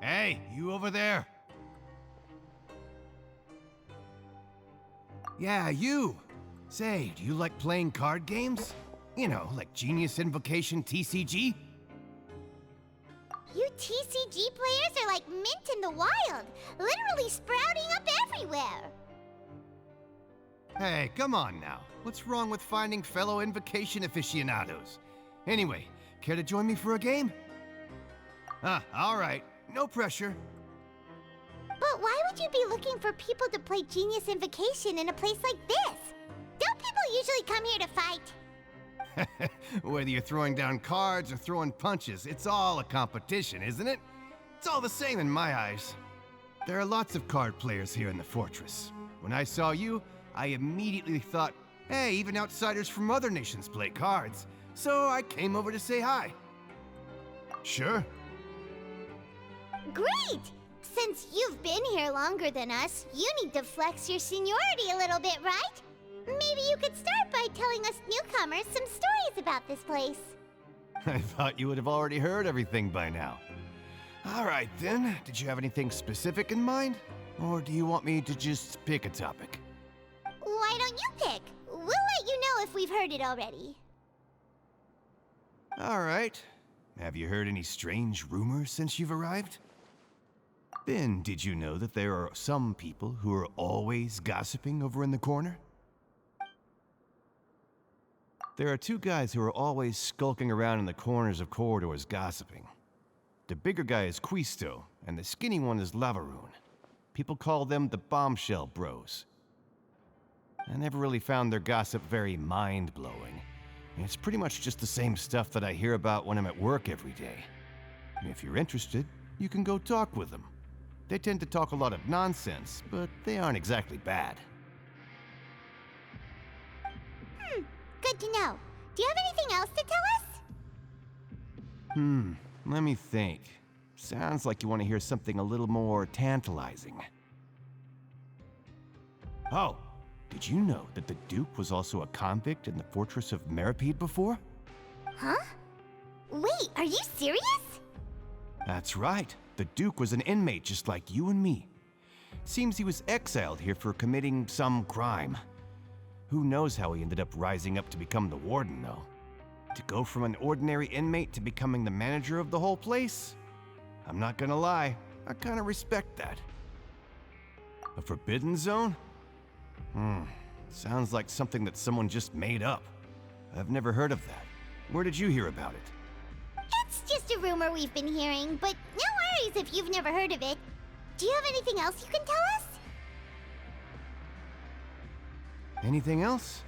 Hey, you over there. Yeah, you. Say, do you like playing card games? You know, like Genius Invocation TCG? You TCG players are like mint in the wild, literally sprouting up everywhere. Hey, come on now. What's wrong with finding fellow Invocation aficionados? Anyway, care to join me for a game? All right. No pressure. But why would you be looking for people to play Genius Invocation in a place like this? Don't people usually come here to fight? Whether you're throwing down cards or throwing punches, it's all a competition, isn't it? It's all the same in my eyes. There are lots of card players here in the fortress. When I saw you, I immediately thought, hey, even outsiders from other nations play cards. So I came over to say hi. Sure. Great! Since you've been here longer than us, you need to flex your seniority a little bit, right? Maybe you could start by telling us newcomers some stories about this place. I thought you would have already heard everything by now. All right then, did you have anything specific in mind? Or do you want me to just pick a topic? Why don't you pick? We'll let you know if we've heard it already. All right. Have you heard any strange rumors since you've arrived? Then, did you know that there are some people who are always gossiping over in the corner? There are two guys who are always skulking around in the corners of corridors gossiping. The bigger guy is Quisto, and the skinny one is Lavaroon. People call them the Bombshell Bros. I never really found their gossip very mind-blowing. It's pretty much just the same stuff that I hear about when I'm at work every day. If you're interested, you can go talk with them. They tend to talk a lot of nonsense, but they aren't exactly bad. Good to know. Do you have anything else to tell us? Let me think. Sounds like you want to hear something a little more tantalizing. Oh, did you know that the Duke was also a convict in the fortress of Meripede before? Huh? Wait, are you serious? That's right. The Duke was an inmate just like you and me. Seems he was exiled here for committing some crime. Who knows how he ended up rising up to become the warden, though. To go from an ordinary inmate to becoming the manager of the whole place? I'm not gonna lie, I kinda respect that. A forbidden zone? Sounds like something that someone just made up. I've never heard of that. Where did you hear about it? It's just a rumor we've been hearing, but no worries if you've never heard of it. Do you have anything else you can tell us? Anything else?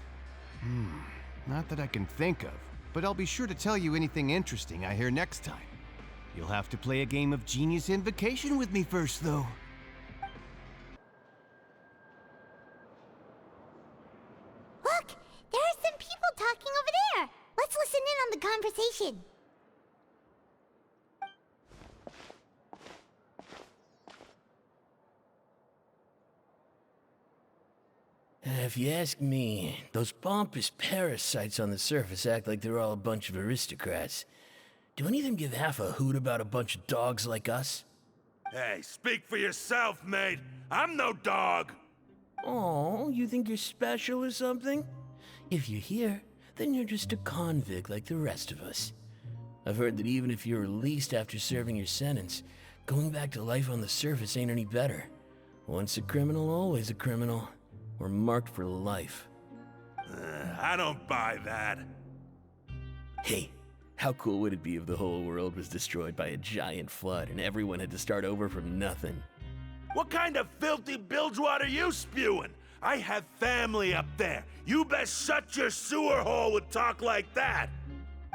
Not that I can think of, but I'll be sure to tell you anything interesting I hear next time. You'll have to play a game of Genius Invocation with me first, though. Look, there are some people talking over there. Let's listen in on the conversation. If you ask me, those pompous parasites on the surface act like they're all a bunch of aristocrats. Do any of them give half a hoot about a bunch of dogs like us? Hey, speak for yourself, mate. I'm no dog. Oh, you think you're special or something? If you're here, then you're just a convict like the rest of us. I've heard that even if you're released after serving your sentence, going back to life on the surface ain't any better. Once a criminal, always a criminal. We're marked for life. I don't buy that. Hey, how cool would it be if the whole world was destroyed by a giant flood and everyone had to start over from nothing? What kind of filthy bilgewater are you spewing? I have family up there. You best shut your sewer hole with talk like that.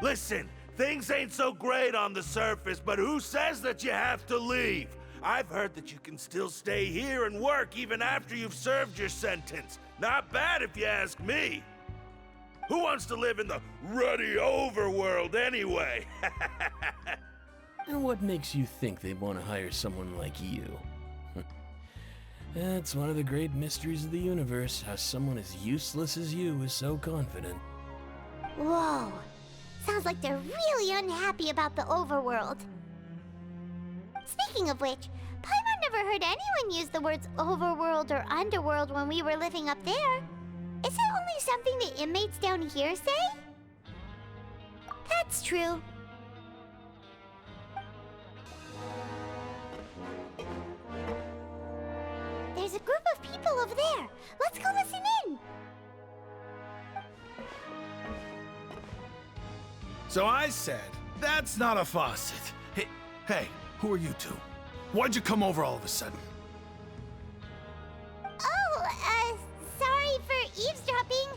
Listen, things ain't so great on the surface, but who says that you have to leave? I've heard that you can still stay here and work even after you've served your sentence. Not bad if you ask me. Who wants to live in the ruddy overworld anyway? And what makes you think they want to hire someone like you? That's one of the great mysteries of the universe, how someone as useless as you is so confident. Whoa. Sounds like they're really unhappy about the overworld. Speaking of which, Paimon never heard anyone use the words overworld or underworld when we were living up there. Is it only something the inmates down here say? That's true. There's a group of people over there. Let's go listen in. So I said, that's not a faucet. Hey, who are you two? Why'd you come over all of a sudden? Oh, sorry for eavesdropping.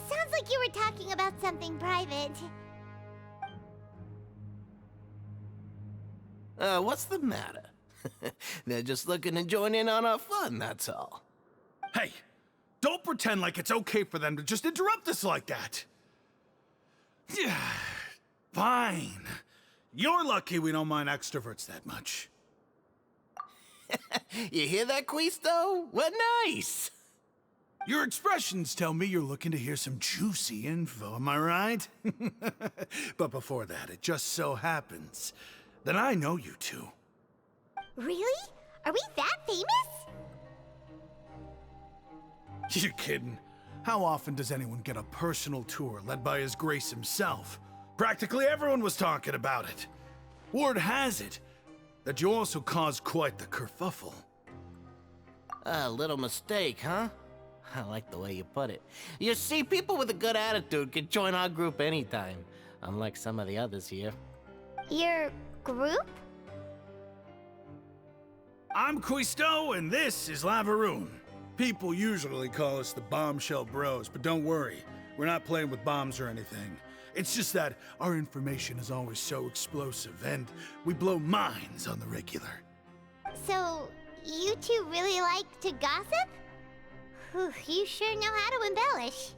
Sounds like you were talking about something private. What's the matter? They're just looking to join in on our fun, that's all. Hey, don't pretend like it's okay for them to just interrupt us like that. Yeah, fine. You're lucky we don't mind extroverts that much. You hear that, Quisto? What nice! Your expressions tell me you're looking to hear some juicy info, am I right? But before that, it just so happens that I know you two. Really? Are we that famous? You're kidding. How often does anyone get a personal tour led by His Grace himself? Practically everyone was talking about it. Word has it that you also caused quite the kerfuffle. A little mistake, huh? I like the way you put it. You see, people with a good attitude can join our group anytime, unlike some of the others here. Your group? I'm Quisto, and this is Lavaroon. People usually call us the Bombshell Bros, but don't worry, we're not playing with bombs or anything. It's just that our information is always so explosive, and we blow minds on the regular. So, you two really like to gossip? Whew, you sure know how to embellish.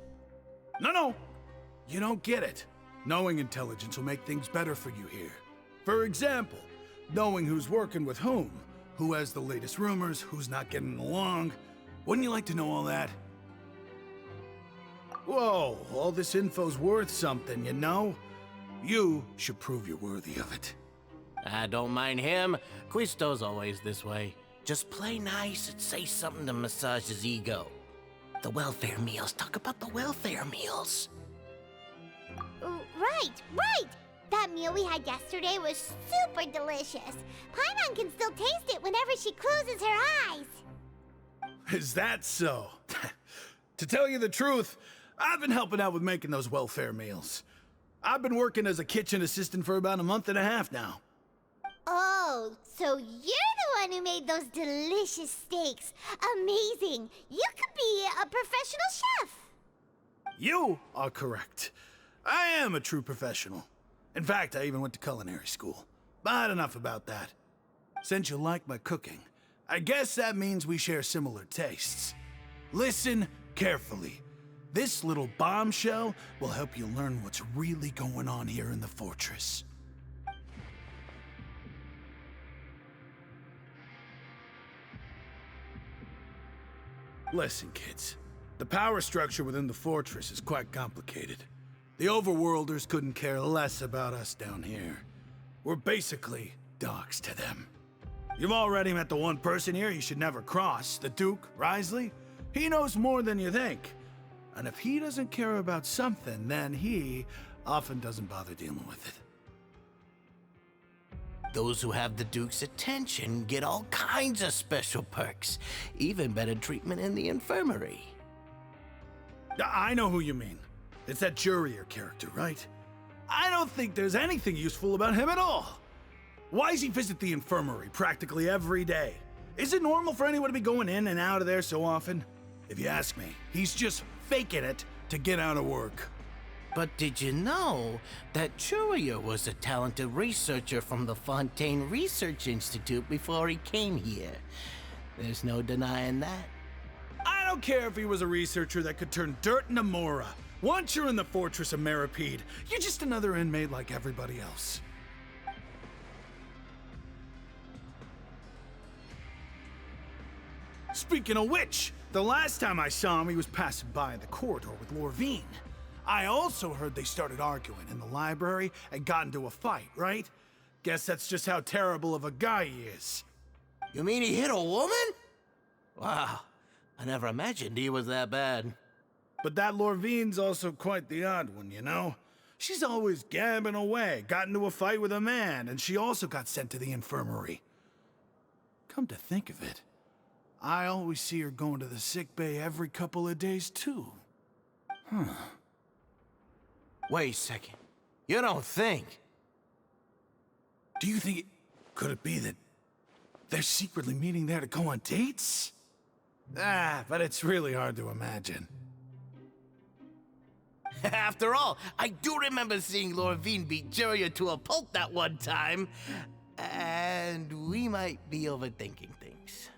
No, you don't get it. Knowing intelligence will make things better for you here. For example, knowing who's working with whom, who has the latest rumors, who's not getting along. Wouldn't you like to know all that? Whoa, all this info's worth something, you know? You should prove you're worthy of it. I don't mind him. Quisto's always this way. Just play nice and say something to massage his ego. The welfare meals. Talk about the welfare meals. Right! That meal we had yesterday was super delicious. Paimon can still taste it whenever she closes her eyes. Is that so? To tell you the truth, I've been helping out with making those welfare meals. I've been working as a kitchen assistant for about a month and a half now. Oh, so you're the one who made those delicious steaks. Amazing. You could be a professional chef. You are correct. I am a true professional. In fact, I even went to culinary school. But enough about that. Since you like my cooking, I guess that means we share similar tastes. Listen carefully. This little bombshell will help you learn what's really going on here in the fortress. Listen, kids. The power structure within the fortress is quite complicated. The overworlders couldn't care less about us down here. We're basically dogs to them. You've already met the one person here you should never cross, the Duke, Risley. He knows more than you think. And if he doesn't care about something, then he often doesn't bother dealing with it. Those who have the Duke's attention get all kinds of special perks, even better treatment in the infirmary. I know who you mean. It's that Jurier character, right? I don't think there's anything useful about him at all. Why does he visit the infirmary practically every day? Is it normal for anyone to be going in and out of there so often? If you ask me, he's just faking it to get out of work. But did you know that Jurier was a talented researcher from the Fontaine Research Institute before he came here? There's no denying that. I don't care if he was a researcher that could turn dirt into Mora. Once you're in the Fortress of Meripede, you're just another inmate like everybody else. Speaking of which, the last time I saw him, he was passing by in the corridor with Lorvine. I also heard they started arguing in the library and got into a fight, right? Guess that's just how terrible of a guy he is. You mean he hit a woman? Wow, I never imagined he was that bad. But that Lorvine's also quite the odd one, you know? She's always gabbing away, got into a fight with a man, and she also got sent to the infirmary. Come to think of it, I always see her going to the sick bay every couple of days, too. Wait a second. You don't think? Do you think could it be that they're secretly meeting there to go on dates? But it's really hard to imagine. After all, I do remember seeing Lorvine beat Juria to a pulp that one time. And we might be overthinking things.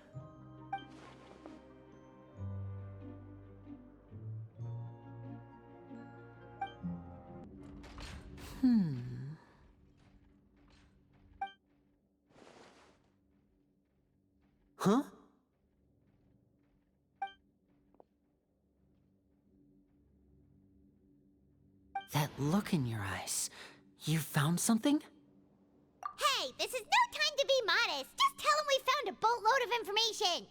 Huh? That look in your eyes. You found something? Hey, this is no time to be modest. Just tell him we found a boatload of information.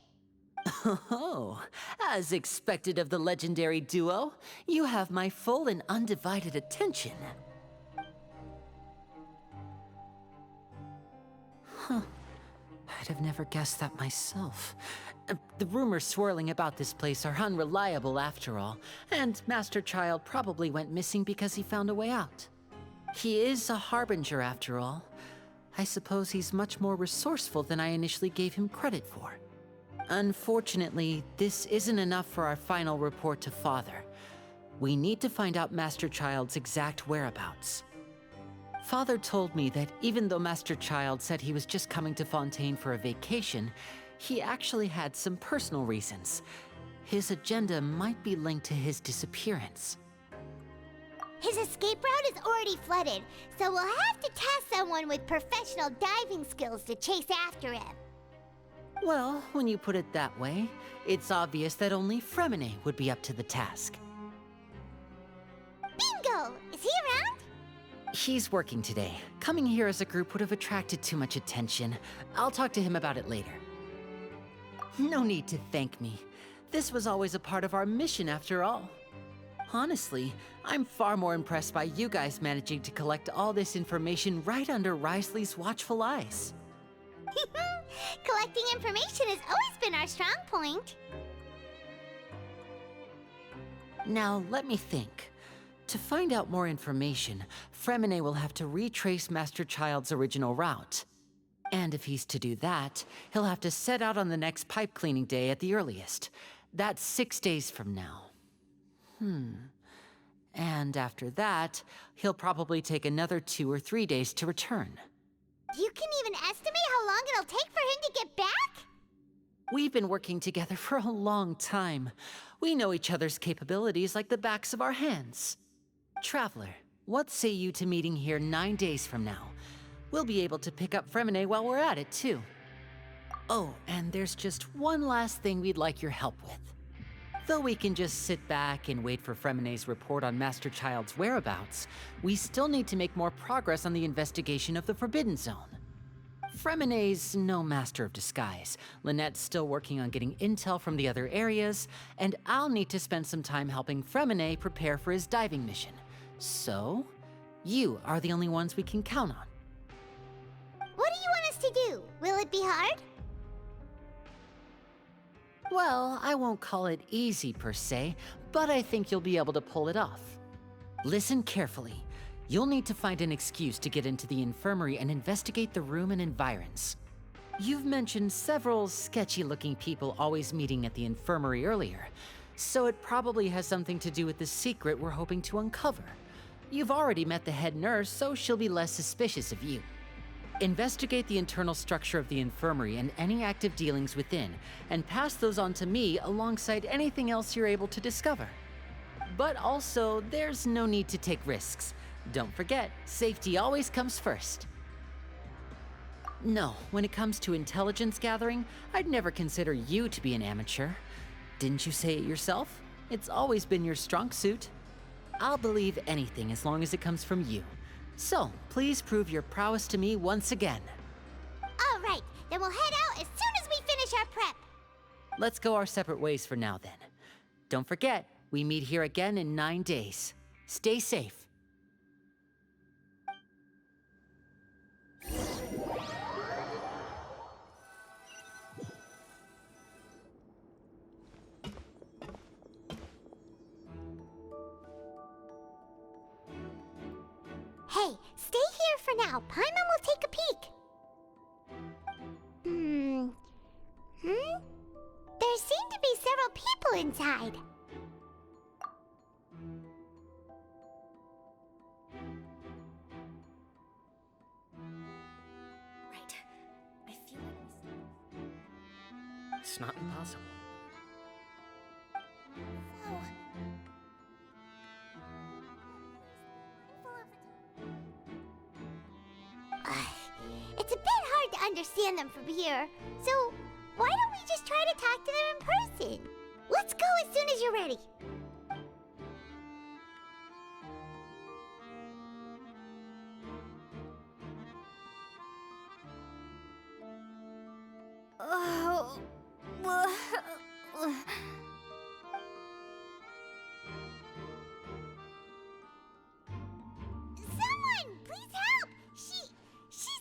Oh, as expected of the legendary duo, you have my full and undivided attention. I'd have never guessed that myself. The rumors swirling about this place are unreliable after all, and Master Childe probably went missing because he found a way out. He is a harbinger after all. I suppose he's much more resourceful than I initially gave him credit for. Unfortunately, this isn't enough for our final report to Father. We need to find out Master Childe's exact whereabouts. Father told me that even though Master Childe said he was just coming to Fontaine for a vacation, he actually had some personal reasons. His agenda might be linked to his disappearance. His escape route is already flooded, so we'll have to task someone with professional diving skills to chase after him. Well, when you put it that way, it's obvious that only Fremine would be up to the task. Bingo! Is he around? He's working today. Coming here as a group would have attracted too much attention. I'll talk to him about it later. No need to thank me. This was always a part of our mission after all. Honestly, I'm far more impressed by you guys managing to collect all this information right under Risley's watchful eyes. Collecting information has always been our strong point. Now, let me think. To find out more information, Fremine will have to retrace Master Childe's original route. And if he's to do that, he'll have to set out on the next pipe cleaning day at the earliest. That's 6 days from now. And after that, he'll probably take another 2 or 3 days to return. You can even estimate how long it'll take for him to get back? We've been working together for a long time. We know each other's capabilities like the backs of our hands. Traveler, what say you to meeting here 9 days from now? We'll be able to pick up Fremine while we're at it, too. Oh, and there's just one last thing we'd like your help with. Though we can just sit back and wait for Fremine's report on Master Childe's whereabouts, we still need to make more progress on the investigation of the Forbidden Zone. Fremine's no master of disguise. Lynette's still working on getting intel from the other areas, and I'll need to spend some time helping Fremine prepare for his diving mission. So, you are the only ones we can count on. What do you want us to do? Will it be hard? Well, I won't call it easy per se, but I think you'll be able to pull it off. Listen carefully. You'll need to find an excuse to get into the infirmary and investigate the room and environs. You've mentioned several sketchy-looking people always meeting at the infirmary earlier, so it probably has something to do with the secret we're hoping to uncover. You've already met the head nurse, so she'll be less suspicious of you. Investigate the internal structure of the infirmary and any active dealings within, and pass those on to me alongside anything else you're able to discover. But also, there's no need to take risks. Don't forget, safety always comes first. No, when it comes to intelligence gathering, I'd never consider you to be an amateur. Didn't you say it yourself? It's always been your strong suit. I'll believe anything as long as it comes from you. So, please prove your prowess to me once again. All right, then we'll head out as soon as we finish our prep. Let's go our separate ways for now, then. Don't forget, we meet here again in 9 days. Stay safe. Hey, stay here for now. Paimon will take a peek. There seem to be several people inside. Right. I feel like It's not impossible. Oh. It's a bit hard to understand them from here, so why don't we just try to talk to them in person? Let's go as soon as you're ready. Oh. Someone, please help! She's sick!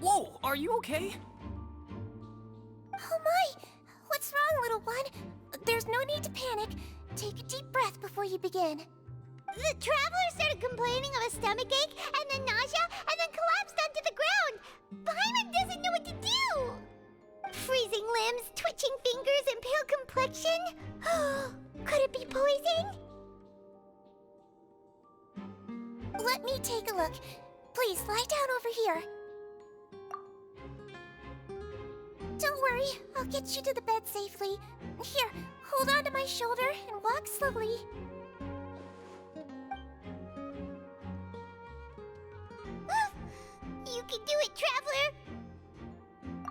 Whoa, are you okay? Oh my! What's wrong, little one? There's no need to panic. Take a deep breath before you begin. The traveler started complaining of a stomachache, and then nausea, and then collapsed onto the ground. Paimon doesn't know what to do. Freezing limbs, twitching fingers, and pale complexion. Could it be poison? Let me take a look. Please lie down over here. Don't worry, I'll get you to the bed safely. Here, hold on to my shoulder and walk slowly. You can do it, Traveler!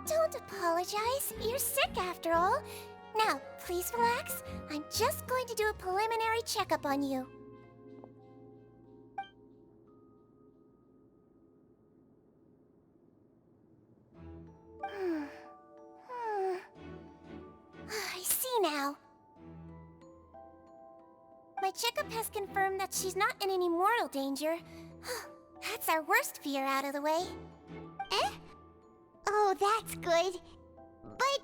Don't apologize. You're sick after all. Now, please relax. I'm just going to do a preliminary checkup on you. I see now. My checkup has confirmed that she's not in any mortal danger. That's our worst fear out of the way. Eh? Oh, that's good. But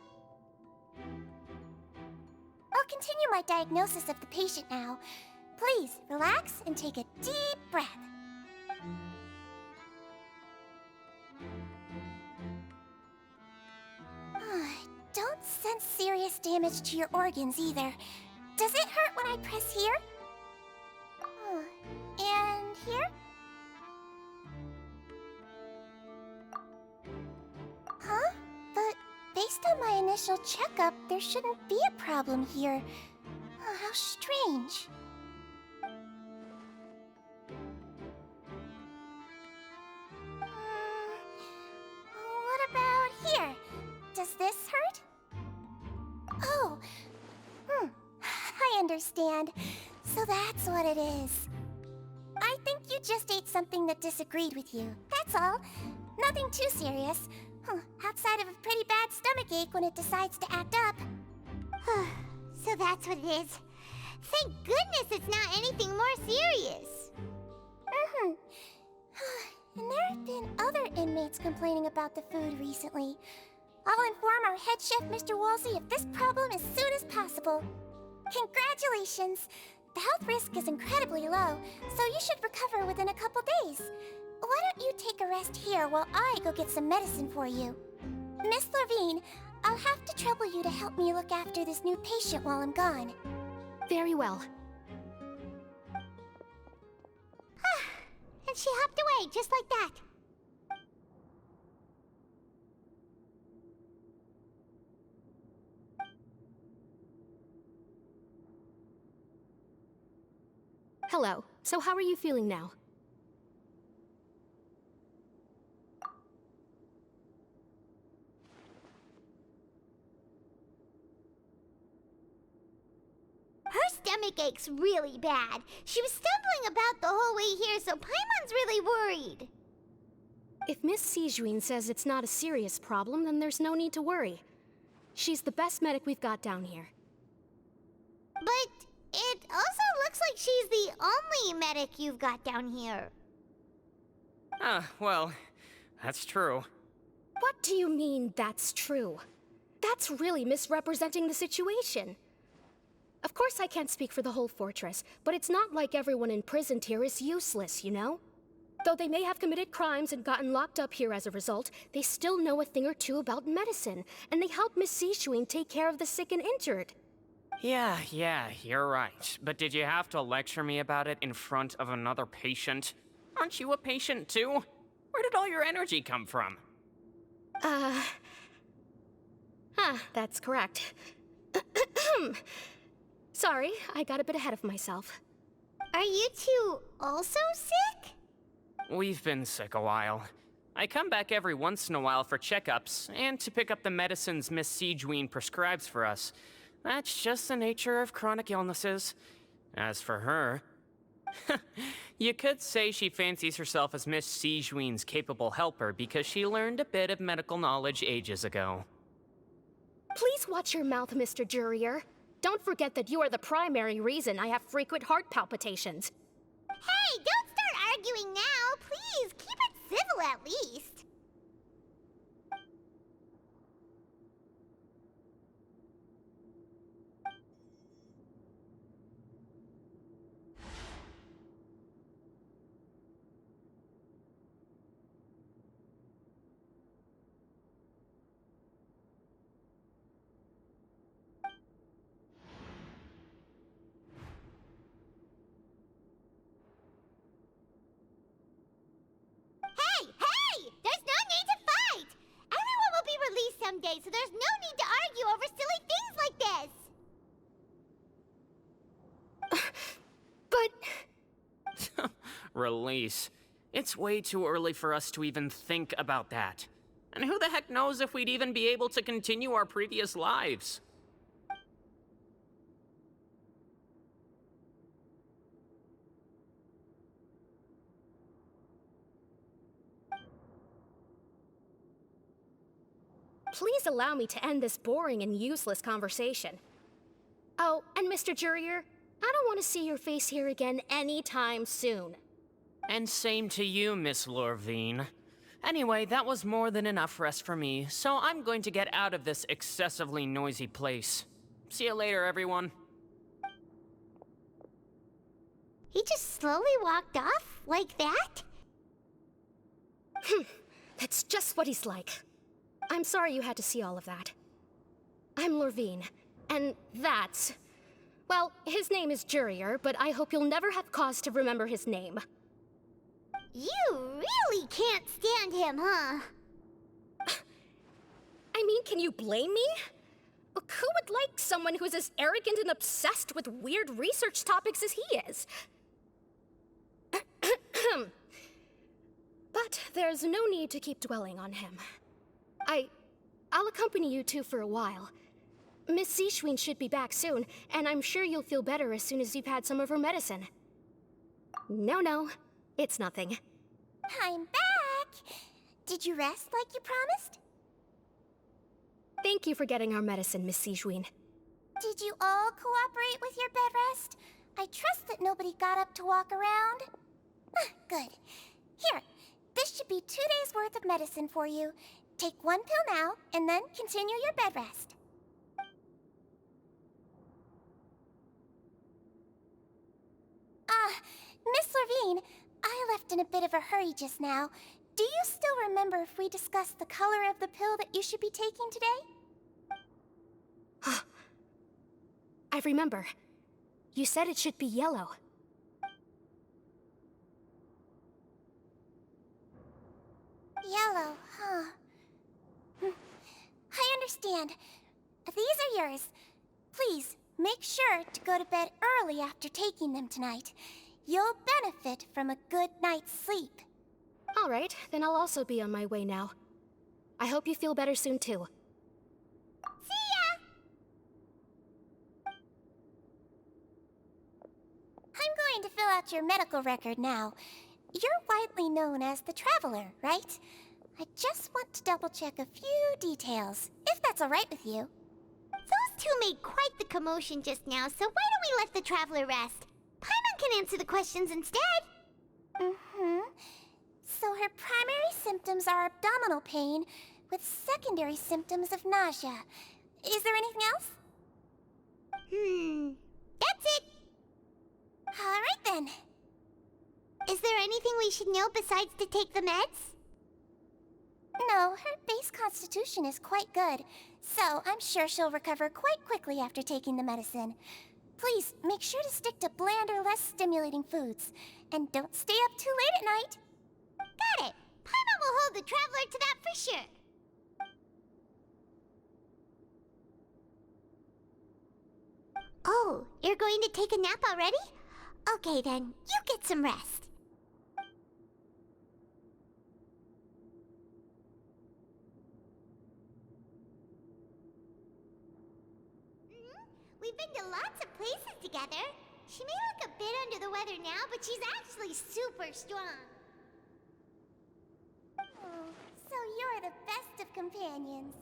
I'll continue my diagnosis of the patient now. Please, relax and take a deep breath. Don't sense serious damage to your organs either. Does it hurt when I press here? And here? Huh? But based on my initial checkup, there shouldn't be a problem here. How strange. What about here? Does this hurt? Oh, I understand. So that's what it is. I think you just ate something that disagreed with you. That's all. Nothing too serious. Outside of a pretty bad stomachache when it decides to act up. So that's what it is. Thank goodness it's not anything more serious. And there have been other inmates complaining about the food recently. I'll inform our head chef, Mr. Wolsey, of this problem as soon as possible. Congratulations! The health risk is incredibly low, so you should recover within a couple days. Why don't you take a rest here while I go get some medicine for you? Miss Lorvine, I'll have to trouble you to help me look after this new patient while I'm gone. Very well. And she hopped away just like that. Hello. So how are you feeling now? Her stomach stomach aches really bad. She was stumbling about the whole way here, so Paimon's really worried. If Miss Sijuin says it's not a serious problem, then there's no need to worry. She's the best medic we've got down here. But it also looks like she's the only medic you've got down here. Well, that's true. What do you mean, that's true? That's really misrepresenting the situation. Of course I can't speak for the whole fortress, but it's not like everyone imprisoned here is useless, you know? Though they may have committed crimes and gotten locked up here as a result, they still know a thing or two about medicine, and they help Miss Sijuin take care of the sick and injured. Yeah, you're right. But did you have to lecture me about it in front of another patient? Aren't you a patient too? Where did all your energy come from? That's correct. Sorry, I got a bit ahead of myself. Are you two also sick? We've been sick a while. I come back every once in a while for checkups, and to pick up the medicines Miss Sijuin prescribes for us. That's just the nature of chronic illnesses. As for her... you could say she fancies herself as Miss Sijuin's capable helper because she learned a bit of medical knowledge ages ago. Please watch your mouth, Mr. Jurier. Don't forget that you are the primary reason I have frequent heart palpitations. Hey, don't start arguing now! Please, keep it civil at least. Someday, so there's no need to argue over silly things like this. But... Release. It's way too early for us to even think about that. And who the heck knows if we'd even be able to continue our previous lives? Please allow me to end this boring and useless conversation. Oh, and Mr. Jurier, I don't want to see your face here again anytime soon. And same to you, Miss Lorvine. Anyway, that was more than enough rest for me, so I'm going to get out of this excessively noisy place. See you later, everyone. He just slowly walked off like that? That's just what he's like. I'm sorry you had to see all of that. I'm Lorvine, and that's... Well, his name is Jurier, but I hope you'll never have cause to remember his name. You really can't stand him, huh? I mean, can you blame me? Who would like someone who's as arrogant and obsessed with weird research topics as he is? But there's no need to keep dwelling on him. I'll accompany you two for a while. Miss Sijuin should be back soon, and I'm sure you'll feel better as soon as you've had some of her medicine. No, it's nothing. I'm back! Did you rest like you promised? Thank you for getting our medicine, Miss Sijuin. Did you all cooperate with your bed rest? I trust that nobody got up to walk around. Good. Here, this should be 2 days' worth of medicine for you. Take 1 pill now, and then continue your bed rest. Miss Lorvine, I left in a bit of a hurry just now. Do you still remember if we discussed the color of the pill that you should be taking today? I remember. You said it should be yellow. Yellow, huh? I understand. These are yours. Please, make sure to go to bed early after taking them tonight. You'll benefit from a good night's sleep. All right, then I'll also be on my way now. I hope you feel better soon, too. See ya! fill out your medical record now. You're widely known as the Traveler, right? I just want to double-check a few details, if that's all right with you. Those two made quite the commotion just now, so why don't we let the Traveler rest? Paimon can answer the questions instead. So her primary symptoms are abdominal pain, with secondary symptoms of nausea. Is there anything else? That's it. All right then. Is there anything we should know besides to take the meds? No, her base constitution is quite good, so I'm sure she'll recover quite quickly after taking the medicine. Please, make sure to stick to blander, less stimulating foods. And don't stay up too late at night. Got it. Paimon will hold the Traveler to that for sure. Oh, you're going to take a nap already? Okay then, you get some rest. We've been to lots of places together. She may look a bit under the weather now, but she's actually super strong. Oh, so you're the best of companions.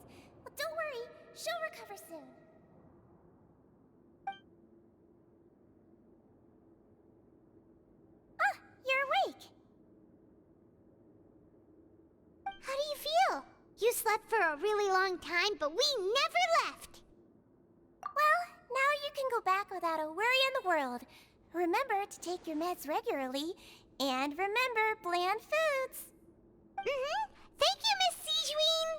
Well, don't worry, she'll recover soon. Ah, you're awake. How do you feel? You slept for a really long time, but we never left. Well, now you can go back without a worry in the world. Remember to take your meds regularly, and remember bland foods. Thank you, Miss Sijween.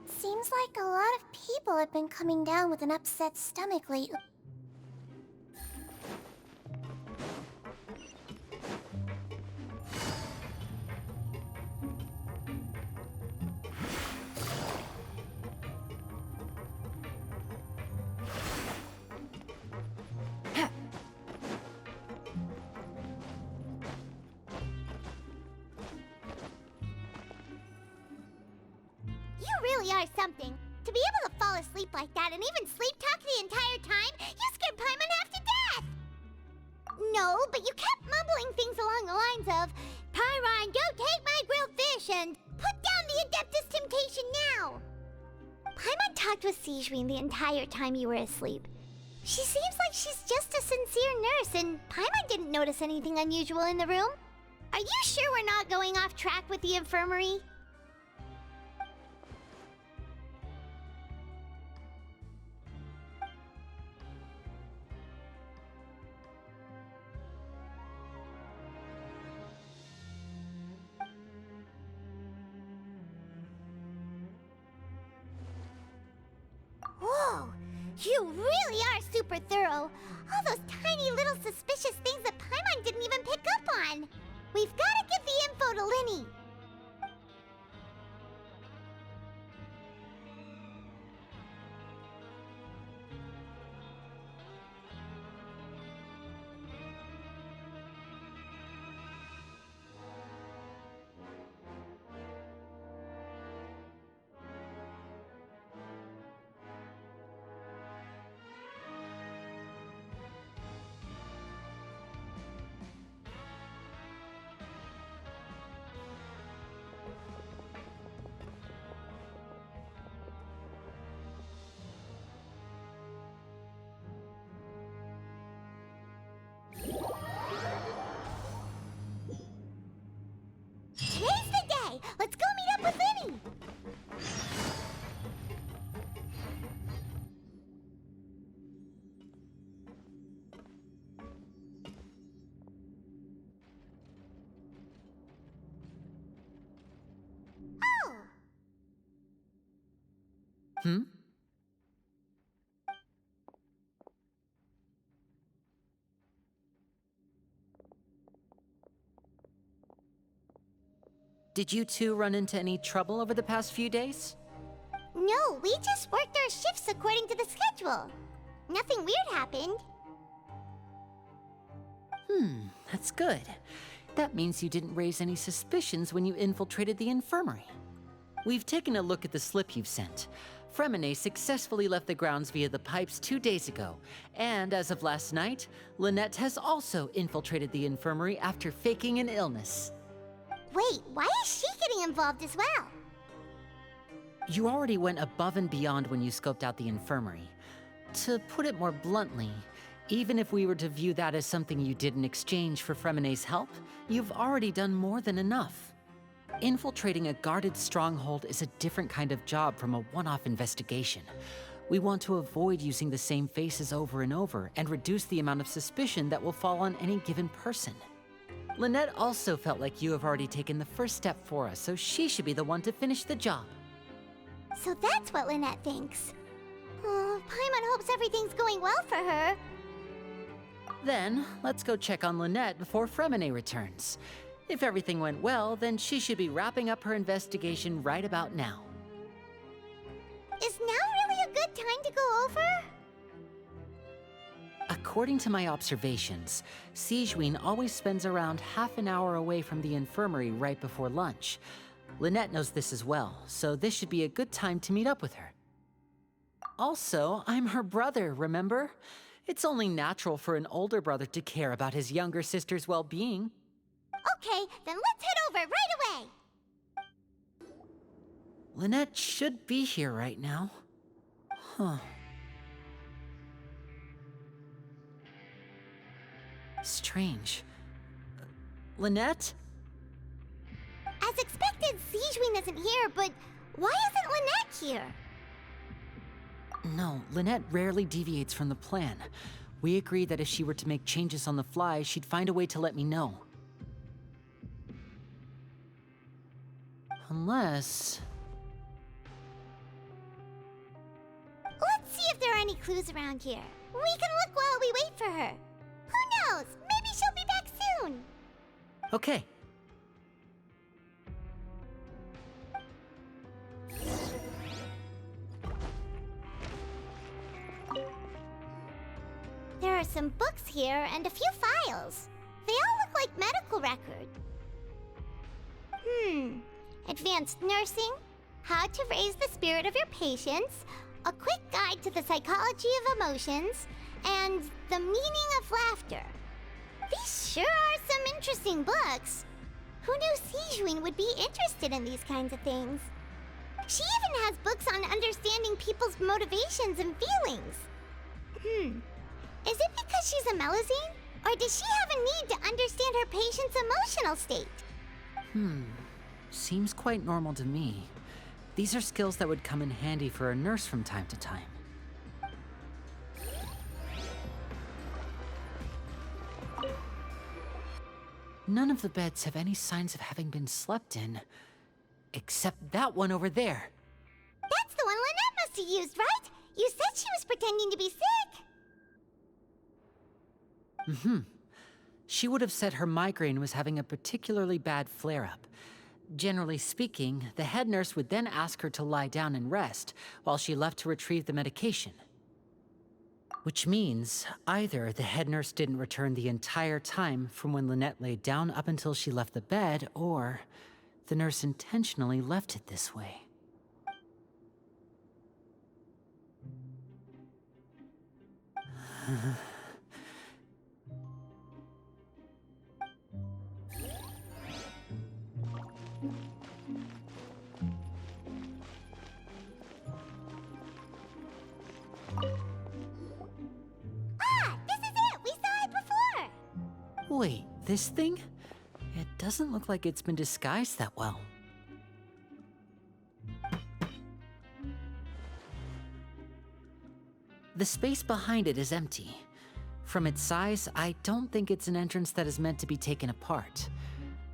Seems like a lot of people have been coming down with an upset stomach lately. You really are something. To be able to fall asleep like that and even sleep talk the entire time, you scared Paimon half to death! No, but you kept mumbling things along the lines of, Pyron, don't take my grilled fish, and put down the Adeptus Temptation now! Paimon talked with Sijween the entire time you were asleep. She seems like she's just a sincere nurse, and Paimon didn't notice anything unusual in the room. Are you sure we're not going off track with the infirmary? Whoa! You really are super thorough! All those tiny little suspicious things that Paimon didn't even pick up on! We've gotta give the info to Linny! Today's the day! Let's go meet up with Linny! Oh! Did you two run into any trouble over the past few days? No, we just worked our shifts according to the schedule. Nothing weird happened. That's good. That means you didn't raise any suspicions when you infiltrated the infirmary. We've taken a look at the slip you've sent. Fremine successfully left the grounds via the pipes 2 days ago, and as of last night, Lynette has also infiltrated the infirmary after faking an illness. Wait, why is she getting involved as well? You already went above and beyond when you scoped out the infirmary. To put it more bluntly, even if we were to view that as something you did in exchange for Fremine's help, you've already done more than enough. Infiltrating a guarded stronghold is a different kind of job from a one-off investigation. We want to avoid using the same faces over and over and reduce the amount of suspicion that will fall on any given person. Lynette also felt like you have already taken the first step for us, so she should be the one to finish the job. So that's what Lynette thinks. Oh, Paimon hopes everything's going well for her. Then, let's go check on Lynette before Fremine returns. If everything went well, then she should be wrapping up her investigation right about now. Is now really a good time to go over? According to my observations, Sigewinne always spends around half an hour away from the infirmary right before lunch. Lynette knows this as well, so this should be a good time to meet up with her. Also, I'm her brother, remember? It's only natural for an older brother to care about his younger sister's well-being. Okay, then let's head over right away. Lynette should be here right now. Huh. Strange. Lynette? As expected, Sigewinne isn't here, but why isn't Lynette here? No, Lynette rarely deviates from the plan. We agreed that if she were to make changes on the fly, she'd find a way to let me know. Unless... Let's see if there are any clues around here. We can look while we wait for her. Who knows? Maybe she'll be back soon. Okay. There are some books here and a few files. They all look like medical records. Advanced nursing, how to raise the spirit of your patients, a quick guide to the psychology of emotions, and the meaning of laughter. These sure are some interesting books. Who knew Sigewinne would be interested in these kinds of things? She even has books on understanding people's motivations and feelings. Is it because she's a Melusine? Or does she have a need to understand her patient's emotional state? Seems quite normal to me. These are skills that would come in handy for a nurse from time to time. None of the beds have any signs of having been slept in. Except that one over there. That's the one Lynette must have used, right? You said she was pretending to be sick. She would have said her migraine was having a particularly bad flare-up. Generally speaking, the head nurse would then ask her to lie down and rest while she left to retrieve the medication. Which means either the head nurse didn't return the entire time from when Lynette laid down up until she left the bed, or the nurse intentionally left it this way. This is it! We saw it before! Wait, this thing? It doesn't look like it's been disguised that well. The space behind it is empty. From its size, I don't think it's an entrance that is meant to be taken apart.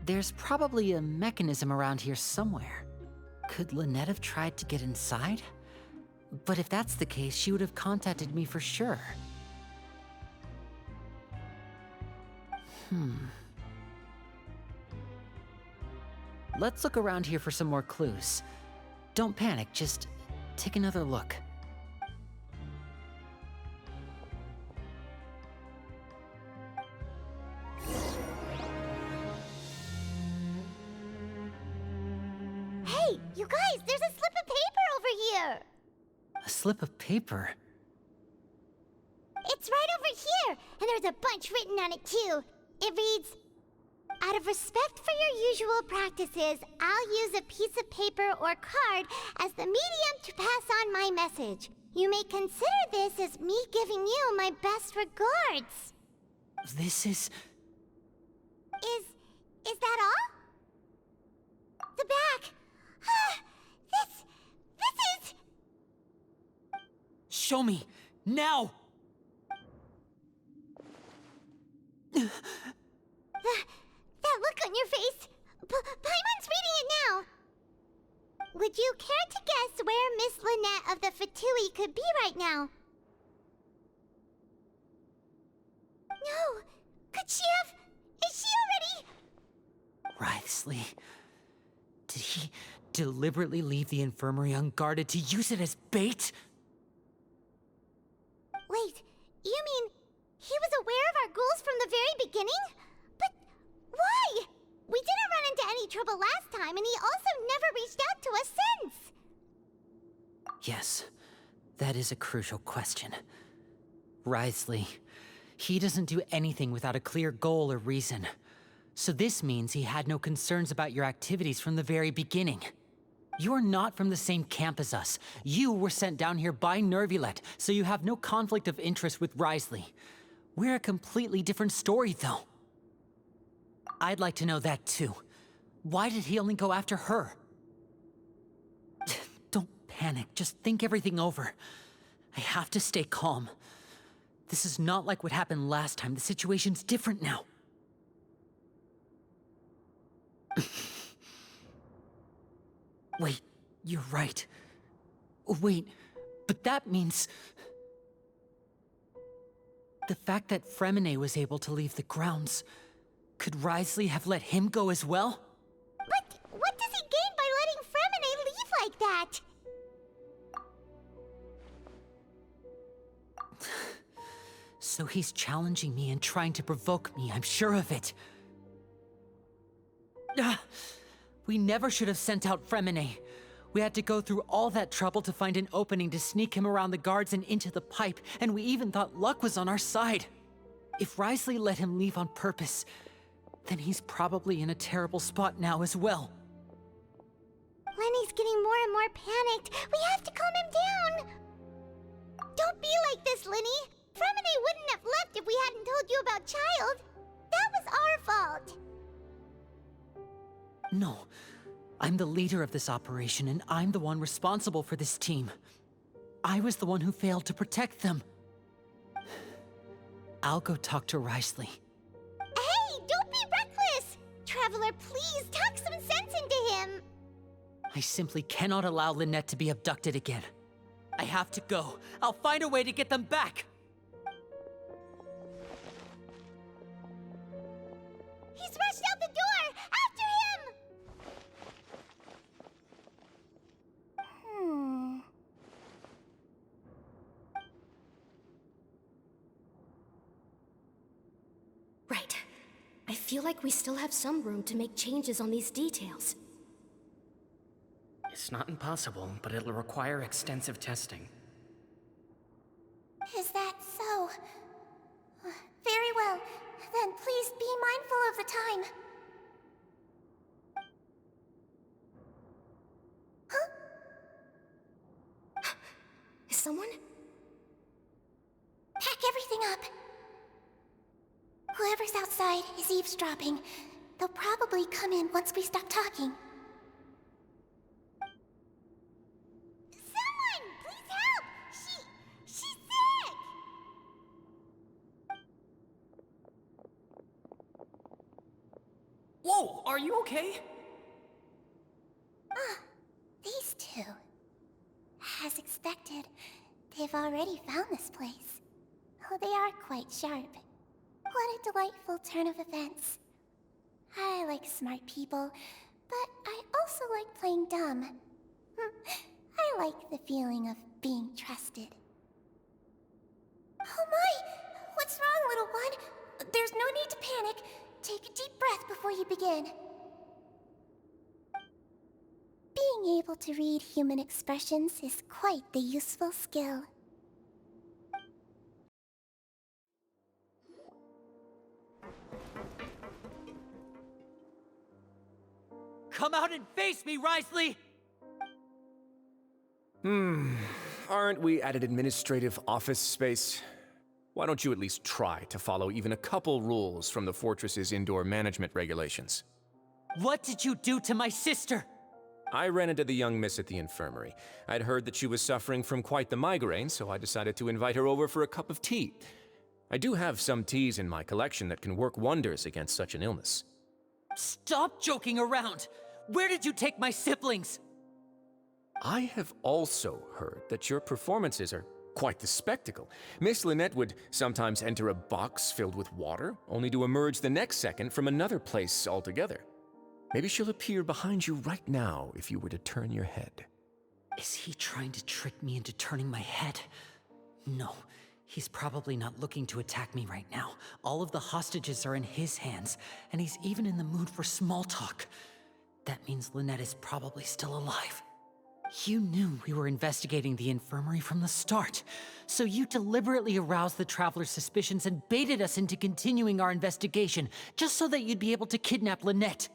There's probably a mechanism around here somewhere. Could Lynette have tried to get inside? But if that's the case, she would have contacted me for sure. Let's look around here for some more clues. Don't panic, just take another look. Hey, you guys, there's a slip of paper over here! slip of paper. It's right over here, and there's a bunch written on it too. It reads, "Out of respect for your usual practices, I'll use a piece of paper or card as the medium to pass on my message. You may consider this as me giving you my best regards." This is... Is that all? The back. This is... Show me! Now! That look on your face. Paimon's reading it now. Would you care to guess where Miss Lynette of the Fatui could be right now? No. Could she have... Is she already... Wriothesley. Did he deliberately leave the infirmary unguarded to use it as bait? Wait, you mean he was aware of our goals from the very beginning? But why? We didn't run into any trouble last time, and he also never reached out to us since. Yes, that is a crucial question. Wriothesley, he doesn't do anything without a clear goal or reason. So this means he had no concerns about your activities from the very beginning. You're not from the same camp as us. You were sent down here by Neuvillette, so you have no conflict of interest with Wriothesley. We're a completely different story, though. I'd like to know that, too. Why did he only go after her? Don't panic. Just think everything over. I have to stay calm. This is not like what happened last time. The situation's different now. Wait, you're right. Wait, but that means... The fact that Fremine was able to leave the grounds... Could Wriothesley have let him go as well? But what does he gain by letting Fremine leave like that? So he's challenging me and trying to provoke me, I'm sure of it. We never should have sent out Fremine. We had to go through all that trouble to find an opening to sneak him around the guards and into the pipe, and we even thought luck was on our side. If Wriothesley let him leave on purpose, then he's probably in a terrible spot now as well. Lenny's getting more and more panicked. We have to calm him down. Don't be like this, Lenny. Fremine wouldn't have left if we hadn't told you about Childe. That was our fault. No, I'm the leader of this operation, and I'm the one responsible for this team. I was the one who failed to protect them. I'll go talk to Wriothesley. Hey, don't be reckless! Traveler, please talk some sense into him. I simply cannot allow Lynette to be abducted again. I have to go. I'll find a way to get them back. He's rushed out the door! After him! Right. I feel like we still have some room to make changes on these details. It's not impossible, but it'll require extensive testing. Is that so? Very well. Then please be mindful of the time. Huh? Is someone? Pack everything up. Whoever's outside is eavesdropping. They'll probably come in once we stop talking. Someone! Please help! She's sick! Whoa, are you okay? These two. As expected, they've already found this place. Oh, they are quite sharp. What a delightful turn of events. I like smart people, but I also like playing dumb. I like the feeling of being trusted. Oh my! What's wrong, little one? There's no need to panic. Take a deep breath before you begin. Being Being able to read human expressions is quite the useful skill. Come out and face me, Risley! Aren't we at an administrative office space? Why don't you at least try to follow even a couple rules from the fortress's indoor management regulations? What did you do to my sister? I ran into the young miss at the infirmary. I'd heard that she was suffering from quite the migraine, so I decided to invite her over for a cup of tea. I do have some teas in my collection that can work wonders against such an illness. Stop joking around! Where did you take my siblings? I have also heard that your performances are quite the spectacle. Miss Lynette would sometimes enter a box filled with water, only to emerge the next second from another place altogether. Maybe she'll appear behind you right now if you were to turn your head. Is he trying to trick me into turning my head? No, he's probably not looking to attack me right now. All of the hostages are in his hands, and he's even in the mood for small talk. That means Lynette is probably still alive. You knew we were investigating the infirmary from the start, so you deliberately aroused the Traveler's suspicions and baited us into continuing our investigation, just so that you'd be able to kidnap Lynette.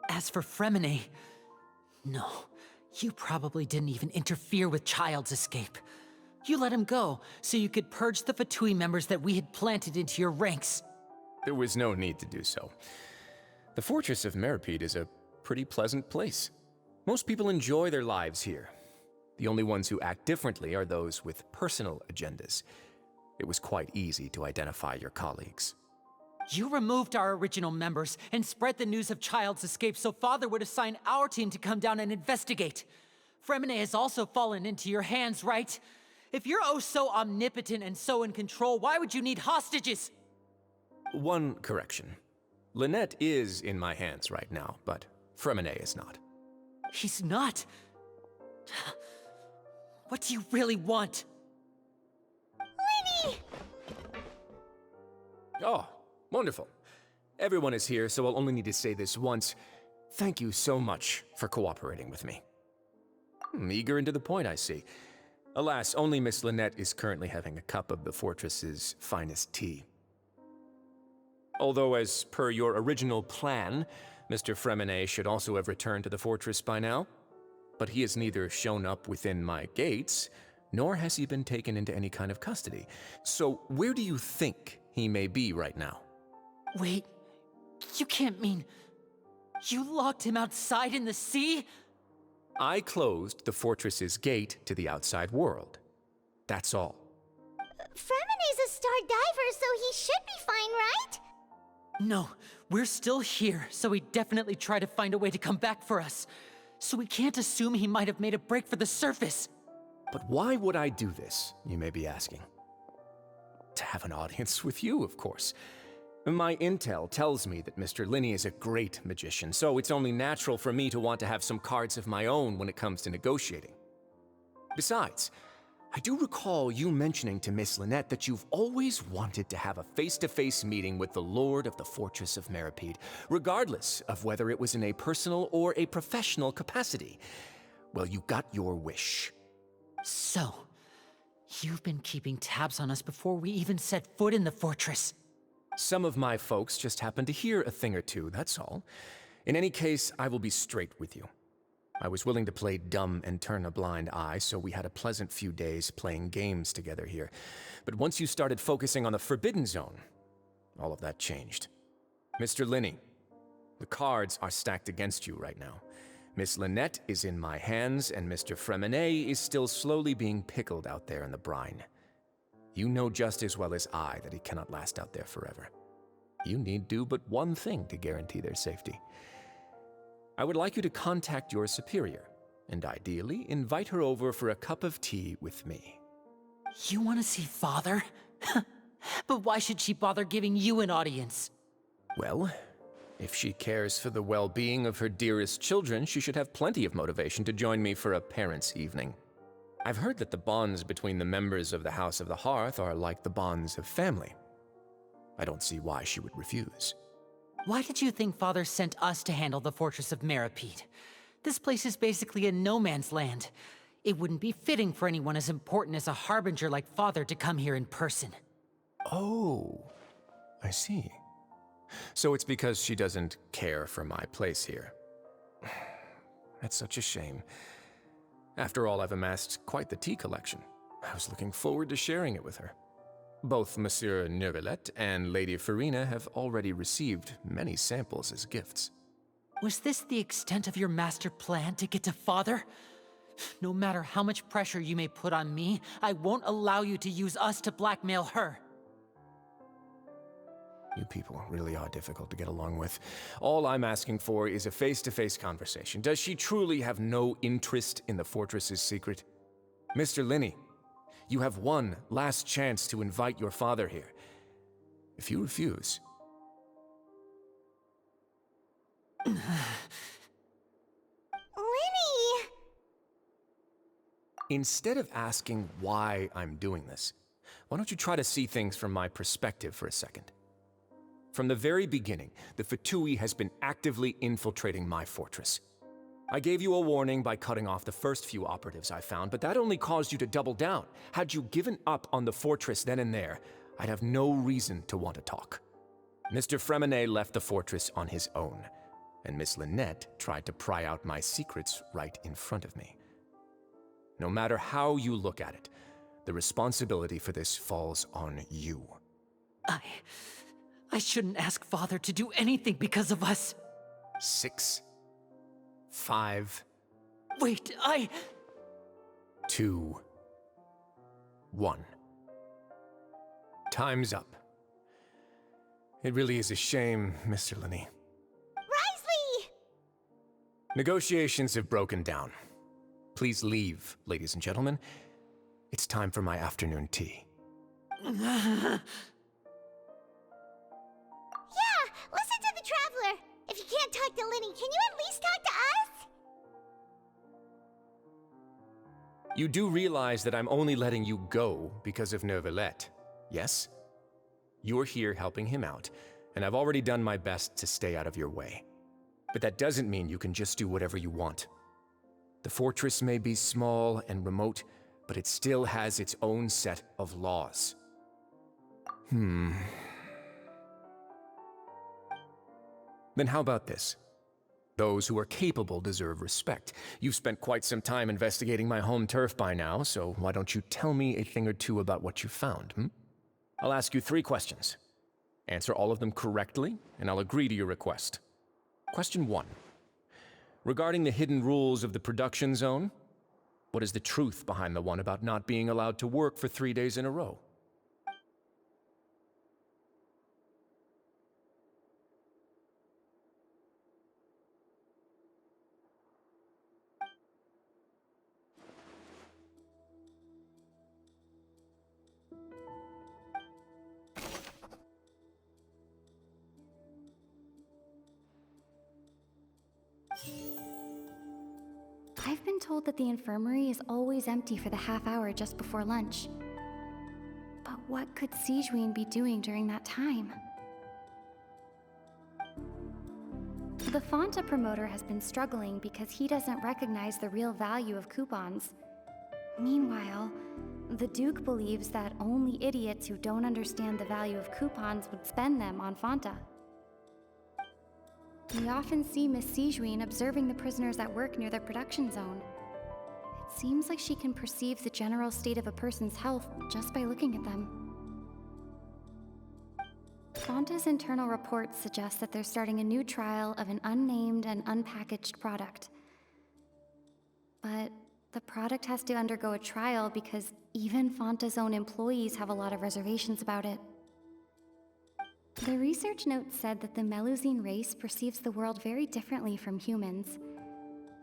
As for Fremine, no, you probably didn't even interfere with Childe's escape. You let him go, so you could purge the Fatui members that we had planted into your ranks. There was no need to do so. The Fortress of Meripede is a pretty pleasant place. Most people enjoy their lives here. The only ones who act differently are those with personal agendas. It was quite easy to identify your colleagues. You removed our original members and spread the news of Childe's escape so Father would assign our team to come down and investigate. Fremine has also fallen into your hands, right? If you're oh so omnipotent and so in control, why would you need hostages? One correction. Lynette is in my hands right now, but Fremine is not. He's not. What do you really want? Lenny! Oh, wonderful. Everyone is here, so I'll only need to say this once. Thank you so much for cooperating with me. Eager and to the point, I see. Alas, only Miss Lynette is currently having a cup of the fortress's finest tea. Although, as per your original plan, Mr. Fremine should also have returned to the fortress by now. But he has neither shown up within my gates, nor has he been taken into any kind of custody. So where do you think he may be right now? Wait, you can't mean... You locked him outside in the sea? I closed the fortress's gate to the outside world. That's all. Fremine's a star diver, so he should be fine, right? No, we're still here, so he definitely tried to find a way to come back for us. So we can't assume he might have made a break for the surface. But why would I do this, you may be asking? To have an audience with you, of course. My intel tells me that Mr. Linney is a great magician, so it's only natural for me to want to have some cards of my own when it comes to negotiating. Besides, I do recall you mentioning to Miss Lynette that you've always wanted to have a face-to-face meeting with the Lord of the Fortress of Meripede, regardless of whether it was in a personal or a professional capacity. Well, you got your wish. So, you've been keeping tabs on us before we even set foot in the fortress. Some of my folks just happened to hear a thing or two, that's all. In any case, I will be straight with you. I was willing to play dumb and turn a blind eye, so we had a pleasant few days playing games together here. But once you started focusing on the Forbidden Zone, all of that changed. Mr. Linney, the cards are stacked against you right now. Miss Lynette is in my hands, and Mr. Fremine is still slowly being pickled out there in the brine. You know just as well as I that he cannot last out there forever. You need do but one thing to guarantee their safety. I would like you to contact your superior, and ideally invite her over for a cup of tea with me. You want to see Father? But why should she bother giving you an audience? Well, if she cares for the well-being of her dearest children, she should have plenty of motivation to join me for a parents' evening. I've heard that the bonds between the members of the House of the Hearth are like the bonds of family. I don't see why she would refuse. Why did you think Father sent us to handle the Fortress of Meripede? This place is basically a no man's land. It wouldn't be fitting for anyone as important as a Harbinger like Father to come here in person. Oh, I see. So it's because she doesn't care for my place here. That's such a shame. After all, I've amassed quite the tea collection. I was looking forward to sharing it with her. Both Monsieur Neuvillette and Lady Farina have already received many samples as gifts. Was this the extent of your master plan to get to Father? No matter how much pressure you may put on me, I won't allow you to use us to blackmail her. You people really are difficult to get along with. All I'm asking for is a face-to-face conversation. Does she truly have no interest in the fortress's secret? Mr. Linney, you have one last chance to invite your father here. If you refuse... Linny! Instead of asking why I'm doing this, why don't you try to see things from my perspective for a second? From the very beginning, the Fatui has been actively infiltrating my fortress. I gave you a warning by cutting off the first few operatives I found, but that only caused you to double down. Had you given up on the fortress then and there, I'd have no reason to want to talk. Mr. Fremenet left the fortress on his own, and Miss Lynette tried to pry out my secrets right in front of me. No matter how you look at it, the responsibility for this falls on you. I shouldn't ask Father to do anything because of us. 6, 5... Wait, 2, 1. Time's up. It really is a shame, Mr. Linney. Risley! Negotiations have broken down. Please leave, ladies and gentlemen. It's time for my afternoon tea. Yeah, listen to the Traveler. If you can't talk to Linny, can you at least talk to us? You do realize that I'm only letting you go because of Neuvillette, yes? You're here helping him out, and I've already done my best to stay out of your way. But that doesn't mean you can just do whatever you want. The fortress may be small and remote, but it still has its own set of laws. Then how about this? Those who are capable deserve respect. You've spent quite some time investigating my home turf by now, so why don't you tell me a thing or two about what you found, I'll ask you 3 questions. Answer all of them correctly, and I'll agree to your request. Question 1. Regarding the hidden rules of the production zone, what is the truth behind the one about not being allowed to work for 3 days in a row? I've been told that the infirmary is always empty for the half hour just before lunch. But what could Sigewinne be doing during that time? The Fonta promoter has been struggling because he doesn't recognize the real value of coupons. Meanwhile, the Duke believes that only idiots who don't understand the value of coupons would spend them on Fonta. We often see Miss Sigewinne observing the prisoners at work near the production zone. It seems like she can perceive the general state of a person's health just by looking at them. Fonta's internal reports suggest that they're starting a new trial of an unnamed and unpackaged product. But the product has to undergo a trial because even Fonta's own employees have a lot of reservations about it. The research notes said that the Melusine race perceives the world very differently from humans.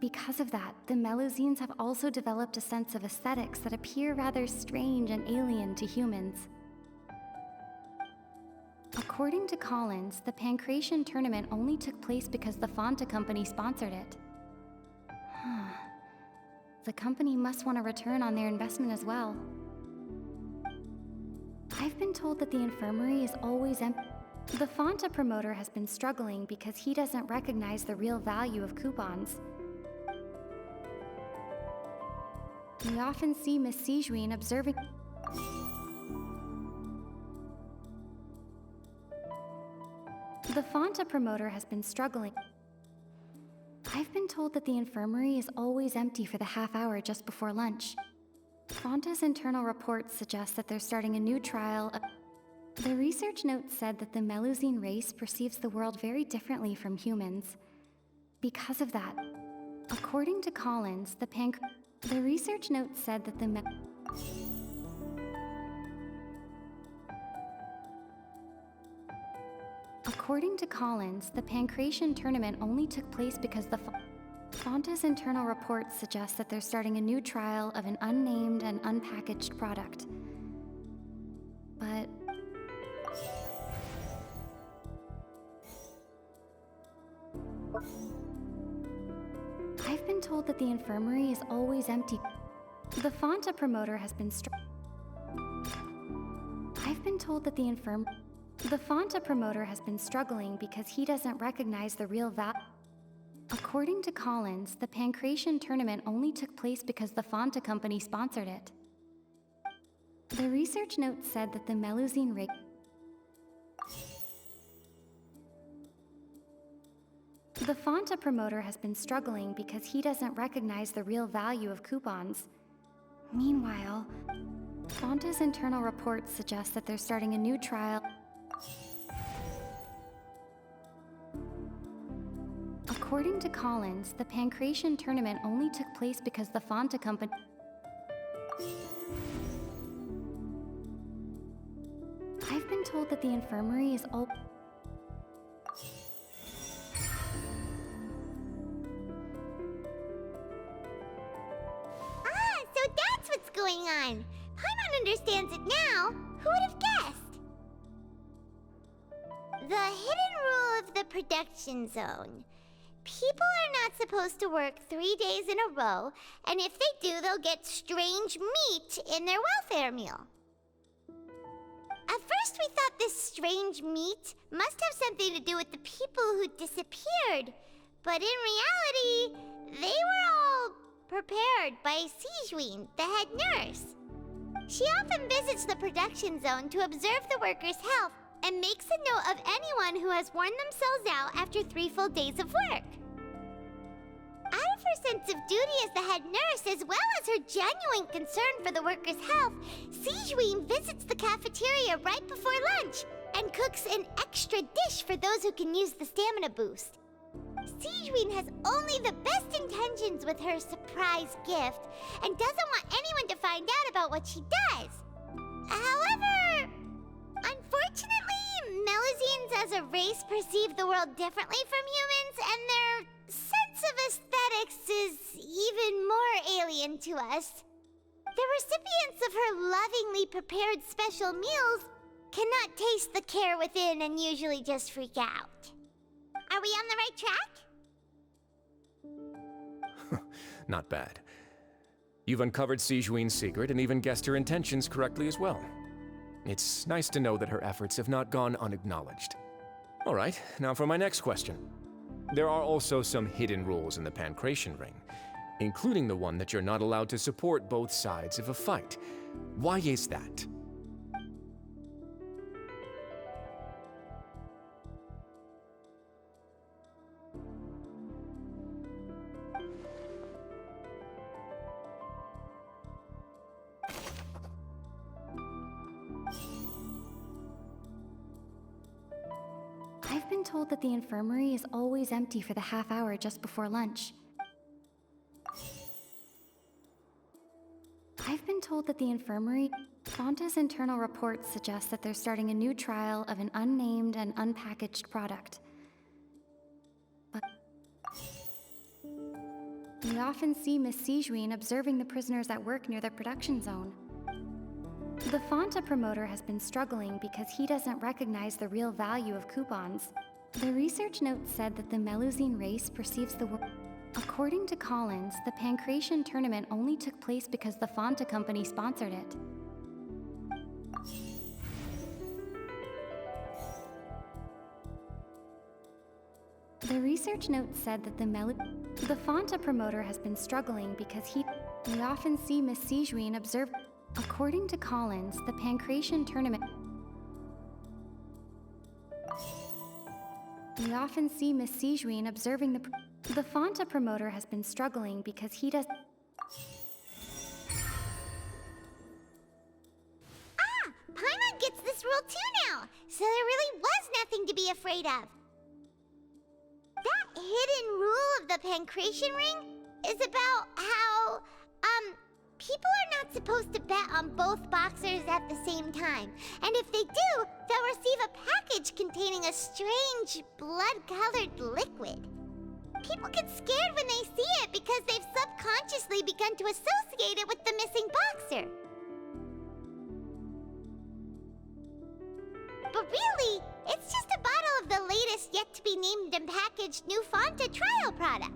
Because of that, the Melusines have also developed a sense of aesthetics that appear rather strange and alien to humans. According to Collins, the Pancration tournament only took place because the Fonta company sponsored it. The company must want a return on their investment as well. I've been told that the infirmary is always empty. The Fonta promoter has been struggling because he doesn't recognize the real value of coupons. We often see Miss Sijuin observing... The Fonta promoter has been struggling. I've been told that the infirmary is always empty for the half hour just before lunch. Fonta's internal reports suggest that they're starting a new trial of... The research note said that the Melusine race perceives the world very differently from humans. Because of that, according to Collins, the research note said that the According to Collins, the Pancration tournament only took place because Fonta's internal reports suggest that they're starting a new trial of an unnamed and unpackaged product. But... I've been told that the infirmary is always empty. The Fonta promoter has been I've been told that the Fonta promoter has been struggling because he doesn't recognize the real value. According to Collins, the Pancration tournament only took place because the Fonta company sponsored it. The research note said that the Melusine race... The Fonta promoter has been struggling because he doesn't recognize the real value of coupons. Meanwhile, Fonta's internal reports suggest that they're starting a new trial. According to Collins, the Pancration tournament only took place because the Fonta company... I've been told that the infirmary is all... So that's what's going on. Paimon understands it now. Who would have guessed? The hidden rule of the production zone. People are not supposed to work 3 days in a row, and if they do, they'll get strange meat in their welfare meal. At first, we thought this strange meat must have something to do with the people who disappeared, but in reality, they were all prepared by Sijuin, the head nurse. She often visits the production zone to observe the workers' health and makes a note of anyone who has worn themselves out after 3 full days of work. Out of her sense of duty as the head nurse, as well as her genuine concern for the workers' health, Sijuin visits the cafeteria right before lunch and cooks an extra dish for those who can use the stamina boost. Sijuin has only the best intentions with her surprise gift and doesn't want anyone to find out about what she does. However, unfortunately, Melusines as a race perceive the world differently from humans, and their sense of aesthetics is even more alien to us. The recipients of her lovingly prepared special meals cannot taste the care within and usually just freak out. Are we on the right track? Not bad. You've uncovered Sijuin's secret and even guessed her intentions correctly as well. It's nice to know that her efforts have not gone unacknowledged. All right, now for my next question. There are also some hidden rules in the Pancration ring, including the one that you're not allowed to support both sides of a fight. Why is that? I've been told that the infirmary is always empty for the half hour just before lunch. I've been told that the infirmary... Fonta's internal reports suggest that they're starting a new trial of an unnamed and unpackaged product. But... we often see Miss Sijuin observing the prisoners at work near the production zone. The Fonta promoter has been struggling because he doesn't recognize the real value of coupons. The research note said that the Melusine race perceives the world... According to Collins, the Pancration tournament only took place because the Fonta company sponsored it. The research note said that the Fonta promoter has been struggling because we often see Miss Sijuin observe. According to Collins, the Pancration tournament. We often see Miss Sijuin observing the Fonta promoter has been struggling because he does. Paimon gets this rule too now, so there really was nothing to be afraid of. That hidden rule of the Pancration ring is about how, people are not supposed to bet on both boxers at the same time. And if they do, they'll receive a package containing a strange, blood-colored liquid. People get scared when they see it because they've subconsciously begun to associate it with the missing boxer. But really, it's just a bottle of the latest yet-to-be-named and packaged new Fonta trial product.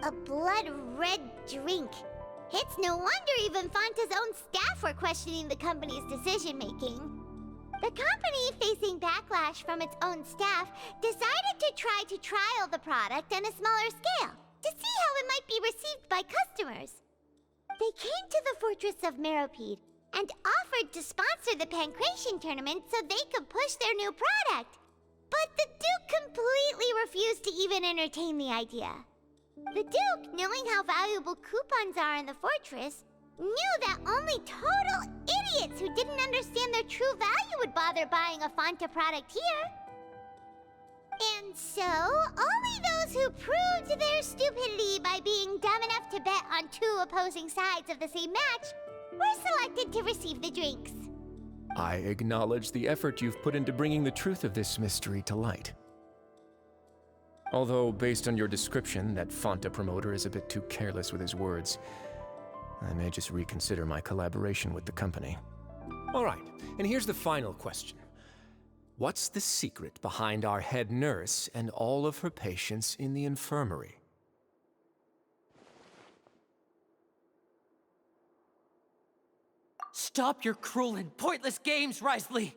A blood-red drink. It's no wonder even Fonta's own staff were questioning the company's decision-making. The company, facing backlash from its own staff, decided to try to trial the product on a smaller scale to see how it might be received by customers. They came to the fortress of Meropide and offered to sponsor the Pancration tournament so they could push their new product. But the Duke completely refused to even entertain the idea. The Duke, knowing how valuable coupons are in the fortress, knew that only total idiots who didn't understand their true value would bother buying a Fonta product here. And so, only those who proved their stupidity by being dumb enough to bet on two opposing sides of the same match were selected to receive the drinks. I acknowledge the effort you've put into bringing the truth of this mystery to light. Although, based on your description, that Fonta promoter is a bit too careless with his words, I may just reconsider my collaboration with the company. All right, and here's the final question. What's the secret behind our head nurse and all of her patients in the infirmary? Stop your cruel and pointless games, Risley!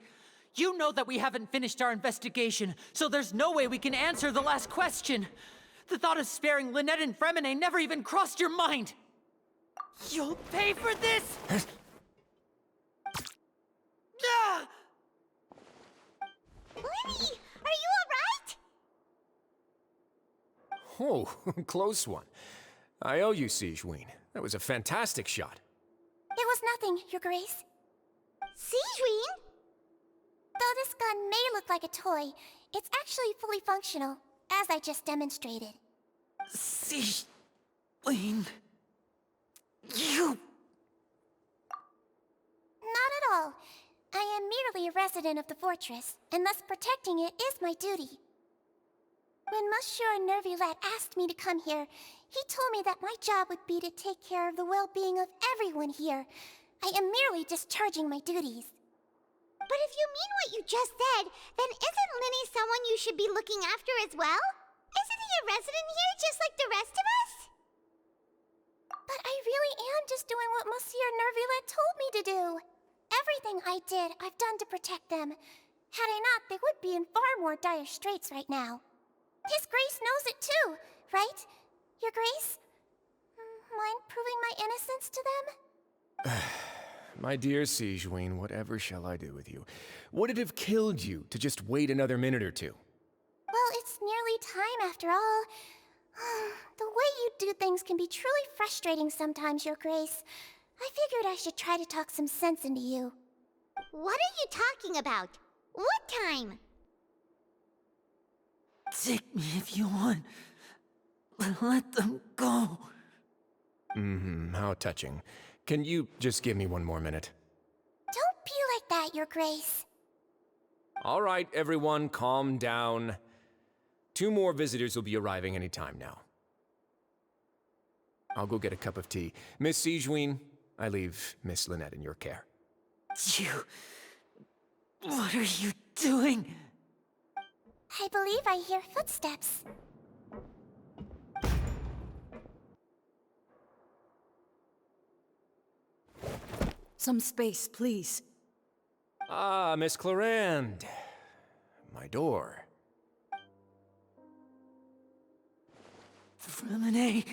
You know that we haven't finished our investigation, so there's no way we can answer the last question. The thought of sparing Lynette and Fremine never even crossed your mind. You'll pay for this! Ah! Lenny, are you alright? Oh, close one. I owe you, Sijuin. That was a fantastic shot. It was nothing, Your Grace. Sijuin? Though this gun may look like a toy, it's actually fully functional, as I just demonstrated. Sijuin... You... Not at all. I am merely a resident of the fortress, and thus protecting it is my duty. When Monsieur Neuvillette asked me to come here, he told me that my job would be to take care of the well-being of everyone here. I am merely discharging my duties. But if you mean what you just said, then isn't Linny someone you should be looking after as well? Isn't he a resident here just like the rest of us? But I really am just doing what Monsieur Neuvillette told me to do. Everything I did, I've done to protect them. Had I not, they would be in far more dire straits right now. His Grace knows it too, right? Your Grace? Mind proving my innocence to them? My dear Sijuin, whatever shall I do with you? Would it have killed you to just wait another minute or two? Well, it's nearly time after all. The way you do things can be truly frustrating sometimes, Your Grace. I figured I should try to talk some sense into you. What are you talking about? What time? Take me if you want. Let them go. How touching. Can you just give me one more minute? Don't be like that, Your Grace. All right, everyone, calm down. 2 more visitors will be arriving any time now. I'll go get a cup of tea. Miss Sijuin, I leave Miss Lynette in your care. You... What are you doing? I believe I hear footsteps. Some space, please. Ah, Miss Clarande. My door. Fremine.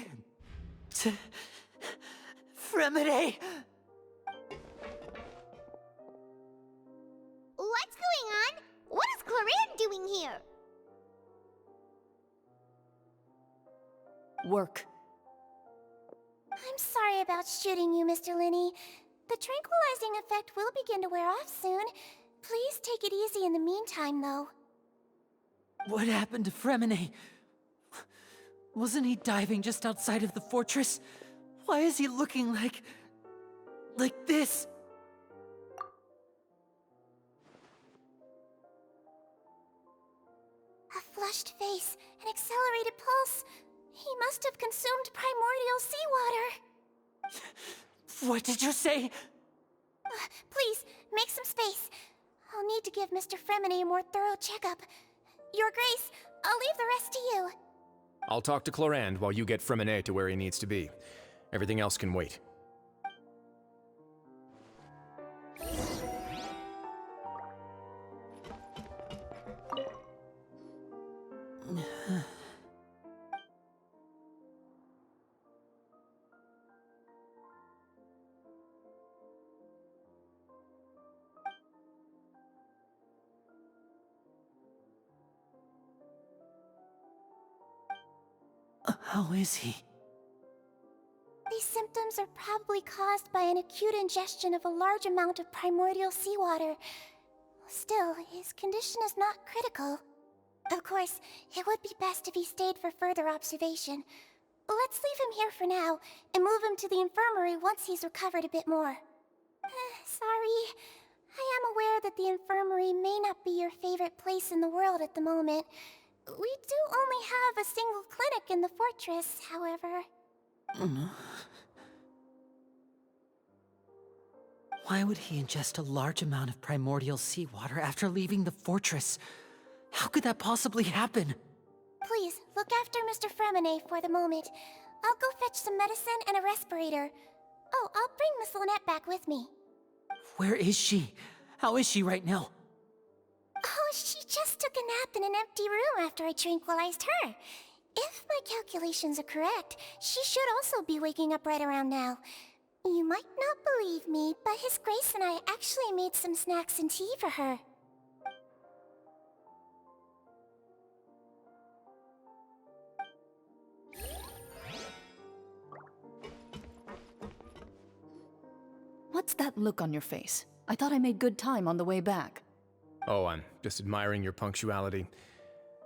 Fremine! What's going on? What is Clorinde doing here? Work. I'm sorry about shooting you, Mr. Linney. The tranquilizing effect will begin to wear off soon. Please take it easy in the meantime, though. What happened to Fremine? Wasn't he diving just outside of the fortress? Why is he looking like this? A flushed face, an accelerated pulse. He must have consumed primordial seawater. What did you say? Please, make some space. I'll need to give Mr. Fremine a more thorough checkup. Your Grace, I'll leave the rest to you. I'll talk to Clorinde while you get Fremine to where he needs to be. Everything else can wait. How is he? These symptoms are probably caused by an acute ingestion of a large amount of primordial seawater. Still, his condition is not critical. Of course, it would be best if he stayed for further observation. Let's leave him here for now, and move him to the infirmary once he's recovered a bit more. Sorry. I am aware that the infirmary may not be your favorite place in the world at the moment. We do only have a single clinic in the fortress, however. Why would he ingest a large amount of primordial seawater after leaving the fortress? How could that possibly happen? Please, look after Mr. Fremine for the moment. I'll go fetch some medicine and a respirator. Oh, I'll bring Miss Lynette back with me. Where is she? How is she right now? Oh, she just took a nap in an empty room after I tranquilized her. If my calculations are correct, she should also be waking up right around now. You might not believe me, but His Grace and I actually made some snacks and tea for her. What's that look on your face? I thought I made good time on the way back. Oh, I'm just admiring your punctuality.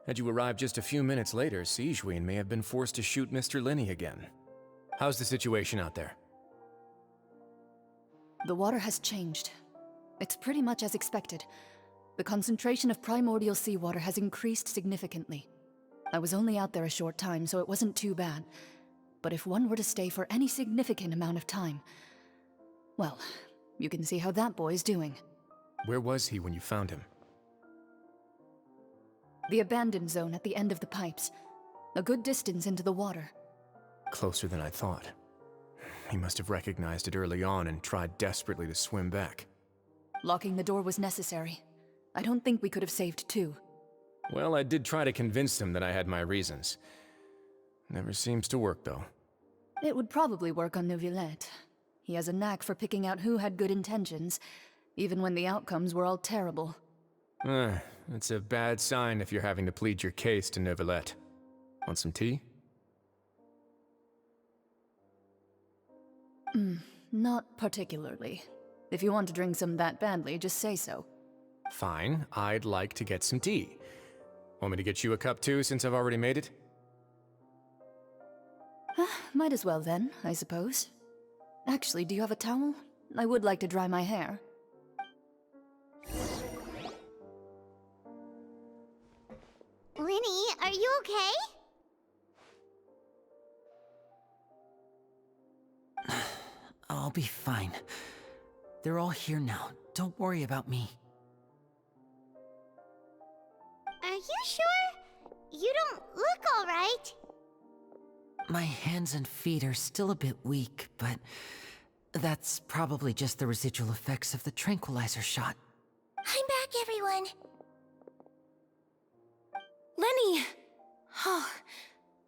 Had you arrived just a few minutes later, Sigewinne may have been forced to shoot Mr. Linney again. How's the situation out there? The water has changed. It's pretty much as expected. The concentration of primordial seawater has increased significantly. I was only out there a short time, so it wasn't too bad. But if one were to stay for any significant amount of time, well, you can see how that boy's doing. Where was he when you found him? The abandoned zone at the end of the pipes. A good distance into the water. Closer than I thought. He must have recognized it early on and tried desperately to swim back. Locking the door was necessary. I don't think we could have saved two. Well, I did try to convince him that I had my reasons. Never seems to work, though. It would probably work on Neuvillette. He has a knack for picking out who had good intentions, even when the outcomes were all terrible. It's a bad sign if you're having to plead your case to Neuvillette. Want some tea? Not particularly. If you want to drink some that badly, just say so. Fine, I'd like to get some tea. Want me to get you a cup too, since I've already made it? Might as well then, I suppose. Actually, do you have a towel? I would like to dry my hair. Linny, are you okay? I'll be fine. They're all here now. Don't worry about me. Are you sure? You don't look all right. My hands and feet are still a bit weak, but that's probably just the residual effects of the tranquilizer shot. I'm back, everyone. Lenny! Oh,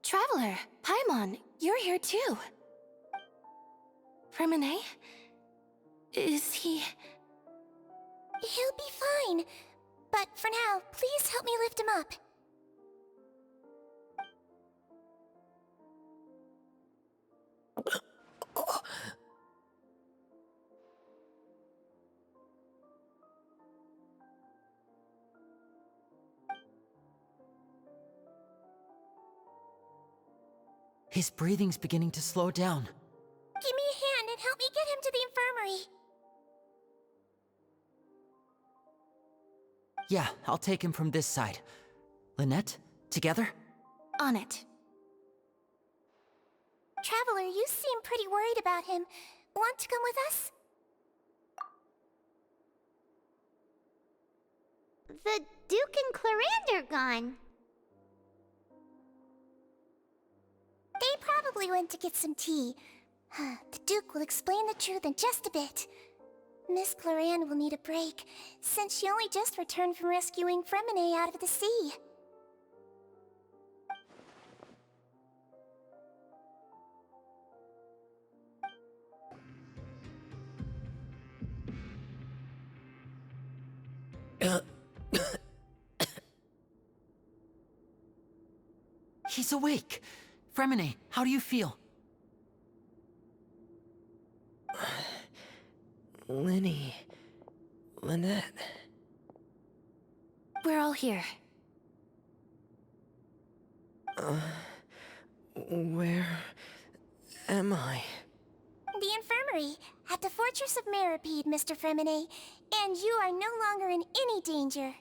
Traveler, Paimon, you're here too. Remine? Is he... He'll be fine. But for now, please help me lift him up. His breathing's beginning to slow down. Give me a hand and help me get him to the infirmary. Yeah, I'll take him from this side. Lynette, together? On it. Traveler, you seem pretty worried about him. Want to come with us? The Duke and Clarande are gone. They probably went to get some tea. The Duke will explain the truth in just a bit. Miss Clarande will need a break, since she only just returned from rescuing Fremine out of the sea. He's awake. Fremine, how do you feel? Lynette. We're all here. Where am I? The infirmary, at the Fortress of Meripede, Mr. Fremine. And you are no longer in any danger.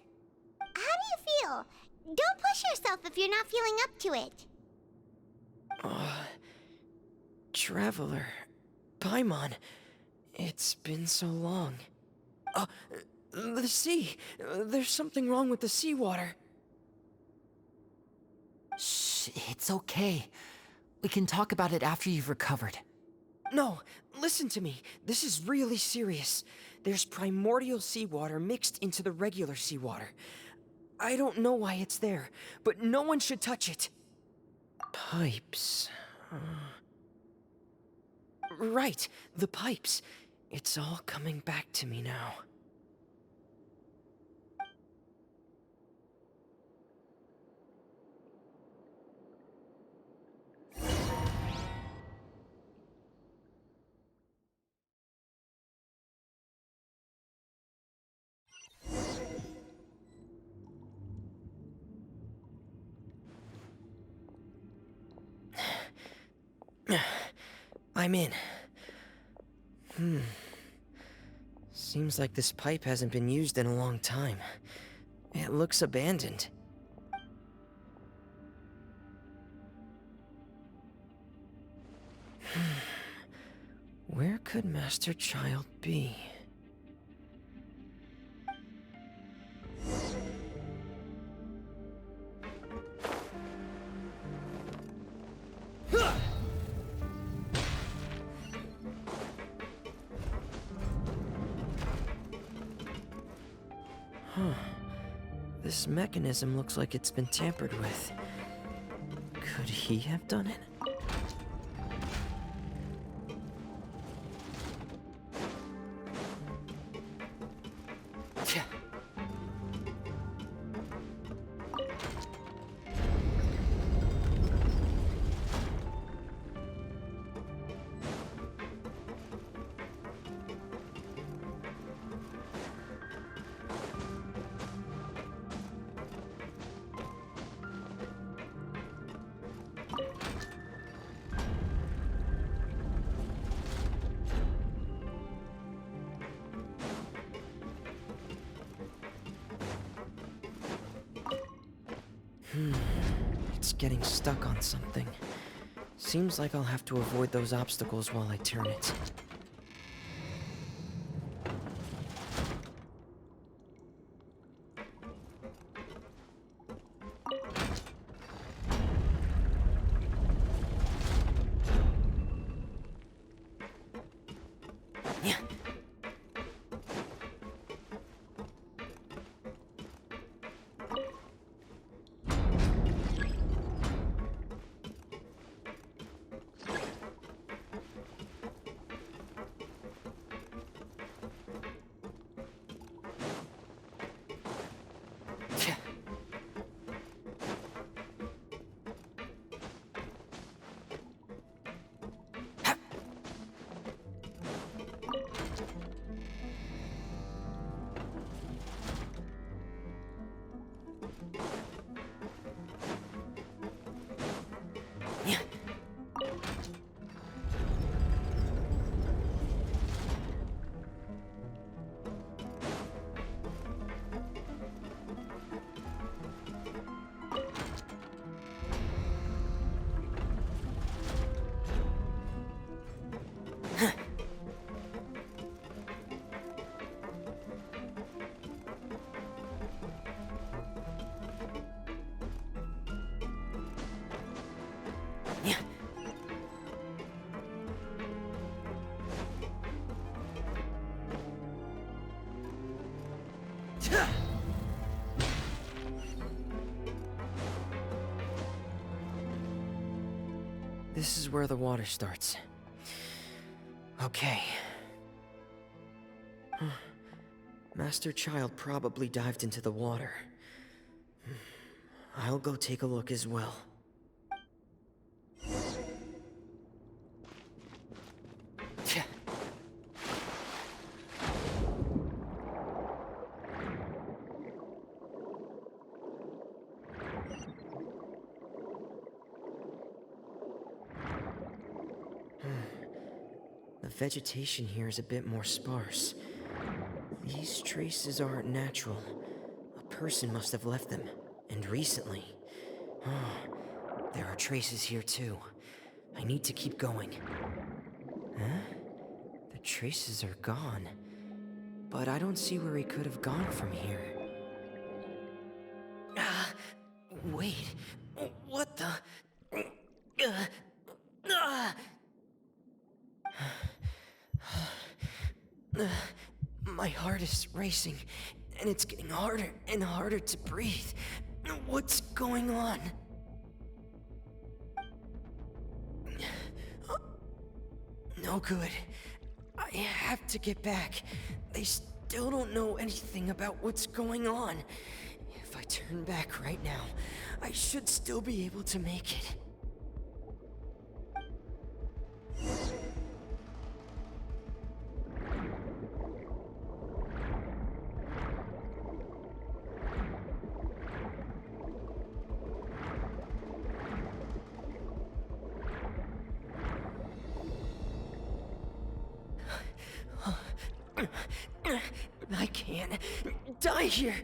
How do you feel? Don't push yourself if you're not feeling up to it. Traveler, Paimon, it's been so long. The sea! There's something wrong with the seawater. Shh, it's okay. We can talk about it after you've recovered. No, listen to me. This is really serious. There's primordial seawater mixed into the regular seawater. I don't know why it's there, but no one should touch it. Pipes. Right, the pipes. It's all coming back to me now. I'm in. Seems like this pipe hasn't been used in a long time. It looks abandoned. Where could Master Childe be? This mechanism looks like it's been tampered with. Could he have done it? It's getting stuck on something. Seems like I'll have to avoid those obstacles while I turn it. This is where the water starts. Okay. Master Childe probably dived into the water. I'll go take a look as well. The vegetation here is a bit more sparse. These traces aren't natural. A person must have left them, and recently. There are traces here too. I need to keep going. Huh? The traces are gone. But I don't see where he could have gone from here. Wait. What the? My heart is racing, and it's getting harder and harder to breathe. What's going on? No good. I have to get back. They still don't know anything about what's going on. If I turn back right now, I should still be able to make it. I can't die here.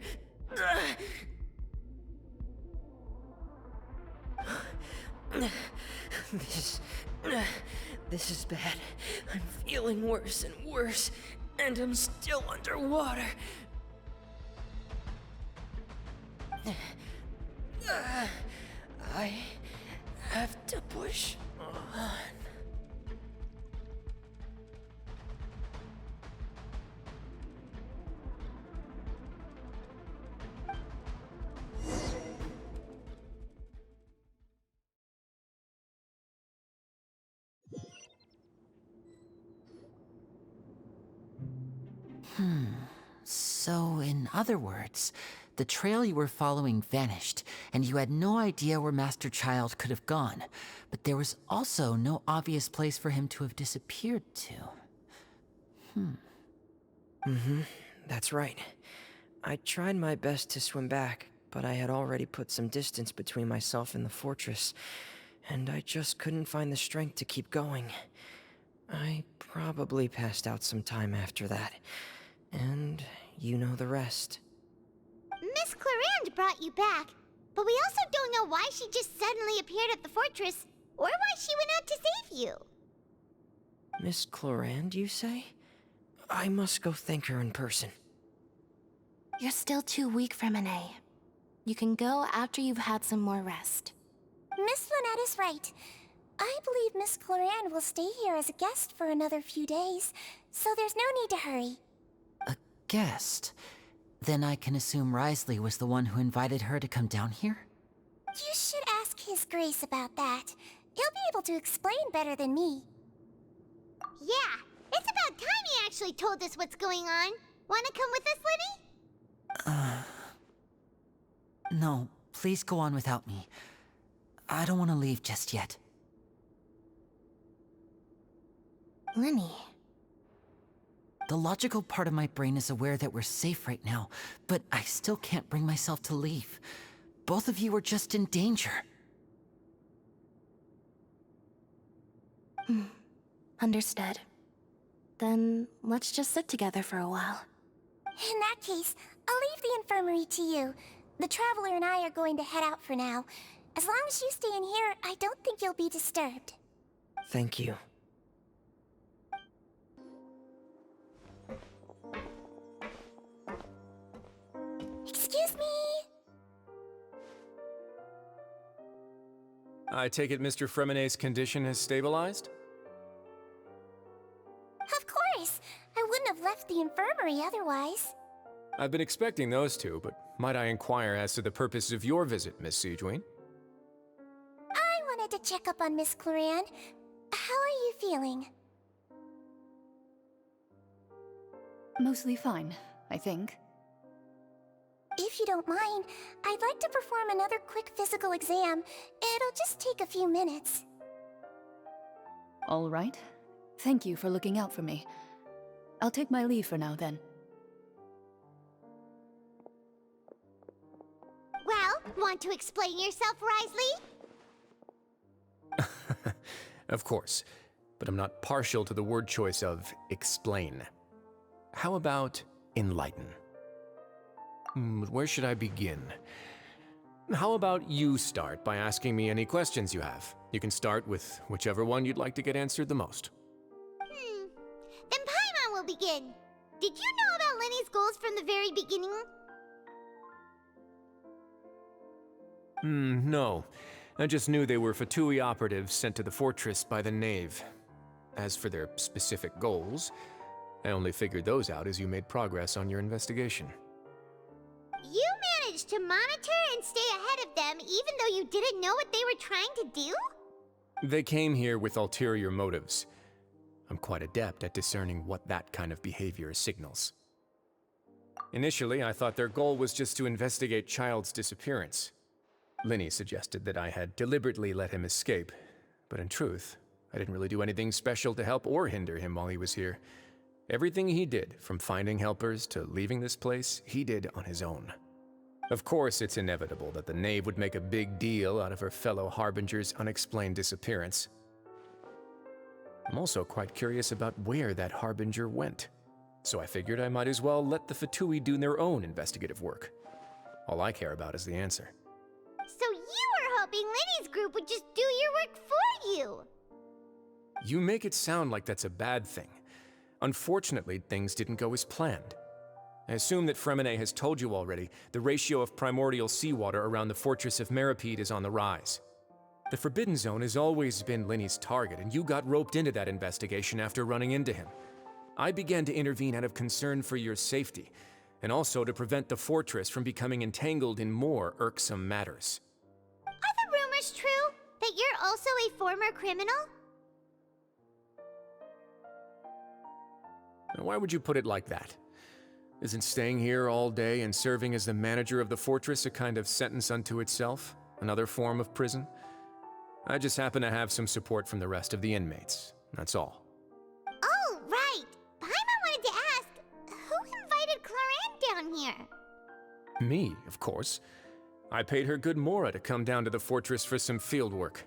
This is bad. I'm feeling worse and worse, and I'm still underwater. I have to push on. So, in other words, the trail you were following vanished, and you had no idea where Master Childe could have gone. But there was also no obvious place for him to have disappeared to. That's right. I tried my best to swim back, but I had already put some distance between myself and the fortress, and I just couldn't find the strength to keep going. I probably passed out some time after that, and you know the rest. Miss Clarande brought you back, but we also don't know why she just suddenly appeared at the fortress, or why she went out to save you. Miss Clarande, you say? I must go thank her in person. You're still too weak, Fremine. You can go after you've had some more rest. Miss Lynette is right. I believe Miss Clarande will stay here as a guest for another few days, so there's no need to hurry. A guest? Then I can assume Risley was the one who invited her to come down here? You should ask His Grace about that. He'll be able to explain better than me. Yeah, it's about time he actually told us what's going on. Wanna come with us, Linny? No, please go on without me. I don't want to leave just yet. Linny. The logical part of my brain is aware that we're safe right now, but I still can't bring myself to leave. Both of you are just in danger. Understood. Then let's just sit together for a while. In that case, I'll leave the infirmary to you. The Traveler and I are going to head out for now. As long as you stay in here, I don't think you'll be disturbed. Thank you. Excuse me! I take it Mr. Fremine's condition has stabilized? Of course! I wouldn't have left the infirmary otherwise. I've been expecting those two, but might I inquire as to the purpose of your visit, Miss Siegeween? I want wanted to check up on Miss Cloran. How are you feeling? Mostly fine, I think. If you don't mind, I'd like to perform another quick physical exam. It'll just take a few minutes. All right. Thank you for looking out for me. I'll take my leave for now, then. Well, want to explain yourself, Risley? Of course, but I'm not partial to the word choice of explain. How about enlighten? Where should I begin? How about you start by asking me any questions you have? You can start with whichever one you'd like to get answered the most. Then Paimon will begin. Did you know about Lenny's goals from the very beginning? No. I just knew they were Fatui operatives sent to the fortress by the Knave. As for their specific goals, I only figured those out as you made progress on your investigation. You managed to monitor and stay ahead of them even though you didn't know what they were trying to do? They came here with ulterior motives. I'm quite adept at discerning what that kind of behavior signals. Initially, I thought their goal was just to investigate Childe's disappearance. Linny suggested that I had deliberately let him escape, but in truth, I didn't really do anything special to help or hinder him while he was here. Everything he did, from finding helpers to leaving this place, he did on his own. Of course, it's inevitable that the Knave would make a big deal out of her fellow Harbinger's unexplained disappearance. I'm also quite curious about where that Harbinger went, so I figured I might as well let the Fatui do their own investigative work. All I care about is the answer. So you were hoping Lenny's group would just do your work for you! You make it sound like that's a bad thing. Unfortunately, things didn't go as planned. I assume that Fremine has told you already, the ratio of primordial seawater around the fortress of Meripede is on the rise. The Forbidden Zone has always been Linny's target, and you got roped into that investigation after running into him. I began to intervene out of concern for your safety, and also to prevent the fortress from becoming entangled in more irksome matters. Are the rumors true? That you're also a former criminal? Why would you put it like that? Isn't staying here all day and serving as the manager of the fortress a kind of sentence unto itself? Another form of prison? I just happen to have some support from the rest of the inmates, that's all. Oh, right! Paimon wanted to ask, who invited Cloran down here? Me, of course. I paid her good mora to come down to the fortress for some field work.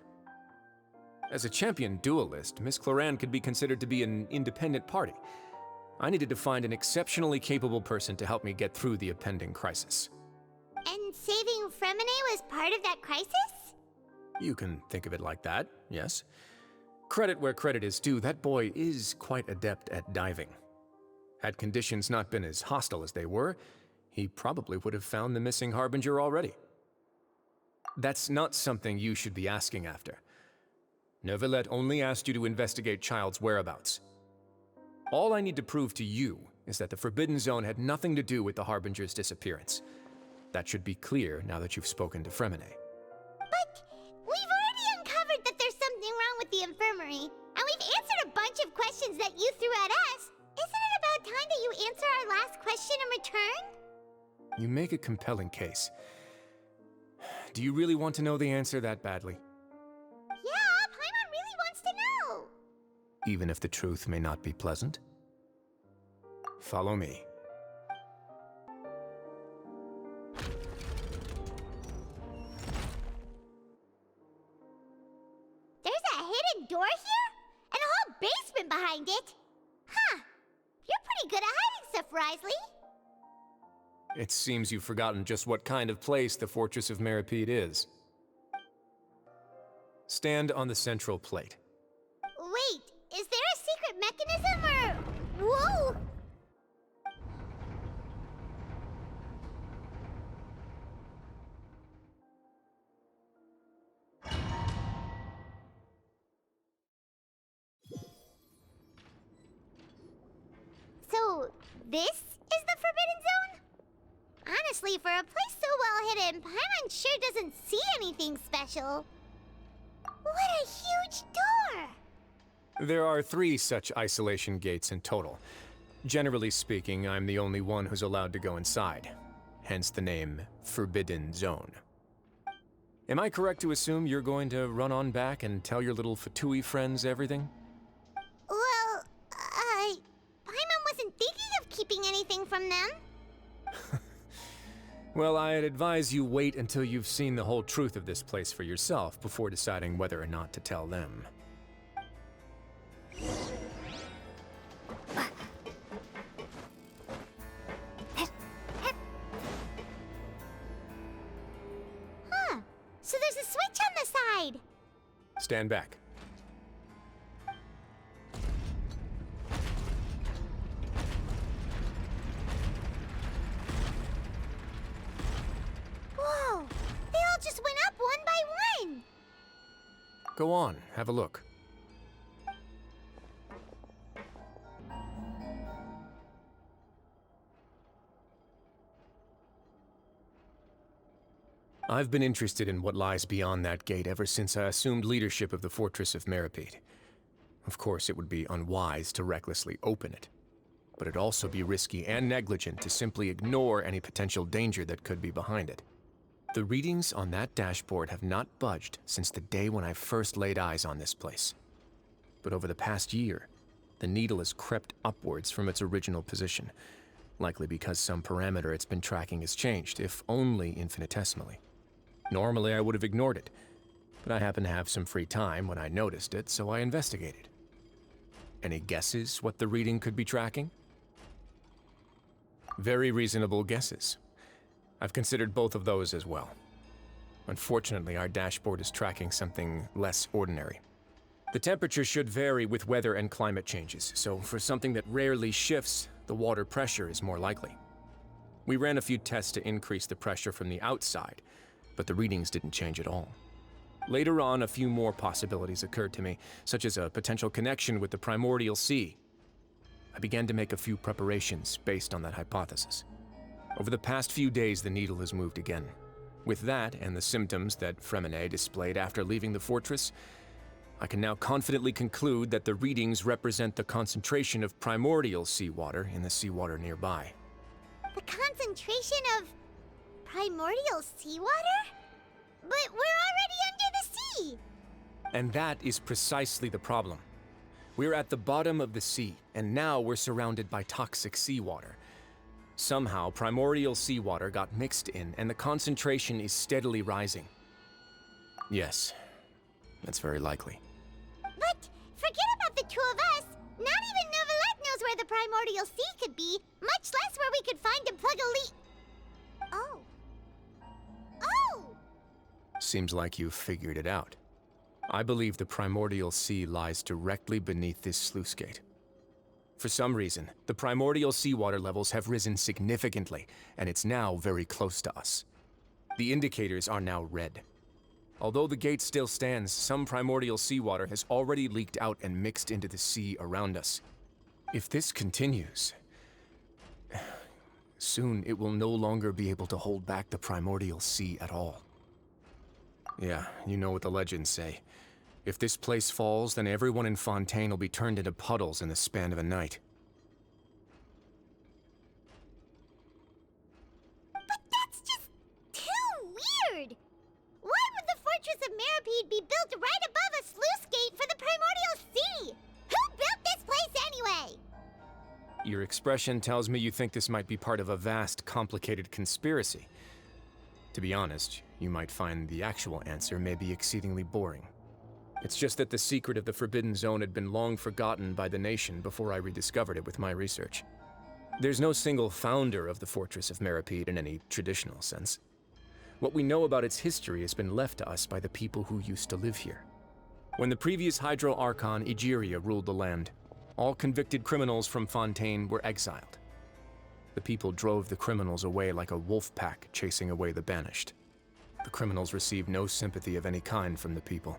As a champion duelist, Miss Cloran could be considered to be an independent party. I needed to find an exceptionally capable person to help me get through the impending crisis. And saving Fremine was part of that crisis? You can think of it like that, yes. Credit where credit is due, that boy is quite adept at diving. Had conditions not been as hostile as they were, he probably would have found the missing Harbinger already. That's not something you should be asking after. Neuvillette only asked you to investigate Childe's whereabouts. All I need to prove to you is that the Forbidden Zone had nothing to do with the Harbinger's disappearance. That should be clear now that you've spoken to Fremine. But we've already uncovered that there's something wrong with the infirmary, and we've answered a bunch of questions that you threw at us. Isn't it about time that you answer our last question in return? You make a compelling case. Do you really want to know the answer that badly? Yeah, Paimon really wants to know! Even if the truth may not be pleasant? Follow me. There's a hidden door here? And a whole basement behind it? Huh. You're pretty good at hiding stuff, Risley. It seems you've forgotten just what kind of place the Fortress of Meripede is. Stand on the central plate. Wait, is there a secret mechanism or... Whoa! So, this is the Forbidden Zone? Honestly, for a place so well hidden, Paimon sure doesn't see anything special. What a huge door! There are 3 such isolation gates in total. Generally speaking, I'm the only one who's allowed to go inside, hence the name Forbidden Zone. Am I correct to assume you're going to run on back and tell your little Fatui friends everything? Well, Paimon wasn't thinking of keeping anything from them. Well, I'd advise you wait until you've seen the whole truth of this place for yourself before deciding whether or not to tell them. Huh. So there's a switch on the side. Stand back. Whoa! They all just went up one by one. Go on, have a look. I've been interested in what lies beyond that gate ever since I assumed leadership of the Fortress of Meripede. Of course, it would be unwise to recklessly open it, but it'd also be risky and negligent to simply ignore any potential danger that could be behind it. The readings on that dashboard have not budged since the day when I first laid eyes on this place. But over the past year, the needle has crept upwards from its original position, likely because some parameter it's been tracking has changed, if only infinitesimally. Normally, I would have ignored it, but I happened to have some free time when I noticed it, so I investigated. Any guesses what the reading could be tracking? Very reasonable guesses. I've considered both of those as well. Unfortunately, our dashboard is tracking something less ordinary. The temperature should vary with weather and climate changes, so for something that rarely shifts, the water pressure is more likely. We ran a few tests to increase the pressure from the outside, but the readings didn't change at all. Later on, a few more possibilities occurred to me, such as a potential connection with the primordial sea. I began to make a few preparations based on that hypothesis. Over the past few days, the needle has moved again. With that, and the symptoms that Fremine displayed after leaving the fortress, I can now confidently conclude that the readings represent the concentration of primordial seawater in the seawater nearby. The concentration of primordial seawater? But we're already under the sea! And that is precisely the problem. We're at the bottom of the sea, and now we're surrounded by toxic seawater. Somehow, primordial seawater got mixed in, and the concentration is steadily rising. Yes, that's very likely. But forget about the two of us! Not even Neuvillette knows where the primordial sea could be, much less where we could find and plug a leak. Oh. Oh! Seems like you've figured it out. I believe the primordial sea lies directly beneath this sluice gate. For some reason, the primordial seawater levels have risen significantly, and it's now very close to us. The indicators are now red. Although the gate still stands, some primordial seawater has already leaked out and mixed into the sea around us. If this continues, soon it will no longer be able to hold back the primordial sea at all. Yeah, you know what the legends say. If this place falls, then everyone in Fontaine will be turned into puddles in the span of a night. But that's just too weird! Why would the Fortress of Meripede be built right above a sluice gate for the primordial sea? Who built this place anyway? Your expression tells me you think this might be part of a vast, complicated conspiracy. To be honest, you might find the actual answer may be exceedingly boring. It's just that the secret of the Forbidden Zone had been long forgotten by the nation before I rediscovered it with my research. There's no single founder of the Fortress of Meripede in any traditional sense. What we know about its history has been left to us by the people who used to live here. When the previous Hydro Archon Egeria ruled the land, all convicted criminals from Fontaine were exiled. The people drove the criminals away like a wolf pack chasing away the banished. The criminals received no sympathy of any kind from the people.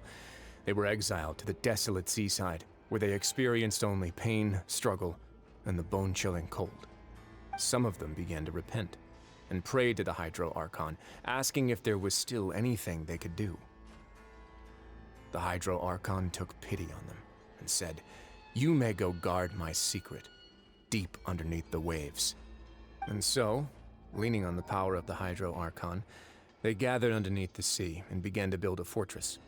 They were exiled to the desolate seaside, where they experienced only pain, struggle, and the bone-chilling cold. Some of them began to repent, and prayed to the Hydro Archon, asking if there was still anything they could do. the Hydro Archon took pity on them and said, "You may go guard my secret, deep underneath the waves." And so, leaning on the power of the Hydro Archon, they gathered underneath the sea and began to build a fortress.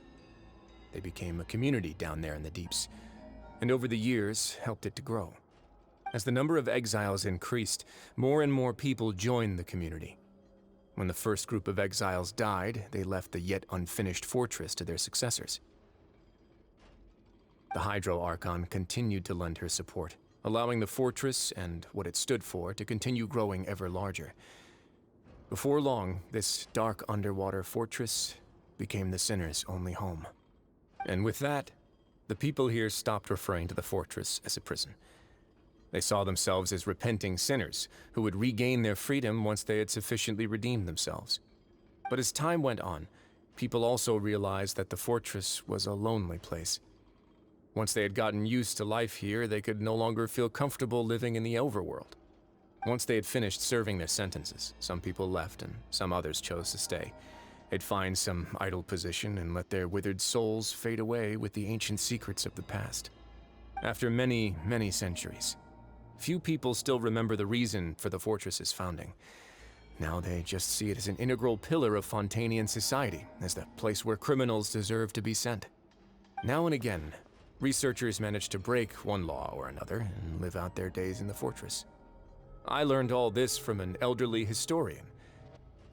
They became a community down there in the deeps, and over the years helped it to grow. As the number of exiles increased, more and more people joined the community. When the first group of exiles died, they left the yet unfinished fortress to their successors. The Hydro Archon continued to lend her support, allowing the fortress and what it stood for to continue growing ever larger. Before long, this dark underwater fortress became the Sinner's only home. And with that, the people here stopped referring to the fortress as a prison. They saw themselves as repenting sinners who would regain their freedom once they had sufficiently redeemed themselves. But as time went on, people also realized that the fortress was a lonely place. Once they had gotten used to life here, they could no longer feel comfortable living in the overworld. Once they had finished serving their sentences, some people left and some others chose to stay. They'd find some idle position and let their withered souls fade away with the ancient secrets of the past. After many, many centuries, few people still remember the reason for the fortress's founding. Now they just see it as an integral pillar of Fontainian society, as the place where criminals deserve to be sent. Now and again, researchers manage to break one law or another and live out their days in the fortress. I learned all this from an elderly historian.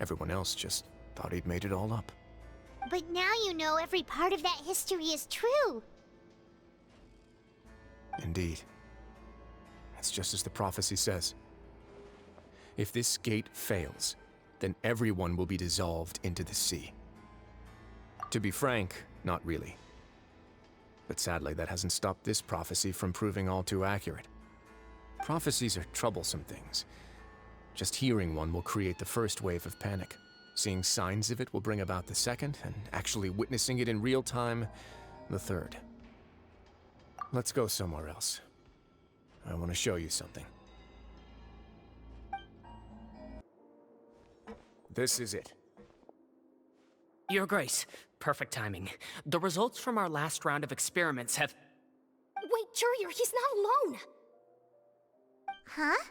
Everyone else just thought he'd made it all up. But now you know every part of that history is true. Indeed. It's just as the prophecy says. If this gate fails, then everyone will be dissolved into the sea. To be frank, not really. But sadly, that hasn't stopped this prophecy from proving all too accurate. Prophecies are troublesome things. Just hearing one will create the first wave of panic. Seeing signs of it will bring about the second, and actually witnessing it in real time, the third. Let's go somewhere else. I want to show you something. This is it. Your Grace, perfect timing. The results from our last round of experiments have... Wait, Jurier, he's not alone! Huh?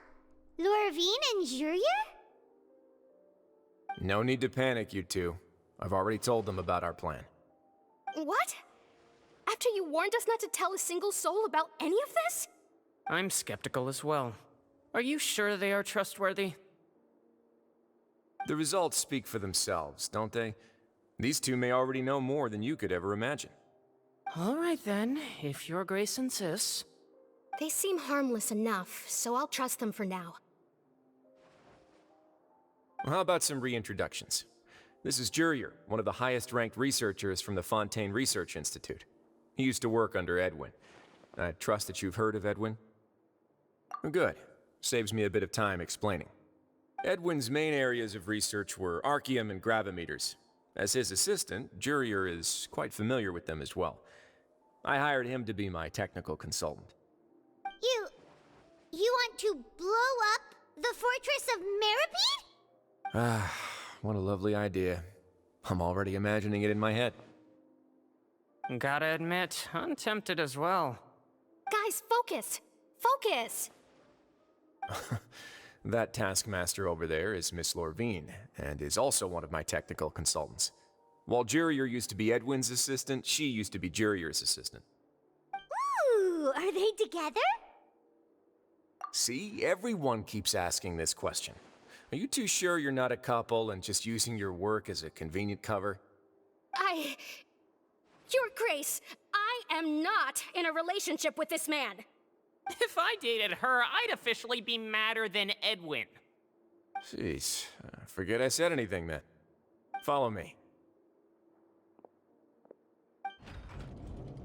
Lorvine and Jurier? No need to panic, you two. I've already told them about our plan. What? After you warned us not to tell a single soul about any of this? I'm skeptical as well. Are you sure they are trustworthy? The results speak for themselves, don't they? These two may already know more than you could ever imagine. All right then, if Your Grace insists. They seem harmless enough, so I'll trust them for now. How about some reintroductions? This is Jurier, one of the highest-ranked researchers from the Fontaine Research Institute. He used to work under Edwin. I trust that you've heard of Edwin? Good. Saves me a bit of time explaining. Edwin's main areas of research were archaeum and gravimeters. As his assistant, Jurier is quite familiar with them as well. I hired him to be my technical consultant. You want to blow up the fortress of Meripede? Ah, what a lovely idea. I'm already imagining it in my head. Gotta admit, I'm tempted as well. Guys, focus! Focus! That taskmaster over there is Miss Lorvine, and is also one of my technical consultants. While Jurier used to be Edwin's assistant, she used to be Jurier's assistant. Ooh, are they together? See, everyone keeps asking this question. Are you too sure you're not a couple and just using your work as a convenient cover? Your Grace, I am not in a relationship with this man. If I dated her, I'd officially be madder than Edwin. Jeez, forget I said anything then. Follow me.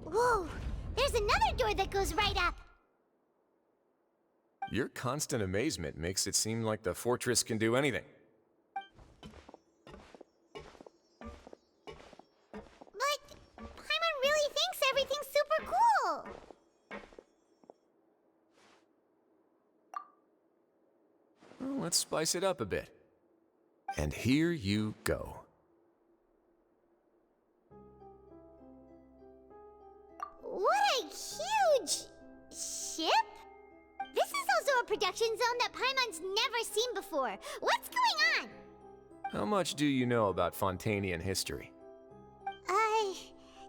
Whoa, there's another door that goes right up. Your constant amazement makes it seem like the fortress can do anything. But Paimon really thinks everything's super cool. Well, let's spice it up a bit. And here you go. ship? This is also a production zone that Paimon's never seen before. What's going on? How much do you know about Fontainian history?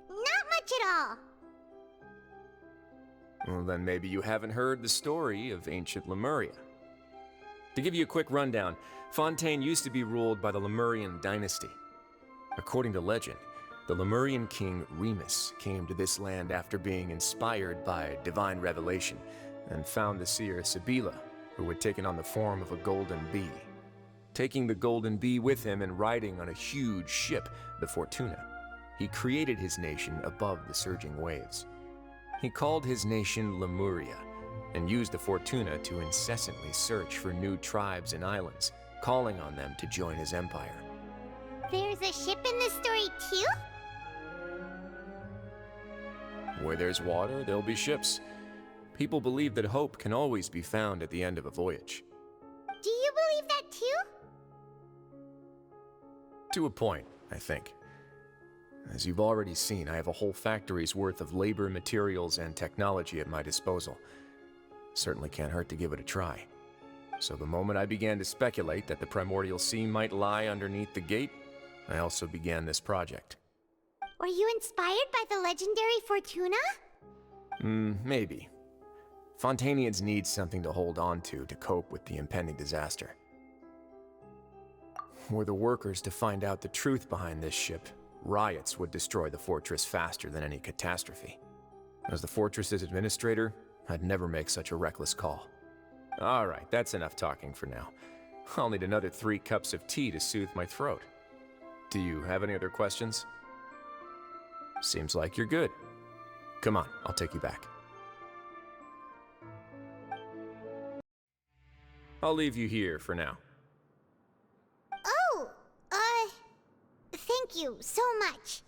Not much at all. Well, then maybe you haven't heard the story of ancient Lemuria. To give you a quick rundown, Fontaine used to be ruled by the Lemurian dynasty. According to legend, the Lemurian king Remus came to this land after being inspired by divine revelation and found the seer Sibila, who had taken on the form of a golden bee. Taking the golden bee with him and riding on a huge ship, the Fortuna, he created his nation above the surging waves. He called his nation Lemuria and used the Fortuna to incessantly search for new tribes and islands, calling on them to join his empire. There's a ship in this story too? Where there's water, there'll be ships. People believe that hope can always be found at the end of a voyage. Do you believe that too? To a point, I think. As you've already seen, I have a whole factory's worth of labor, materials, and technology at my disposal. Certainly can't hurt to give it a try. So the moment I began to speculate that the primordial sea might lie underneath the gate, I also began this project. Were you inspired by the legendary Fortuna? Maybe. Fontainians need something to hold on to cope with the impending disaster. Were the workers to find out the truth behind this ship, riots would destroy the fortress faster than any catastrophe. As the fortress's administrator, I'd never make such a reckless call. All right, that's enough talking for now. I'll need another 3 cups of tea to soothe my throat. Do you have any other questions? Seems like you're good. Come on, I'll take you back. I'll leave you here for now. Oh, thank you so much.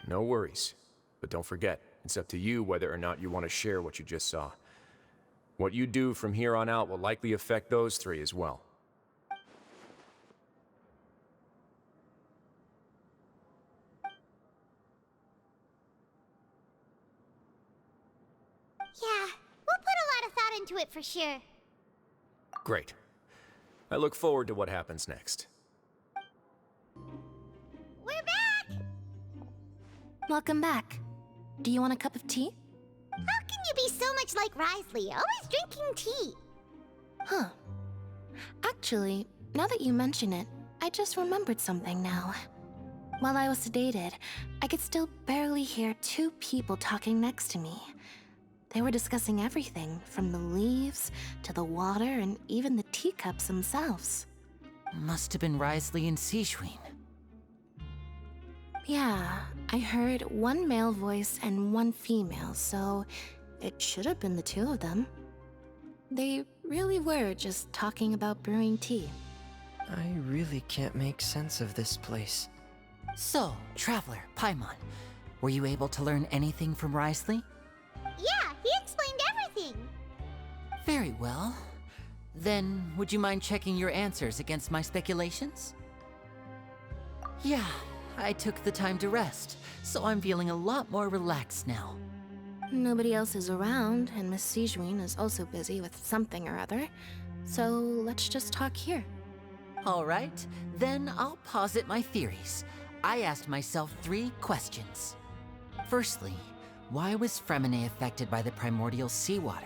No worries. But don't forget, it's up to you whether or not you want to share what you just saw. What you do from here on out will likely affect those 3 as well. Yeah, we'll put a lot of thought into it for sure. Great. I look forward to what happens next. We're back! Welcome back. Do you want a cup of tea? How can you be so much like Wriothesley, always drinking tea? Huh. Actually, now that you mention it, I just remembered something now. While I was sedated, I could still barely hear 2 people talking next to me. They were discussing everything, from the leaves, to the water, and even the teacups themselves. Must have been Wriothesley and Sijuin. Yeah, I heard 1 male voice and 1 female, so it should have been the 2 of them. They really were just talking about brewing tea. I really can't make sense of this place. So, Traveler, Paimon, were you able to learn anything from Wriothesley? Yeah, he explained everything. Very well. Then, would you mind checking your answers against my speculations? Yeah, I took the time to rest, so I'm feeling a lot more relaxed now. Nobody else is around, and Miss Sijuin is also busy with something or other, so let's just talk here. All right, then I'll posit my theories. I asked myself 3 questions. Firstly, why was Fremine affected by the primordial seawater?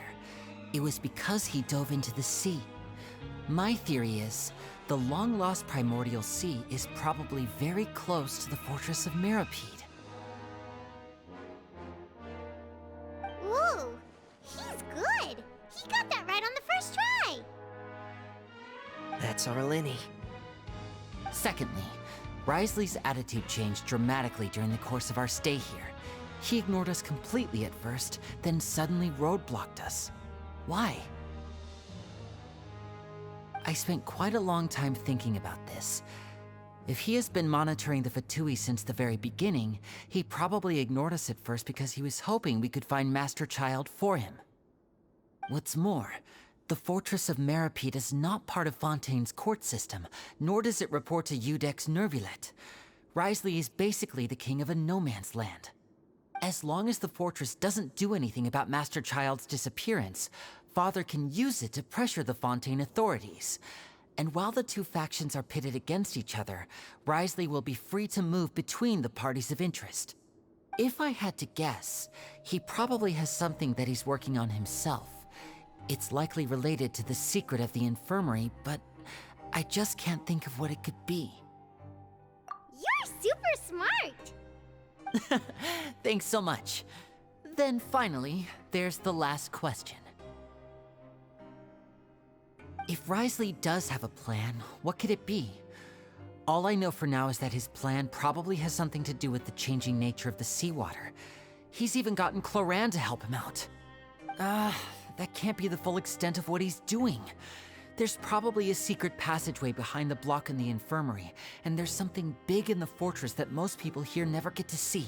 It was because he dove into the sea. My theory is, the long-lost primordial sea is probably very close to the fortress of Mirapede. Whoa, he's good. He got that right on the first try. That's our Linny. Secondly, Wriothesley's attitude changed dramatically during the course of our stay here. He ignored us completely at first, then suddenly roadblocked us. Why? I spent quite a long time thinking about this. If he has been monitoring the Fatui since the very beginning, he probably ignored us at first because he was hoping we could find Master Childe for him. What's more, the Fortress of Mirapede is not part of Fontaine's court system, nor does it report to Iudex Neuvillette. Wriothesley is basically the king of a no-man's land. As long as the fortress doesn't do anything about Master Childe's disappearance, Father can use it to pressure the Fontaine authorities. And while the two factions are pitted against each other, Wriothesley will be free to move between the parties of interest. If I had to guess, he probably has something that he's working on himself. It's likely related to the secret of the infirmary, but I just can't think of what it could be. You're super smart! Thanks so much. Then finally, there's the last question. If Wriothesley does have a plan, what could it be? All I know for now is that his plan probably has something to do with the changing nature of the seawater. He's even gotten Cloran to help him out. That can't be the full extent of what he's doing. There's probably a secret passageway behind the block in the infirmary, and there's something big in the fortress that most people here never get to see.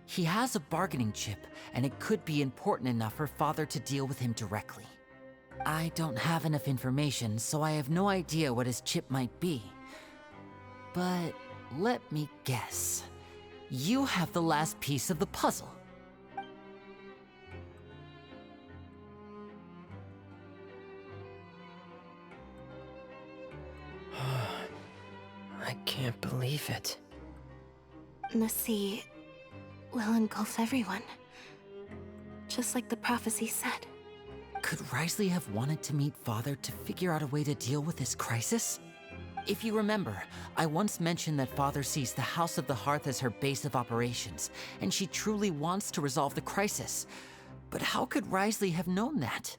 He has a bargaining chip, and it could be important enough for Father to deal with him directly. I don't have enough information, so I have no idea what his chip might be. But let me guess. You have the last piece of the puzzle. I can't believe it. The sea will engulf everyone. Just like the prophecy said. Could Wriothesley have wanted to meet Father to figure out a way to deal with this crisis? If you remember, I once mentioned that Father sees the House of the Hearth as her base of operations, and she truly wants to resolve the crisis. But how could Wriothesley have known that?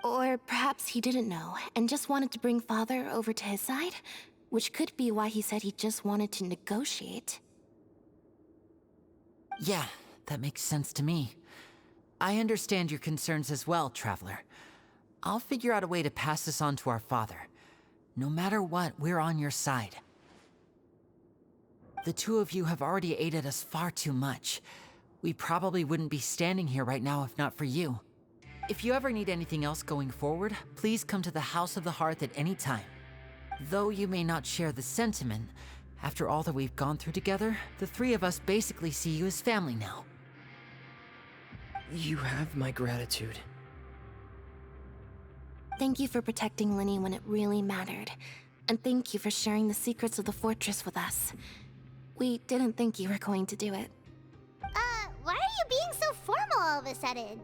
Or perhaps he didn't know, and just wanted to bring Father over to his side? Which could be why he said he just wanted to negotiate. Yeah, that makes sense to me. I understand your concerns as well, Traveler. I'll figure out a way to pass this on to our father. No matter what, we're on your side. The two of you have already aided us far too much. We probably wouldn't be standing here right now if not for you. If you ever need anything else going forward, please come to the House of the Hearth at any time. Though you may not share the sentiment, after all that we've gone through together, the three of us basically see you as family now. You have my gratitude. Thank you for protecting Linny when it really mattered. And thank you for sharing the secrets of the fortress with us. We didn't think you were going to do it. Why are you being so formal all of a sudden?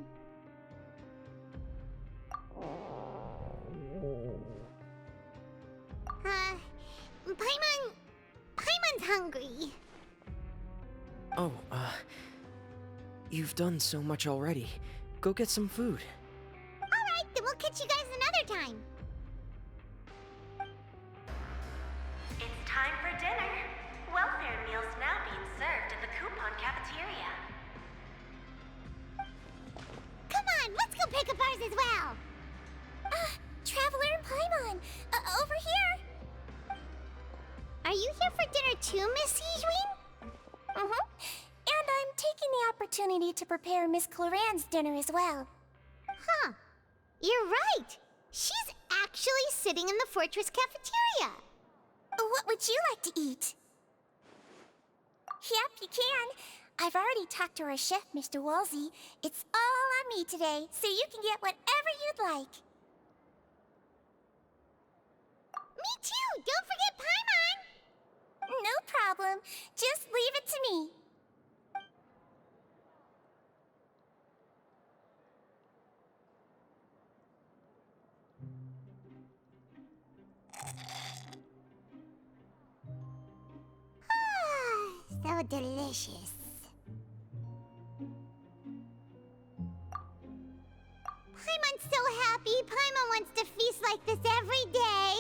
Paimon's hungry. Oh, you've done so much already. Go get some food. Alright, then we'll catch you guys another time. It's time for dinner. Welfare meals now being served in the coupon cafeteria. Come on, let's go pick up ours as well. Traveler and Paimon, over here. Are you here for dinner too, Miss Sijween? And I'm taking the opportunity to prepare Miss Cloran's dinner as well. Huh. You're right. She's actually sitting in the fortress cafeteria. What would you like to eat? Yep, you can. I've already talked to our chef, Mr. Wolsey. It's all on me today, so you can get whatever you'd like. Me too! Don't forget Paimon! No problem. Just leave it to me. So delicious. Paimon's so happy. Paimon wants to feast like this every day.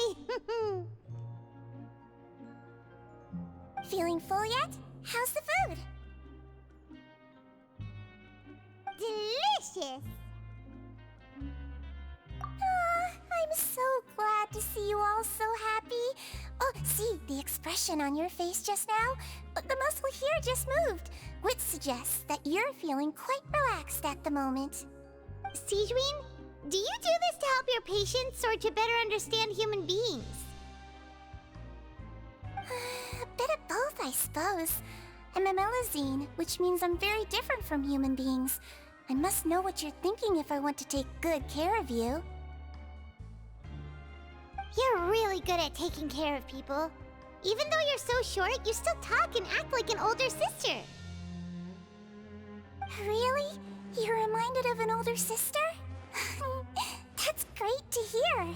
Feeling full yet? How's the food? Delicious. I'm so glad to see you all so happy. Oh, see, the expression on your face just now? The muscle here just moved, which suggests that you're feeling quite relaxed at the moment. Sijween, do you do this to help your patients or to better understand human beings? A bit of both, I suppose. I'm a Melazine, which means I'm very different from human beings. I must know what you're thinking if I want to take good care of you. You're really good at taking care of people. Even though you're so short, you still talk and act like an older sister. Really? You're reminded of an older sister? That's great to hear.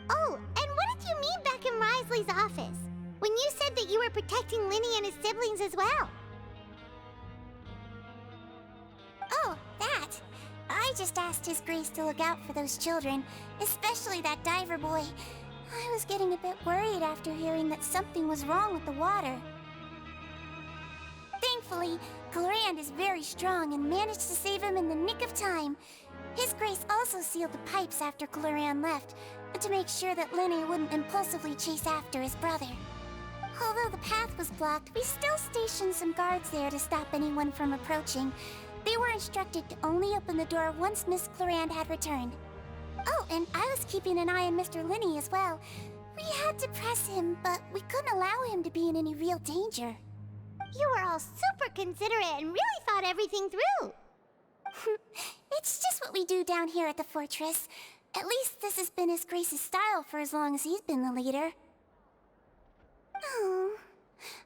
Oh, and what did you mean back in Risley's office? When you said that you were protecting Linny and his siblings as well? Oh, that. I just asked His Grace to look out for those children, especially that diver boy. I was getting a bit worried after hearing that something was wrong with the water. Thankfully, Clorand is very strong and managed to save him in the nick of time. His Grace also sealed the pipes after Clorand left, to make sure that Linny wouldn't impulsively chase after his brother. Although the path was blocked, we still stationed some guards there to stop anyone from approaching. They were instructed to only open the door once Miss Clorand had returned. Oh, and I was keeping an eye on Mr. Linny as well. We had to press him, but we couldn't allow him to be in any real danger. You were all super considerate and really thought everything through. It's just what we do down here at the fortress. At least this has been His Grace's style for as long as he's been the leader. Oh,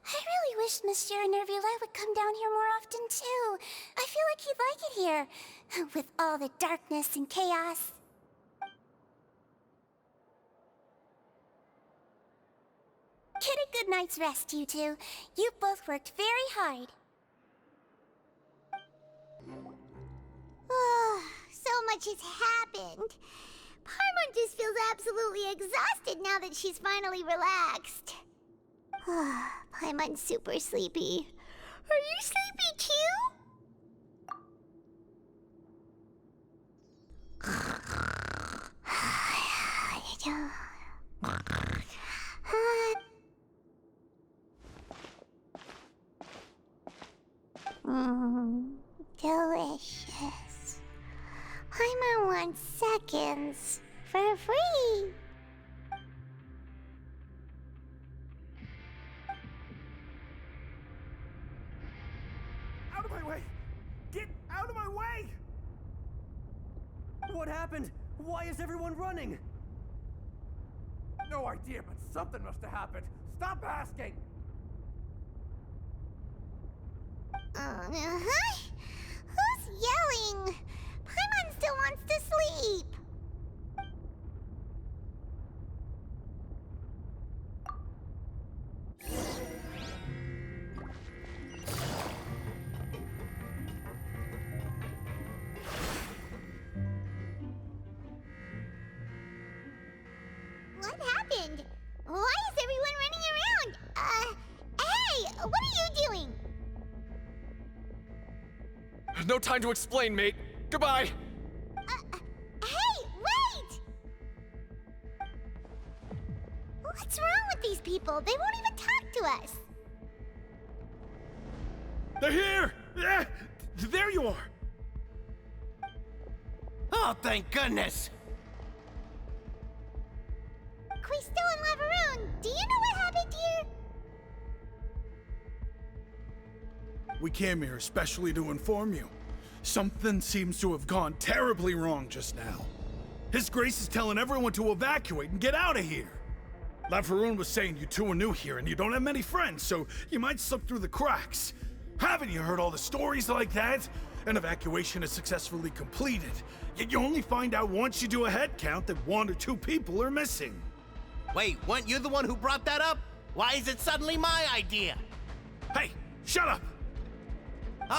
I really wish Monsieur Neuvillette would come down here more often too. I feel like he'd like it here, with all the darkness and chaos. Get a good night's rest, you two. You've both worked very hard. Oh, so much has happened. Paimon just feels absolutely exhausted now that she's finally relaxed. Paimon's super sleepy. Are you sleepy too? Delicious. Paimon wants seconds for free. Out of my way! Get out of my way! What happened? Why is everyone running? No idea, but something must have happened. Stop asking! Who's yelling? Paimon still wants to sleep. What happened? Why is everyone running around? Hey, what are you doing? No time to explain, mate. Goodbye. Hey, wait! What's wrong with these people? They won't even talk to us. They're here! Yeah, there you are! Oh, thank goodness! Quisto and Lavaroon, do you know what happened here? We came here especially to inform you. Something seems to have gone terribly wrong just now. His Grace is telling everyone to evacuate and get out of here. Lavaroon was saying you two are new here and you don't have many friends, so you might slip through the cracks. Haven't you heard all the stories like that? An evacuation is successfully completed, yet you only find out once you do a head count that 1 or 2 people are missing. Wait, weren't you the one who brought that up? Why is it suddenly my idea? Hey, shut up!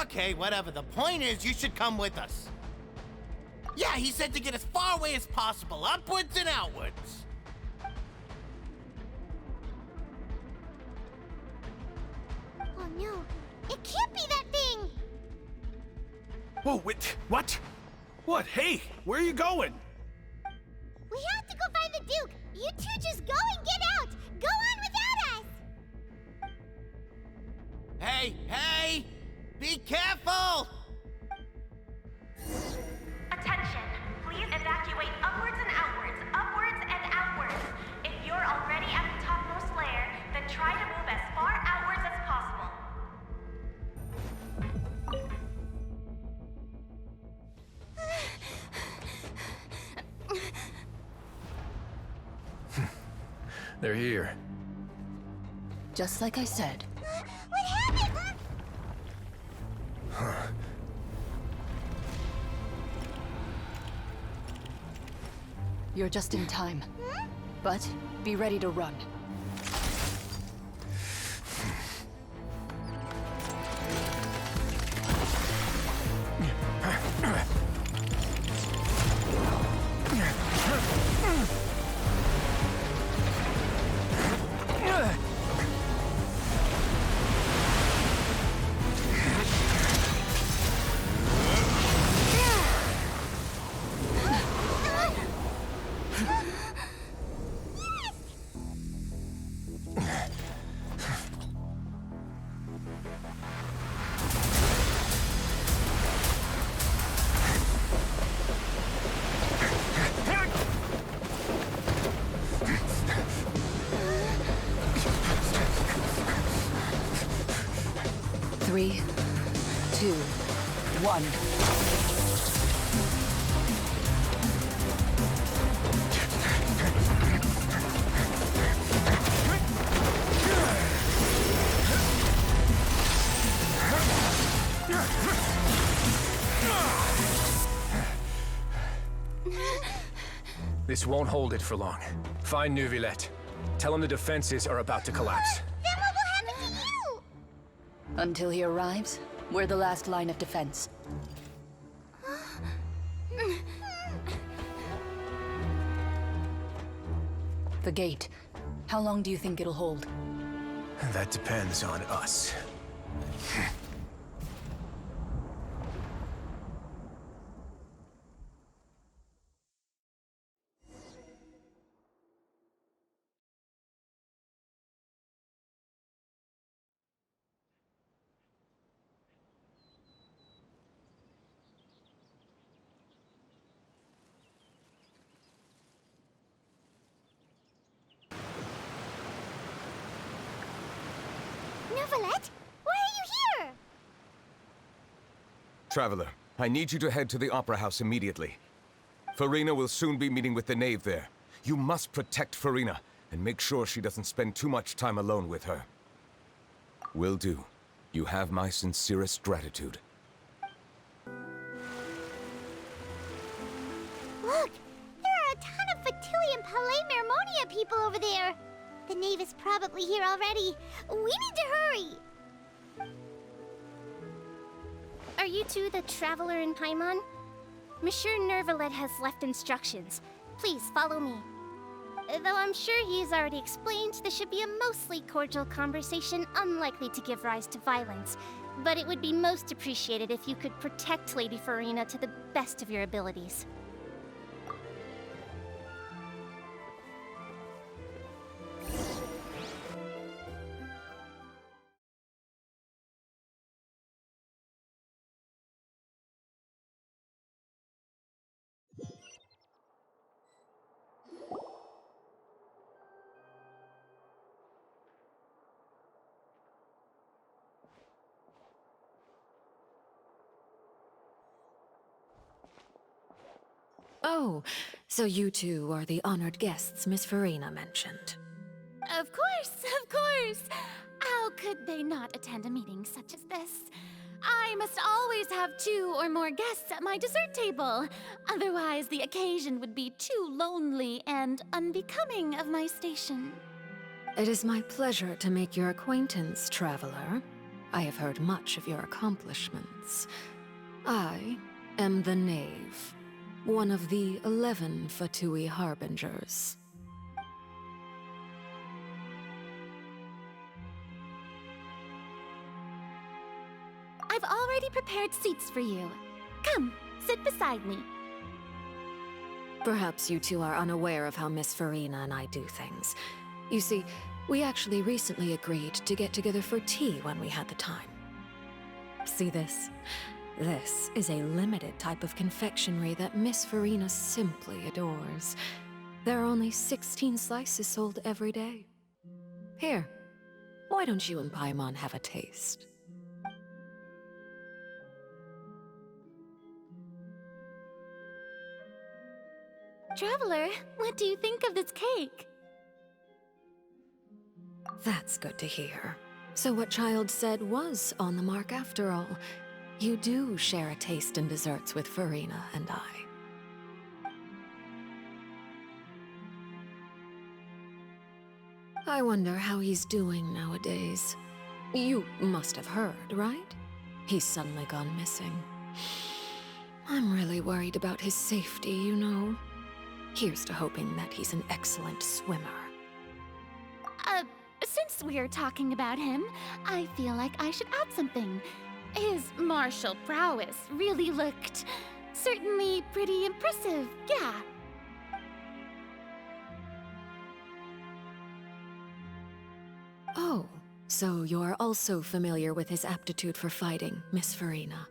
Okay, whatever. The point is, you should come with us. Yeah, he said to get as far away as possible, upwards and outwards. Oh no, it can't be that thing! Whoa, wait, what? What? Hey, where are you going? We have to go find the Duke! You two just go and get out! Go on without us! Hey, hey! Be careful! Attention! Please evacuate upwards and outwards, upwards and outwards. If you're already at the topmost layer, then try to move as far outwards as possible. They're here. Just like I said. What happened? You're just in time. But be ready to run. Three, two, one. This won't hold it for long. Find Neuvillette. Tell him the defenses are about to collapse. Then what will happen to you? Until he arrives, we're the last line of defense. The gate. How long do you think it'll hold? That depends on us. Neuvillette, why are you here? Traveler, I need you to head to the Opera House immediately. Farina will soon be meeting with the Knave there. You must protect Farina, and make sure she doesn't spend too much time alone with her. Will do. You have my sincerest gratitude. Look, there are a ton of Fatilian Palais Mermonia people over there. The Knave is probably here already. We need to hurry. Are you two the Traveler in Paimon? Monsieur Neuvillette has left instructions. Please follow me. Though I'm sure he's already explained, this should be a mostly cordial conversation, unlikely to give rise to violence. But it would be most appreciated if you could protect Lady Farina to the best of your abilities. Oh, so you two are the honored guests Miss Farina mentioned. Of course, of course! How could they not attend a meeting such as this? I must always have 2 or more guests at my dessert table. Otherwise, the occasion would be too lonely and unbecoming of my station. It is my pleasure to make your acquaintance, traveler. I have heard much of your accomplishments. I am the Knave, one of the 11 Fatui Harbingers. I've already prepared seats for you. Come, sit beside me. Perhaps you two are unaware of how Miss Farina and I do things. You see, we actually recently agreed to get together for tea when we had the time. See this? This is a limited type of confectionery that Miss Farina simply adores. There are only 16 slices sold every day. Here, why don't you and Paimon have a taste? Traveler, what do you think of this cake? That's good to hear. So what Childe said was on the mark after all. You do share a taste in desserts with Farina and I wonder how he's doing nowadays. You must have heard, right? He's suddenly gone missing. I'm really worried about his safety, you know. Here's to hoping that he's an excellent swimmer. Since we're talking about him, I feel like I should add something. His martial prowess really looked certainly pretty impressive, yeah. Oh, so you're also familiar with his aptitude for fighting, Miss Farina.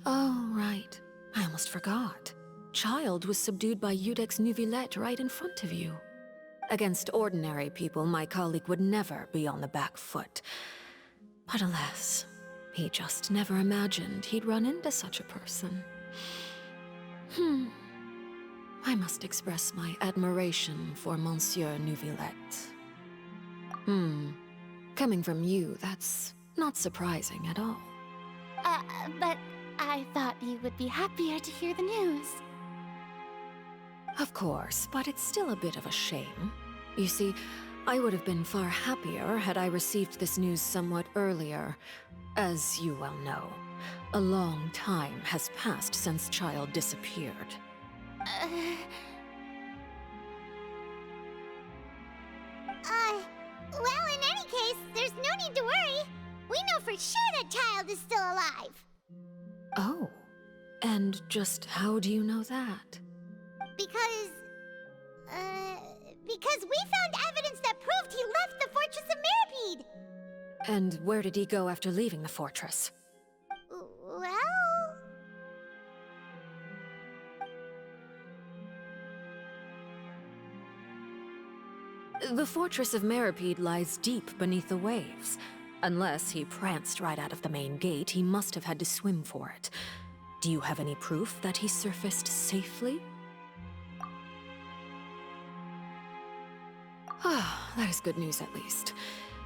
Oh, right. I almost forgot. Childe was subdued by Udek's Neuvillette right in front of you. Against ordinary people, my colleague would never be on the back foot. But alas, he just never imagined he'd run into such a person. I must express my admiration for Monsieur Neuvillette. Coming from you, that's not surprising at all. But I thought you would be happier to hear the news. Of course, but it's still a bit of a shame. You see, I would have been far happier had I received this news somewhat earlier. As you well know, a long time has passed since Childe disappeared. Well, in any case, there's no need to worry. We know for sure that Childe is still alive. Oh, and just how do you know that? Because we found evidence that proved he left the Fortress of Mirapede. And where did he go after leaving the fortress? Well... The Fortress of Mirapede lies deep beneath the waves. Unless he pranced right out of the main gate, he must have had to swim for it. Do you have any proof that he surfaced safely? Ah, that is good news at least.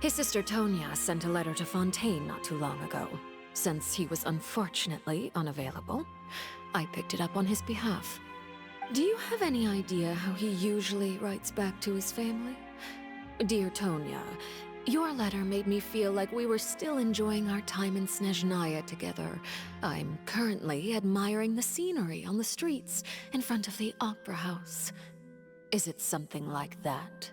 His sister Tonya sent a letter to Fontaine not too long ago. Since he was unfortunately unavailable, I picked it up on his behalf. Do you have any idea how he usually writes back to his family? Dear Tonya, your letter made me feel like we were still enjoying our time in Snezhnaya together. I'm currently admiring the scenery on the streets in front of the Opera House. Is it something like that?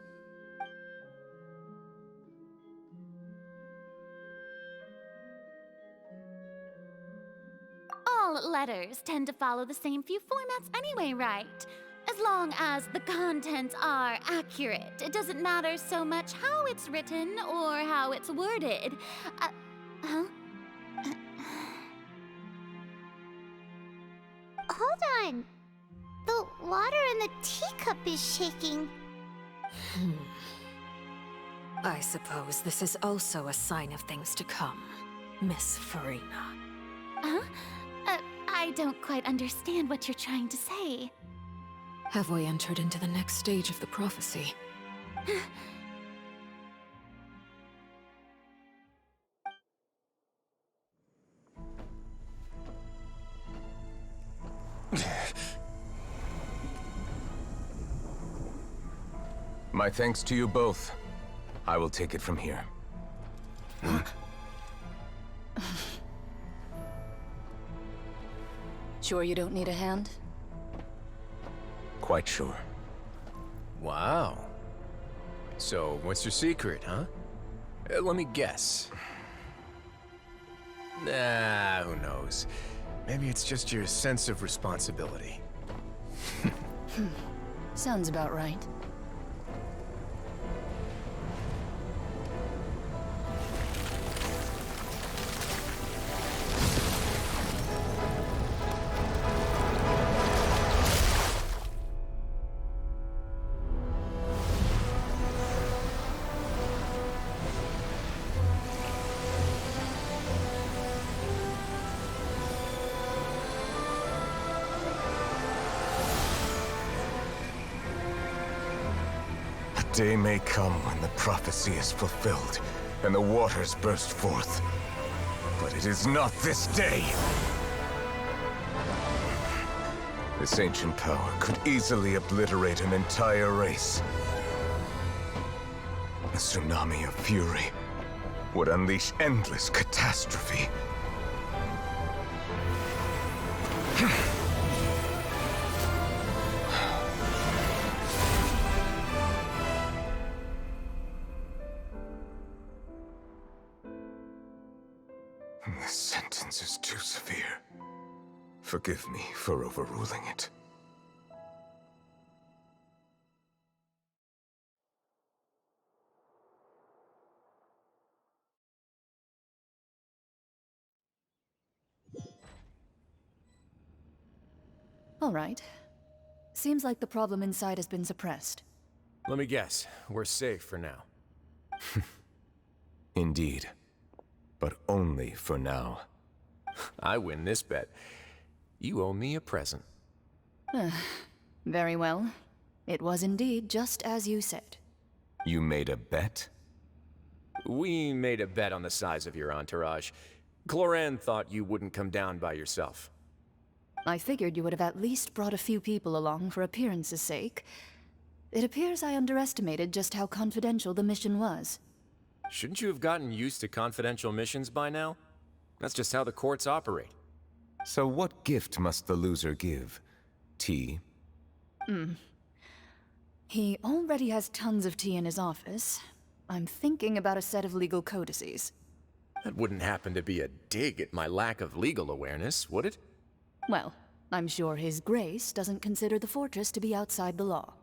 All letters tend to follow the same few formats anyway, right? As long as the contents are accurate, it doesn't matter so much how it's written or how it's worded. Hold on. The water in the teacup is shaking. I suppose this is also a sign of things to come, Miss Farina. Huh? I don't quite understand what you're trying to say. Have we entered into the next stage of the prophecy? My thanks to you both. I will take it from here. Sure you don't need a hand? Quite sure. Wow. So, what's your secret, huh? Let me guess. Nah, who knows? Maybe it's just your sense of responsibility. Sounds about right. day may come when the prophecy is fulfilled, and the waters burst forth. But it is not this day! This ancient power could easily obliterate an entire race. A tsunami of fury would unleash endless catastrophe. This sentence is too severe. Forgive me for overruling it. All right. Seems like the problem inside has been suppressed. Let me guess, we're safe for now. Indeed. But only for now. I win this bet. You owe me a present. Very well. It was indeed just as you said. You made a bet? We made a bet on the size of your entourage. Cloran thought you wouldn't come down by yourself. I figured you would have at least brought a few people along for appearance's sake. It appears I underestimated just how confidential the mission was. Shouldn't you have gotten used to confidential missions by now? That's just how the courts operate. So what gift must the loser give? Tea? He already has tons of tea in his office. I'm thinking about a set of legal codices. That wouldn't happen to be a dig at my lack of legal awareness, would it? Well, I'm sure His Grace doesn't consider the fortress to be outside the law.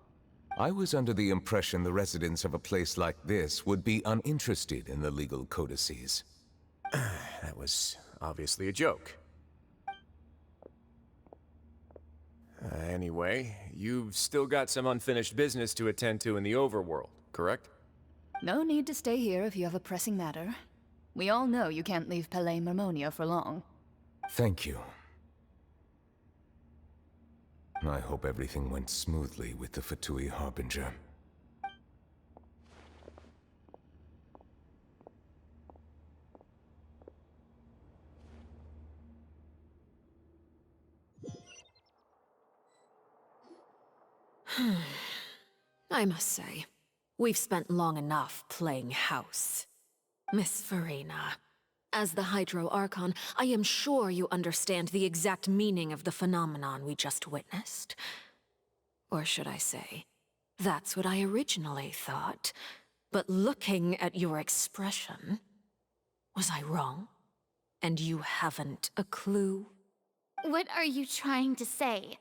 I was under the impression the residents of a place like this would be uninterested in the legal codices. That was obviously a joke. Anyway, you've still got some unfinished business to attend to in the overworld, correct? No need to stay here if you have a pressing matter. We all know you can't leave Palais Mermonia for long. Thank you. I hope everything went smoothly with the Fatui Harbinger. I must say, we've spent long enough playing house. Miss Farina, as the Hydro Archon, I am sure you understand the exact meaning of the phenomenon we just witnessed. Or should I say, that's what I originally thought. But looking at your expression, was I wrong? And you haven't a clue? What are you trying to say?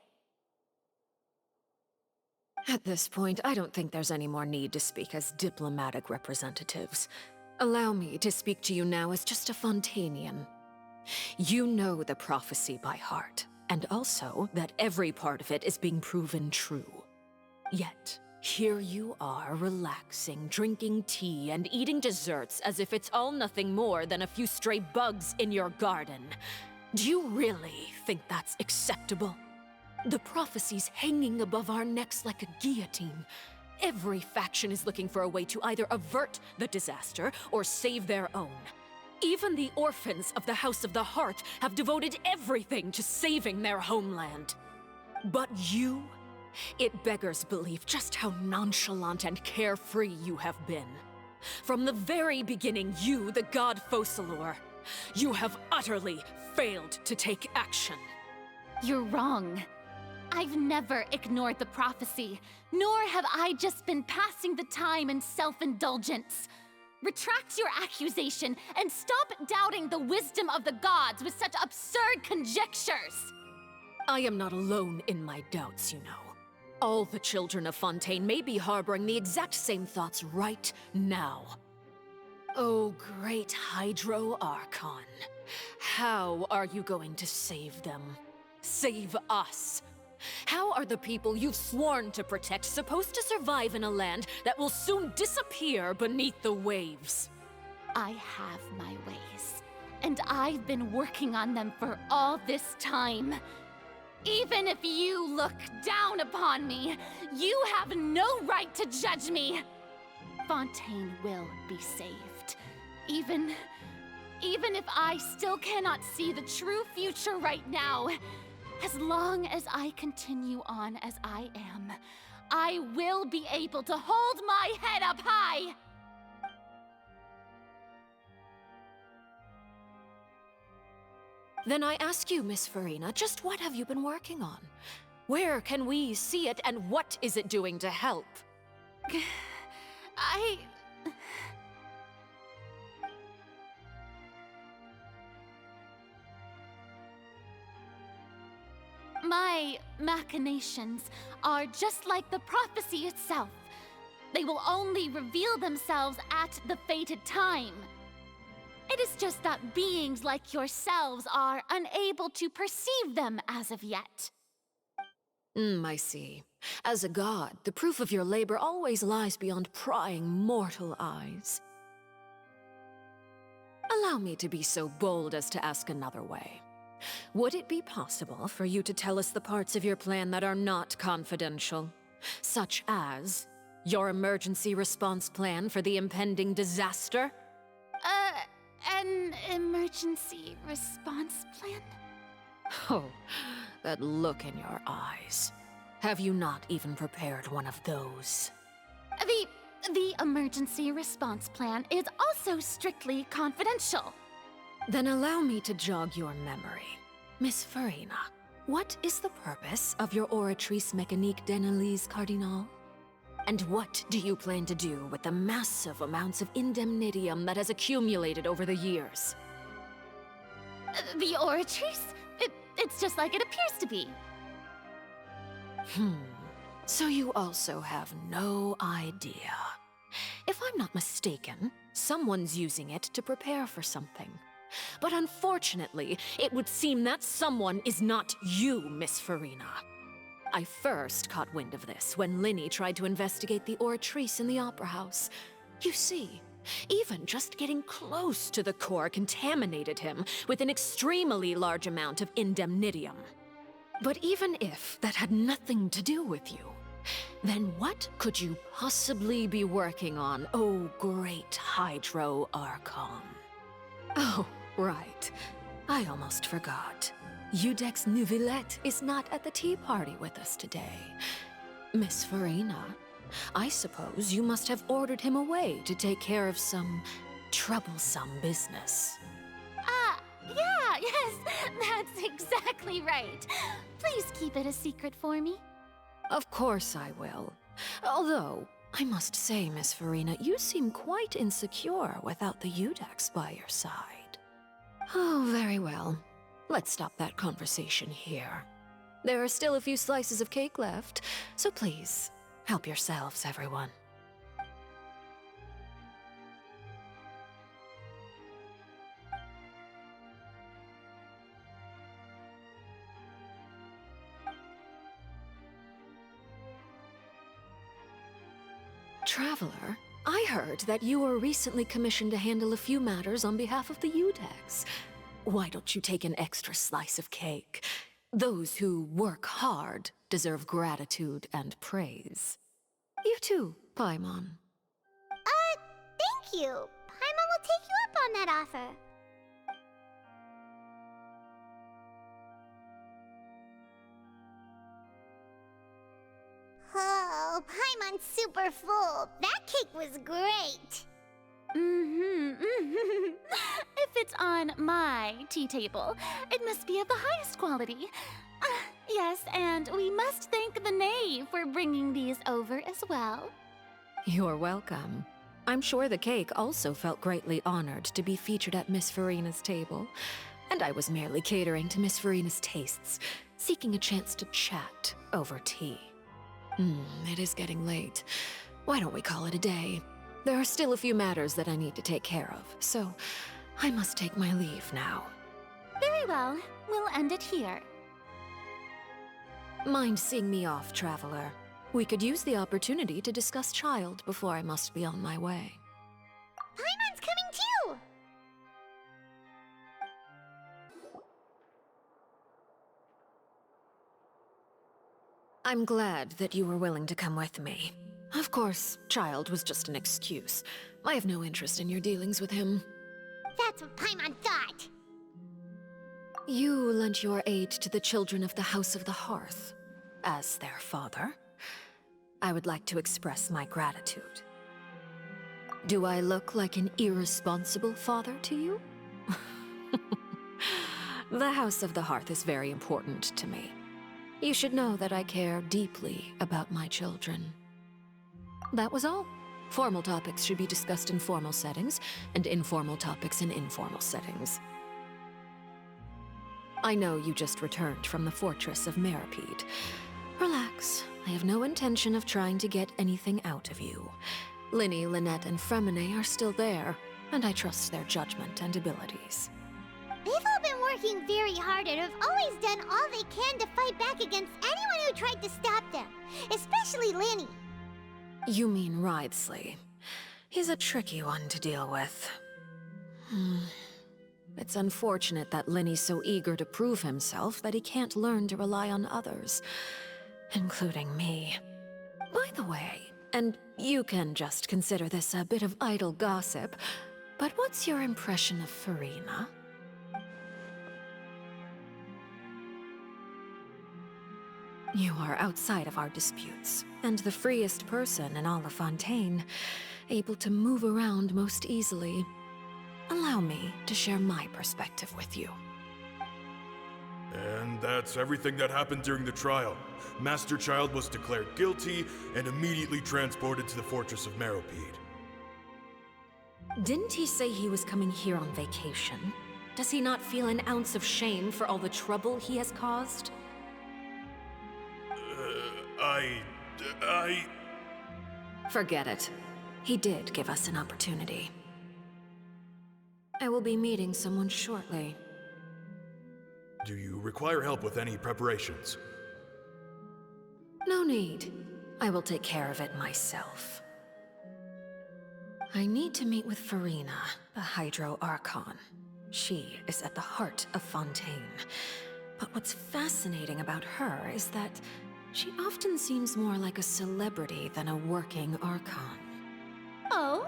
At this point, I don't think there's any more need to speak as diplomatic representatives. Allow me to speak to you now as just a Fontainian. You know the prophecy by heart, and also that every part of it is being proven true. Yet, here you are relaxing, drinking tea, and eating desserts as if it's all nothing more than a few stray bugs in your garden. Do you really think that's acceptable? The prophecy's hanging above our necks like a guillotine. Every faction is looking for a way to either avert the disaster or save their own. Even the orphans of the House of the Hearth have devoted everything to saving their homeland. But you? It beggars belief just how nonchalant and carefree you have been. From the very beginning, you, the god Focalor, you have utterly failed to take action. You're wrong. I've never ignored the prophecy, nor have I just been passing the time in self-indulgence. Retract your accusation and stop doubting the wisdom of the gods with such absurd conjectures! I am not alone in my doubts, you know. All the children of Fontaine may be harboring the exact same thoughts right now. Oh, great Hydro Archon. How are you going to save them? Save us? How are the people you've sworn to protect supposed to survive in a land that will soon disappear beneath the waves? I have my ways, and I've been working on them for all this time. Even if you look down upon me, you have no right to judge me. Fontaine will be saved. Even if I still cannot see the true future right now, as long as I continue on as I am, I will be able to hold my head up high! Then I ask you, Miss Farina, just what have you been working on? Where can we see it, and what is it doing to help? My machinations are just like the prophecy itself. They will only reveal themselves at the fated time. It is just that beings like yourselves are unable to perceive them as of yet. I see. As a god, the proof of your labor always lies beyond prying mortal eyes. Allow me to be so bold as to ask another way. Would it be possible for you to tell us the parts of your plan that are not confidential? Such as your emergency response plan for the impending disaster? An emergency response plan? Oh, that look in your eyes. Have you not even prepared one of those? The emergency response plan is also strictly confidential. Then allow me to jog your memory. Miss Farina, what is the purpose of your Oratrice Mécanique d'Analyse Cardinal? And what do you plan to do with the massive amounts of indemnitium that has accumulated over the years? The Oratrice? It's just like it appears to be. So you also have no idea. If I'm not mistaken, someone's using it to prepare for something. But unfortunately, it would seem that someone is not you, Miss Farina. I first caught wind of this when Linny tried to investigate the Oratrice in the Opera House. You see, even just getting close to the core contaminated him with an extremely large amount of indemnitium. But even if that had nothing to do with you, then what could you possibly be working on, oh great Hydro Archon? Oh, right. I almost forgot. Udex Neuvillette is not at the tea party with us today. Miss Farina, I suppose you must have ordered him away to take care of some troublesome business. Yeah, yes, that's exactly right. Please keep it a secret for me. Of course I will. Although, I must say, Miss Farina, you seem quite insecure without the Udex by your side. Oh, very well. Let's stop that conversation here. There are still a few slices of cake left, so please, help yourselves, everyone. Traveler, I heard that you were recently commissioned to handle a few matters on behalf of the Udex. Why don't you take an extra slice of cake? Those who work hard deserve gratitude and praise. You too, Paimon. Thank you. Paimon will take you up on that offer. Oh, Paimon's super full. That cake was great. If it's on my tea table, it must be of the highest quality. Yes, and we must thank the knave for bringing these over as well. You're welcome. I'm sure the cake also felt greatly honored to be featured at Miss Farina's table. And I was merely catering to Miss Farina's tastes, seeking a chance to chat over tea. It is getting late. Why don't we call it a day? There are still a few matters that I need to take care of, so I must take my leave now. Very well. We'll end it here. Mind seeing me off, Traveler? We could use the opportunity to discuss Childe before I must be on my way. Paimon's coming too! I'm glad that you were willing to come with me. Of course, Childe was just an excuse. I have no interest in your dealings with him. That's what Paimon thought. You lent your aid to the children of the House of the Hearth. As their father, I would like to express my gratitude. Do I look like an irresponsible father to you? The House of the Hearth is very important to me. You should know that I care deeply about my children. That was all. Formal topics should be discussed in formal settings, and informal topics in informal settings. I know you just returned from the fortress of Meripede. Relax. I have no intention of trying to get anything out of you. Linny, Lynette, and Fremine are still there, and I trust their judgment and abilities. They've all been working very hard and have always done all they can to fight back against anyone who tried to stop them, especially Linny. You mean Wriothesley. He's a tricky one to deal with. It's unfortunate that Linny's so eager to prove himself that he can't learn to rely on others, including me. By the way, and you can just consider this a bit of idle gossip, but what's your impression of Furina? You are outside of our disputes, and the freest person in all of Fontaine, able to move around most easily. Allow me to share my perspective with you. And that's everything that happened during the trial. Master Childe was declared guilty and immediately transported to the Fortress of Meripede. Didn't he say he was coming here on vacation? Does he not feel an ounce of shame for all the trouble he has caused? Forget it. He did give us an opportunity. I will be meeting someone shortly. Do you require help with any preparations? No need. I will take care of it myself. I need to meet with Furina, the Hydro Archon. She is at the heart of Fontaine. But what's fascinating about her is that she often seems more like a celebrity than a working Archon. Oh?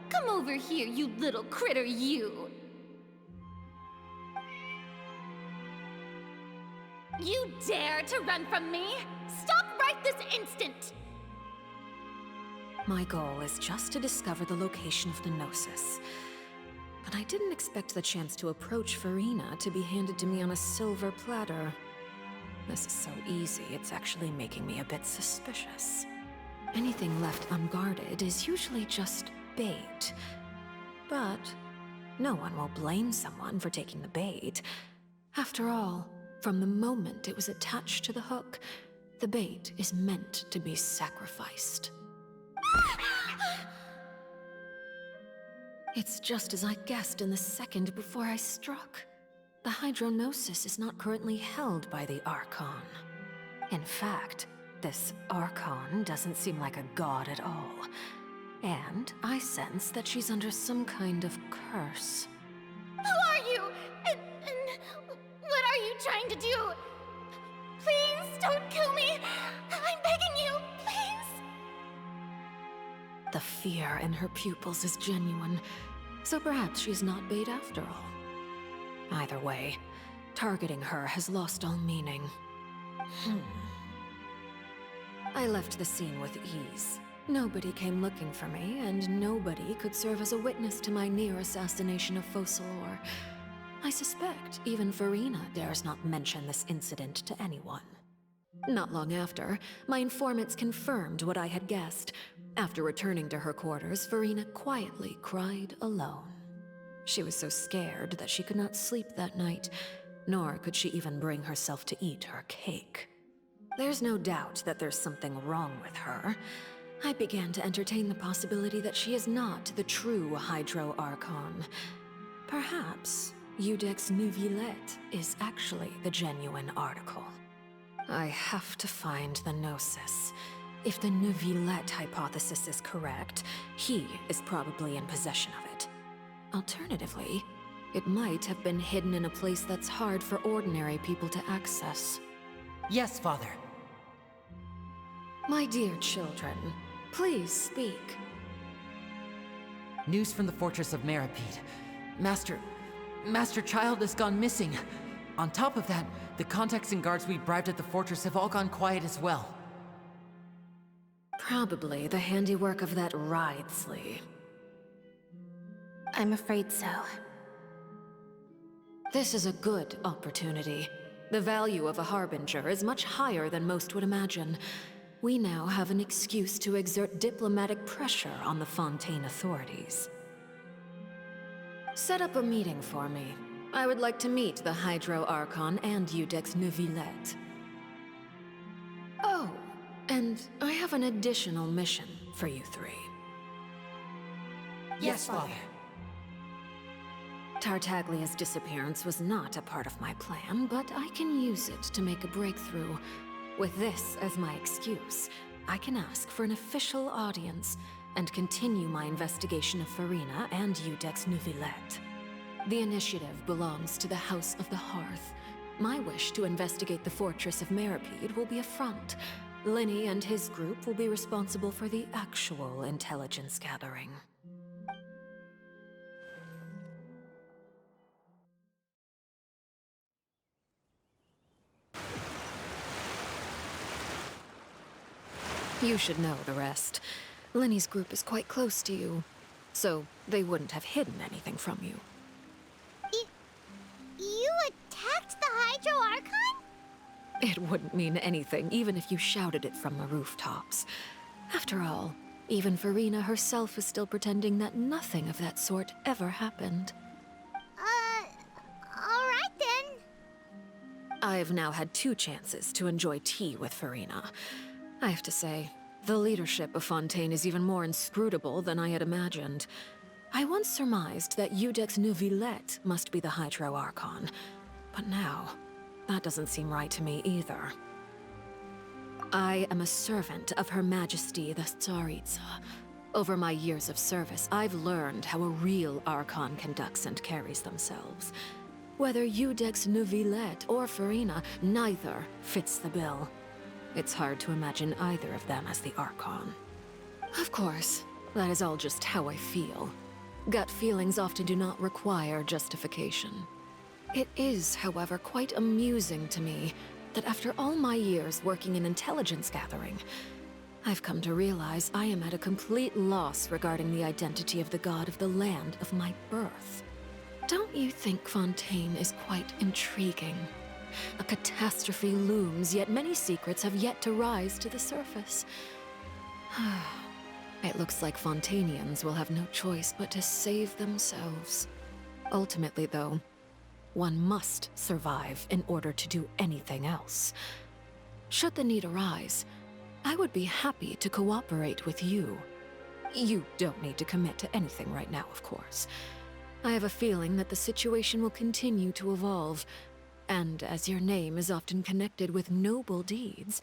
Come over here, you little critter, you! You dare to run from me? Stop right this instant! My goal is just to discover the location of the Gnosis. But I didn't expect the chance to approach Furina to be handed to me on a silver platter. This is so easy, it's actually making me a bit suspicious. Anything left unguarded is usually just bait. But no one will blame someone for taking the bait. After all, from the moment it was attached to the hook, the bait is meant to be sacrificed. It's just as I guessed in the second before I struck. The Hydronosis is not currently held by the Archon. In fact, this Archon doesn't seem like a god at all. And I sense that she's under some kind of curse. Who are you? And what are you trying to do? Please don't kill me! I'm begging you, please! The fear in her pupils is genuine, so perhaps she's not bait after all. Either way, targeting her has lost all meaning. I left the scene with ease. Nobody came looking for me, and nobody could serve as a witness to my near assassination of Focalor. I suspect even Furina dares not mention this incident to anyone. Not long after, my informants confirmed what I had guessed. After returning to her quarters, Furina quietly cried alone. She was so scared that she could not sleep that night, nor could she even bring herself to eat her cake. There's no doubt that there's something wrong with her. I began to entertain the possibility that she is not the true Hydro Archon. Perhaps Iudex Neuvillette is actually the genuine article. I have to find the Gnosis. If the Neuvillette hypothesis is correct, he is probably in possession of it. Alternatively, it might have been hidden in a place that's hard for ordinary people to access. Yes, Father. My dear children, Please speak. News from the fortress of Meripede. Master Childe has gone missing. On top of that, the contacts and guards we bribed at the fortress have all gone quiet as well. Probably the handiwork of that Wriothesley. I'm afraid so. This is a good opportunity. The value of a harbinger is much higher than most would imagine. We now have an excuse to exert diplomatic pressure on the Fontaine authorities. Set up a meeting for me. I would like to meet the Hydro Archon and Iudex Neuvillette. Oh, and I have an additional mission for you three. Yes, Father. Tartaglia's disappearance was not a part of my plan, but I can use it to make a breakthrough. With this as my excuse, I can ask for an official audience and continue my investigation of Farina and Iudex Neuvillette. The initiative belongs to the House of the Hearth. My wish to investigate the fortress of Meripede will be a front. Lenny and his group will be responsible for the actual intelligence gathering. You should know the rest. Lenny's group is quite close to you, so they wouldn't have hidden anything from you. You attacked the Hydro Archon? It wouldn't mean anything, even if you shouted it from the rooftops. After all, even Farina herself is still pretending that nothing of that sort ever happened. Alright then. I've now had 2 chances to enjoy tea with Farina. I have to say, the leadership of Fontaine is even more inscrutable than I had imagined. I once surmised that Iudex Neuvillette must be the Hydro Archon, but now, that doesn't seem right to me either. I am a servant of Her Majesty the Tsaritsa. Over my years of service, I've learned how a real Archon conducts and carries themselves. Whether Iudex Neuvillette or Farina, neither fits the bill. It's hard to imagine either of them as the Archon. Of course, that is all just how I feel. Gut feelings often do not require justification. It is, however, quite amusing to me that after all my years working in intelligence gathering, I've come to realize I am at a complete loss regarding the identity of the god of the land of my birth. Don't you think Fontaine is quite intriguing? A catastrophe looms, yet many secrets have yet to rise to the surface. It looks like Fontainians will have no choice but to save themselves. Ultimately, though, one must survive in order to do anything else. Should the need arise, I would be happy to cooperate with you. You don't need to commit to anything right now, of course. I have a feeling that the situation will continue to evolve, and as your name is often connected with noble deeds,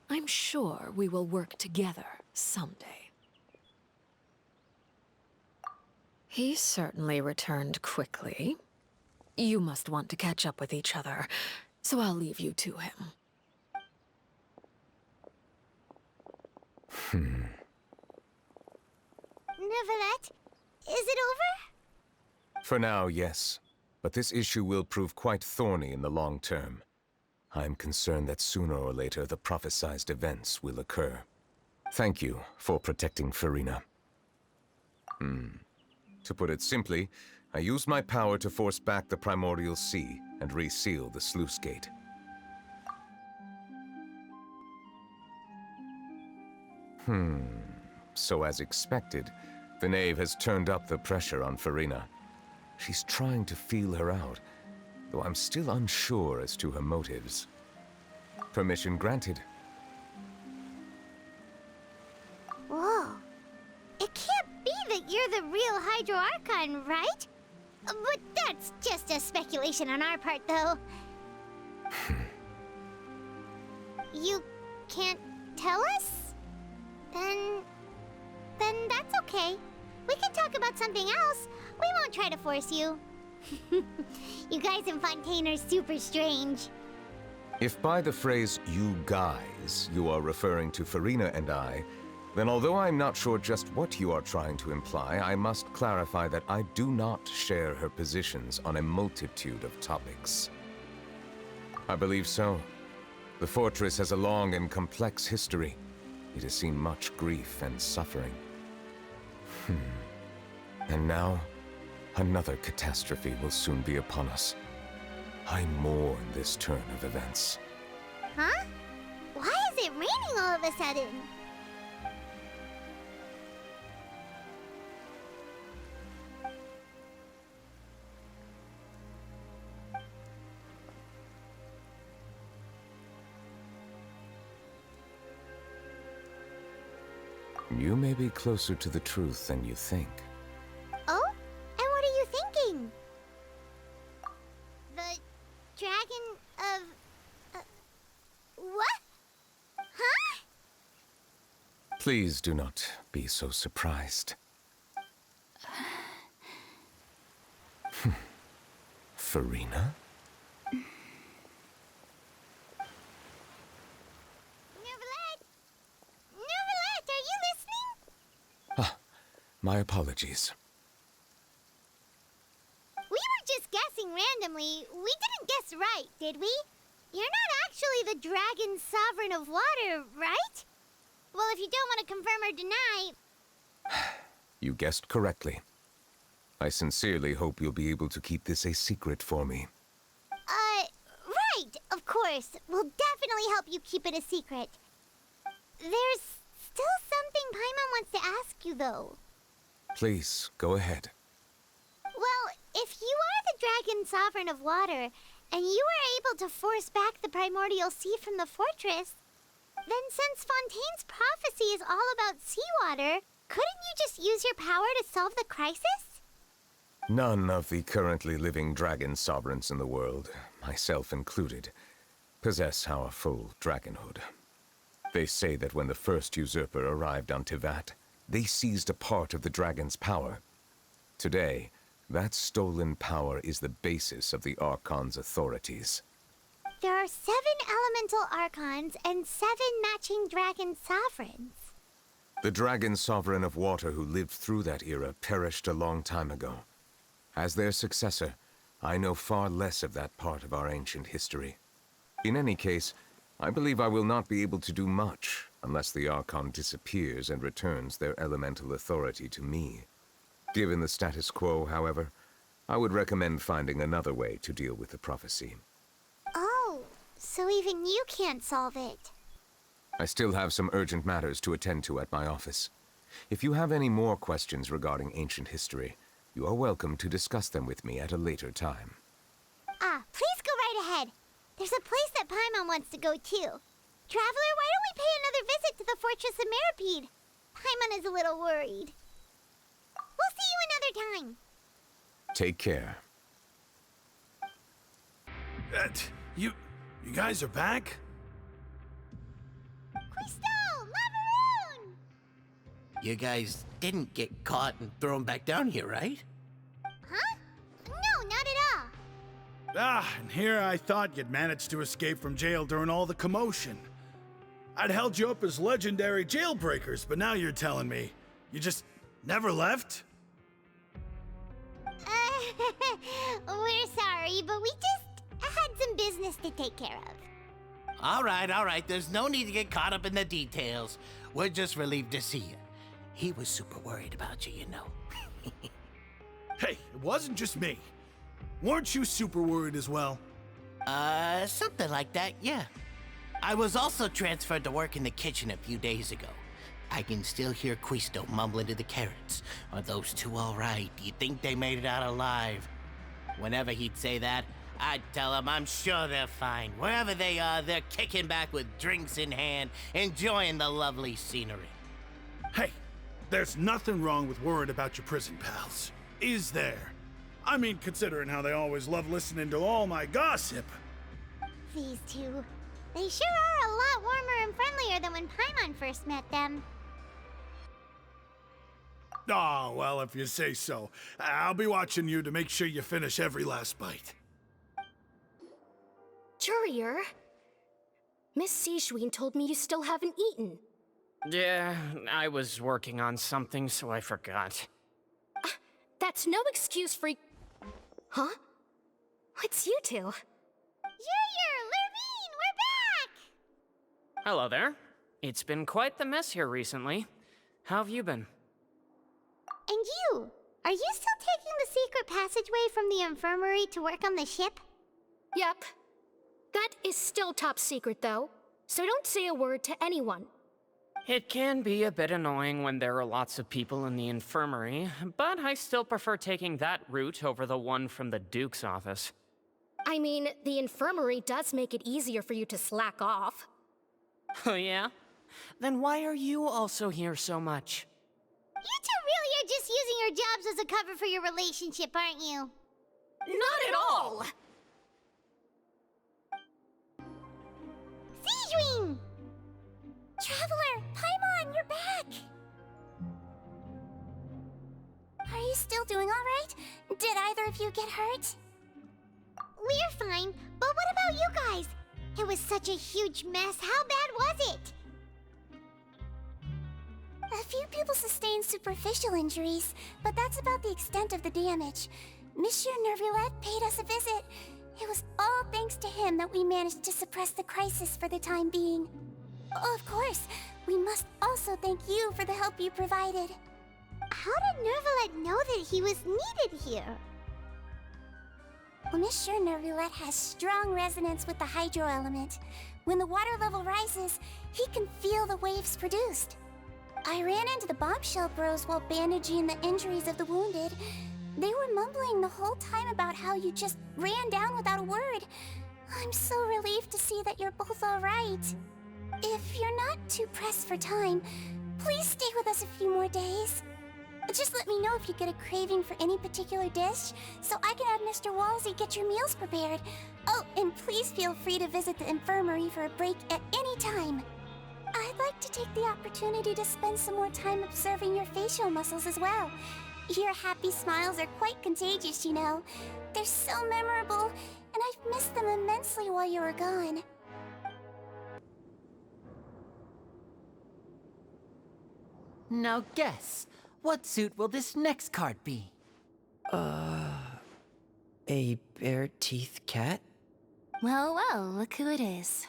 I'm sure we will work together someday. He certainly returned quickly. You must want to catch up with each other, so I'll leave you to him. Neuvillette, is it over? For now, yes. But this issue will prove quite thorny in the long term. I'm concerned that sooner or later the prophesized events will occur. Thank you for protecting Farina. To put it simply, I used my power to force back the Primordial Sea and reseal the sluice gate. So as expected, the Knave has turned up the pressure on Farina. She's trying to feel her out, though I'm still unsure as to her motives. Permission granted. Whoa. It can't be that you're the real Hydro Archon, right? But that's just a speculation on our part, though. You can't tell us? Then that's okay. We can talk about something else. We won't try to force you. You guys in Fontaine are super strange. If by the phrase, you guys, you are referring to Farina and I, Then although I'm not sure just what you are trying to imply, I must clarify that I do not share her positions on a multitude of topics. I believe so. The fortress has a long and complex history. It has seen much grief and suffering. And now, another catastrophe will soon be upon us. I mourn this turn of events. Huh? Why is it raining all of a sudden? You may be closer to the truth than you think. Oh? And what are you thinking? The dragon of... what? Huh? Please do not be so surprised. Farina? Neuvillette, are you listening? Ah, my apologies. We were just guessing randomly. We didn't guess right, did we? You're not actually the dragon sovereign of water, right? Well, if you don't want to confirm or deny... You guessed correctly. I sincerely hope you'll be able to keep this a secret for me. Right, of course. We'll definitely help you keep it a secret. There's still something Paimon wants to ask you, though. Please, go ahead. Well, if you are the dragon sovereign of water, and you were able to force back the primordial sea from the fortress, then since Fontaine's prophecy is all about seawater, couldn't you just use your power to solve the crisis? None of the currently living dragon sovereigns in the world, myself included, possess our full dragonhood. They say that when the first usurper arrived on Tevat, they seized a part of the dragon's power. Today, that stolen power is the basis of the Archon's authorities. There are 7 elemental archons and 7 matching dragon sovereigns. The dragon sovereign of water who lived through that era perished a long time ago. As their successor, I know far less of that part of our ancient history. In any case, I believe I will not be able to do much unless the Archon disappears and returns their elemental authority to me. Given the status quo, however, I would recommend finding another way to deal with the prophecy. Oh, so even you can't solve it. I still have some urgent matters to attend to at my office. If you have any more questions regarding ancient history, you are welcome to discuss them with me at a later time. Please go right ahead. There's a place that Paimon wants to go too. Traveler, why don't we pay another visit to the Fortress of Meropide? Paimon is a little worried. We'll see you another time. Take care. You guys are back? Crystal! Lavaroon! You guys didn't get caught and thrown back down here, right? Huh? No, not at all. And here I thought you'd managed to escape from jail during all the commotion. I'd held you up as legendary jailbreakers, but now you're telling me you just never left? We're sorry, but we just had some business to take care of. All right. There's no need to get caught up in the details. We're just relieved to see you. He was super worried about you, you know. Hey, it wasn't just me. Weren't you super worried as well? Something like that, yeah. I was also transferred to work in the kitchen a few days ago. I can still hear Quisto mumbling to the carrots. Are those two all right? Do you think they made it out alive? Whenever he'd say that, I'd tell him I'm sure they're fine. Wherever they are, they're kicking back with drinks in hand, enjoying the lovely scenery. Hey, there's nothing wrong with worrying about your prison pals. Is there? I mean, considering how they always love listening to all my gossip. These two. They sure are a lot warmer and friendlier than when Paimon first met them. Oh, well, if you say so. I'll be watching you to make sure you finish every last bite. Courier, Miss Sijween told me you still haven't eaten. Yeah, I was working on something, so I forgot. That's no excuse for... Huh? It's you two. Lurvine, we're back! Hello there. It's been quite the mess here recently. How have you been? And you? Are you still taking the secret passageway from the infirmary to work on the ship? Yep. That is still top secret, though. So don't say a word to anyone. It can be a bit annoying when there are lots of people in the infirmary, but I still prefer taking that route over the one from the Duke's office. I mean, the infirmary does make it easier for you to slack off. Oh yeah? Then why are you also here so much? You two really are just using your jobs as a cover for your relationship, aren't you? Not at all! Siegewing! Traveler, Paimon, you're back! Are you still doing all right? Did either of you get hurt? We're fine, but what about you guys? It was such a huge mess. How bad was it? A few people sustained superficial injuries, but that's about the extent of the damage. Monsieur Neuvillette paid us a visit. It was all thanks to him that we managed to suppress the crisis for the time being. Of course, we must also thank you for the help you provided. How did Neuvillette know that he was needed here? Well, Monsieur Neuvillette has strong resonance with the hydro element. When the water level rises, he can feel the waves produced. I ran into the bombshell bros while bandaging the injuries of the wounded. They were mumbling the whole time about how you just ran down without a word. I'm so relieved to see that you're both all right. If you're not too pressed for time, please stay with us a few more days. Just let me know if you get a craving for any particular dish, so I can have Mr. Walsey get your meals prepared. Oh, and please feel free to visit the infirmary for a break at any time. I'd like to take the opportunity to spend some more time observing your facial muscles as well. Your happy smiles are quite contagious, you know. They're so memorable, and I've missed them immensely while you were gone. Now guess, what suit will this next card be? A bare-teeth cat? Well, well, look who it is.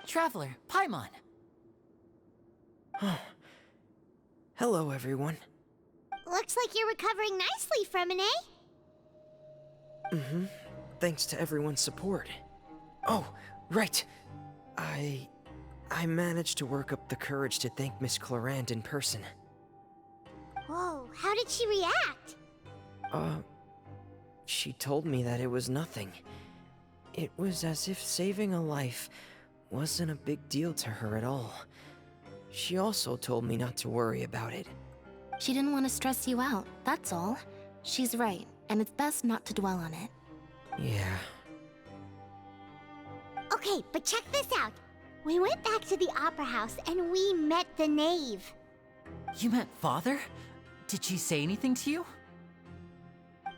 Traveler, Paimon. Hello, everyone. Looks like you're recovering nicely from it, eh? Mm-hmm. Thanks to everyone's support. Oh, right. I managed to work up the courage to thank Miss Clarant in person. Whoa, how did she react? She told me that it was nothing. It was as if saving a life wasn't a big deal to her at all. She also told me not to worry about it. She didn't want to stress you out, that's all. She's right, and it's best not to dwell on it. Yeah. Okay, but check this out. We went back to the opera house and we met the knave. You met Father? Did she say anything to you?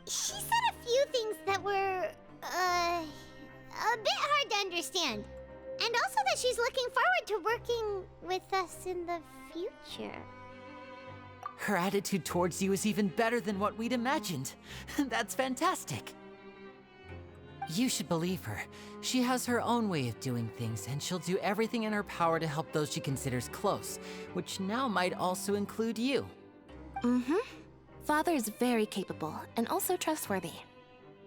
She said a few things that were, a bit hard to understand. And also that she's looking forward to working with us in the future. Her attitude towards you is even better than what we'd imagined. That's fantastic. You should believe her. She has her own way of doing things, and she'll do everything in her power to help those she considers close, which now might also include you. Mm-hmm. Father is very capable, and also trustworthy.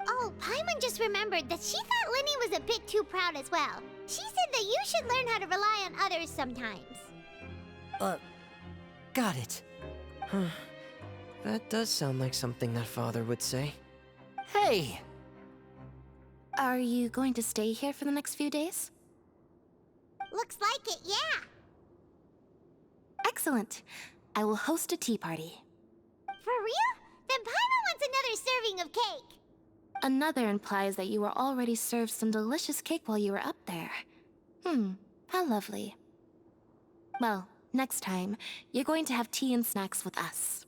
Oh, Paimon just remembered that she thought Linny was a bit too proud as well. She said that you should learn how to rely on others sometimes. Got it. Huh. That does sound like something that Father would say. Hey! Are you going to stay here for the next few days? Looks like it, yeah. Excellent. I will host a tea party. For real? Then Paimon wants another serving of cake. Another implies that you were already served some delicious cake while you were up there. How lovely. Well, next time, you're going to have tea and snacks with us.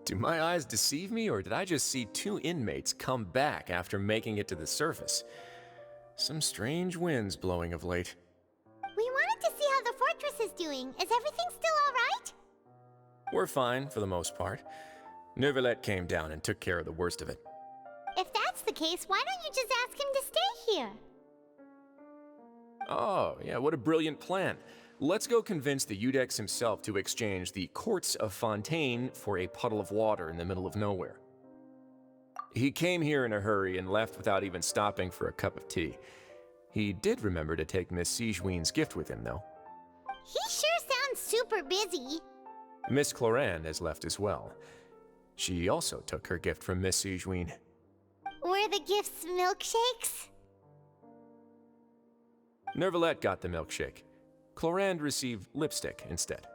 Do my eyes deceive me, or did I just see two inmates come back after making it to the surface? Some strange winds blowing of late. We wanted to see how the fortress is doing. Is everything still alright? We're fine, for the most part. Neuvillette came down and took care of the worst of it. If that's the case, why don't you just ask him to stay here? Oh, yeah, what a brilliant plan. Let's go convince the Udex himself to exchange the courts of Fontaine for a puddle of water in the middle of nowhere. He came here in a hurry and left without even stopping for a cup of tea. He did remember to take Miss Sigewinne's gift with him, though. He sure sounds super busy. Miss Clorinde has left as well. She also took her gift from Miss Sigewinne. Were the gifts milkshakes? Neuvillette got the milkshake. Clorinde received lipstick instead.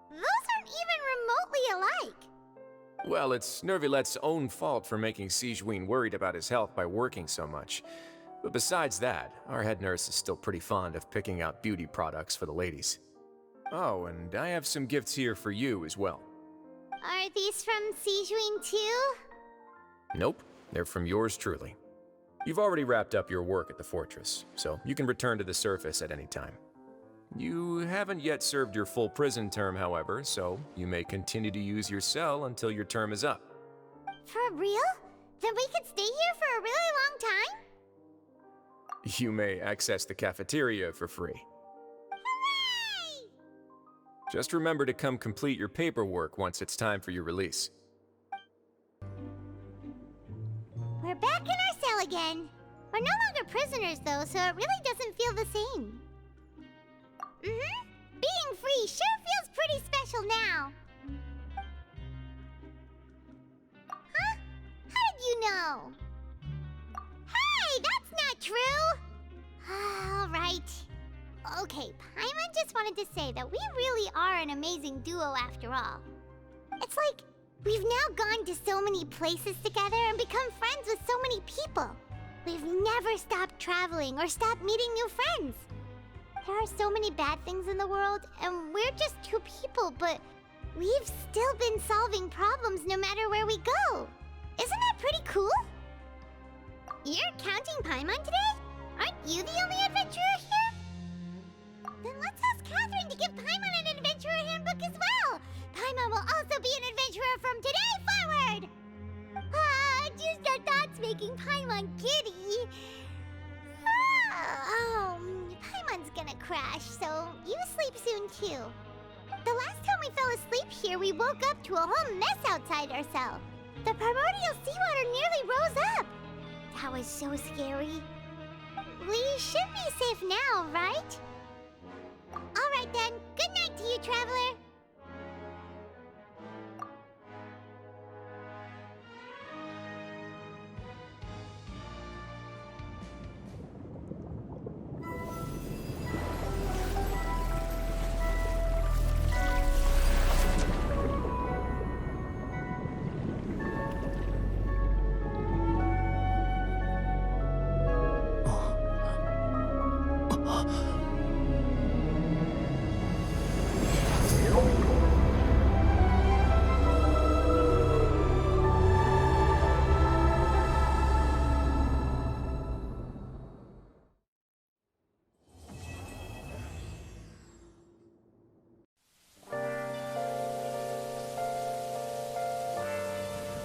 Those aren't even remotely alike. Well, it's Neuvillette's own fault for making Sigewinne worried about his health by working so much. But besides that, our head nurse is still pretty fond of picking out beauty products for the ladies. Oh, and I have some gifts here for you as well. Are these from Sigewinne too? Nope, they're from yours truly. You've already wrapped up your work at the fortress, so you can return to the surface at any time. You haven't yet served your full prison term, however, so you may continue to use your cell until your term is up. For real? Then we could stay here for a really long time? You may access the cafeteria for free. Hooray! Just remember to come complete your paperwork once it's time for your release. We're back in our cell again. We're no longer prisoners, though, so it really doesn't feel the same. Being free sure feels pretty special now. Huh? How did you know? Hey, that's not true! Alright. Okay, Paimon just wanted to say that we really are an amazing duo after all. It's like we've now gone to so many places together and become friends with so many people. We've never stopped traveling or stopped meeting new friends. There are so many bad things in the world, and we're just two people, but we've still been solving problems no matter where we go. Isn't that pretty cool? You're counting Paimon today? Aren't you the only adventurer here? Then let's ask Catherine to give Paimon an adventurer handbook as well. Paimon will also be an adventurer from today forward. Just our thoughts making Paimon giddy. Paimon's gonna crash, so you sleep soon too. The last time we fell asleep here, we woke up to a whole mess outside our cell. The primordial seawater nearly rose up. That was so scary. We should be safe now, right? Alright then, good night to you, traveler.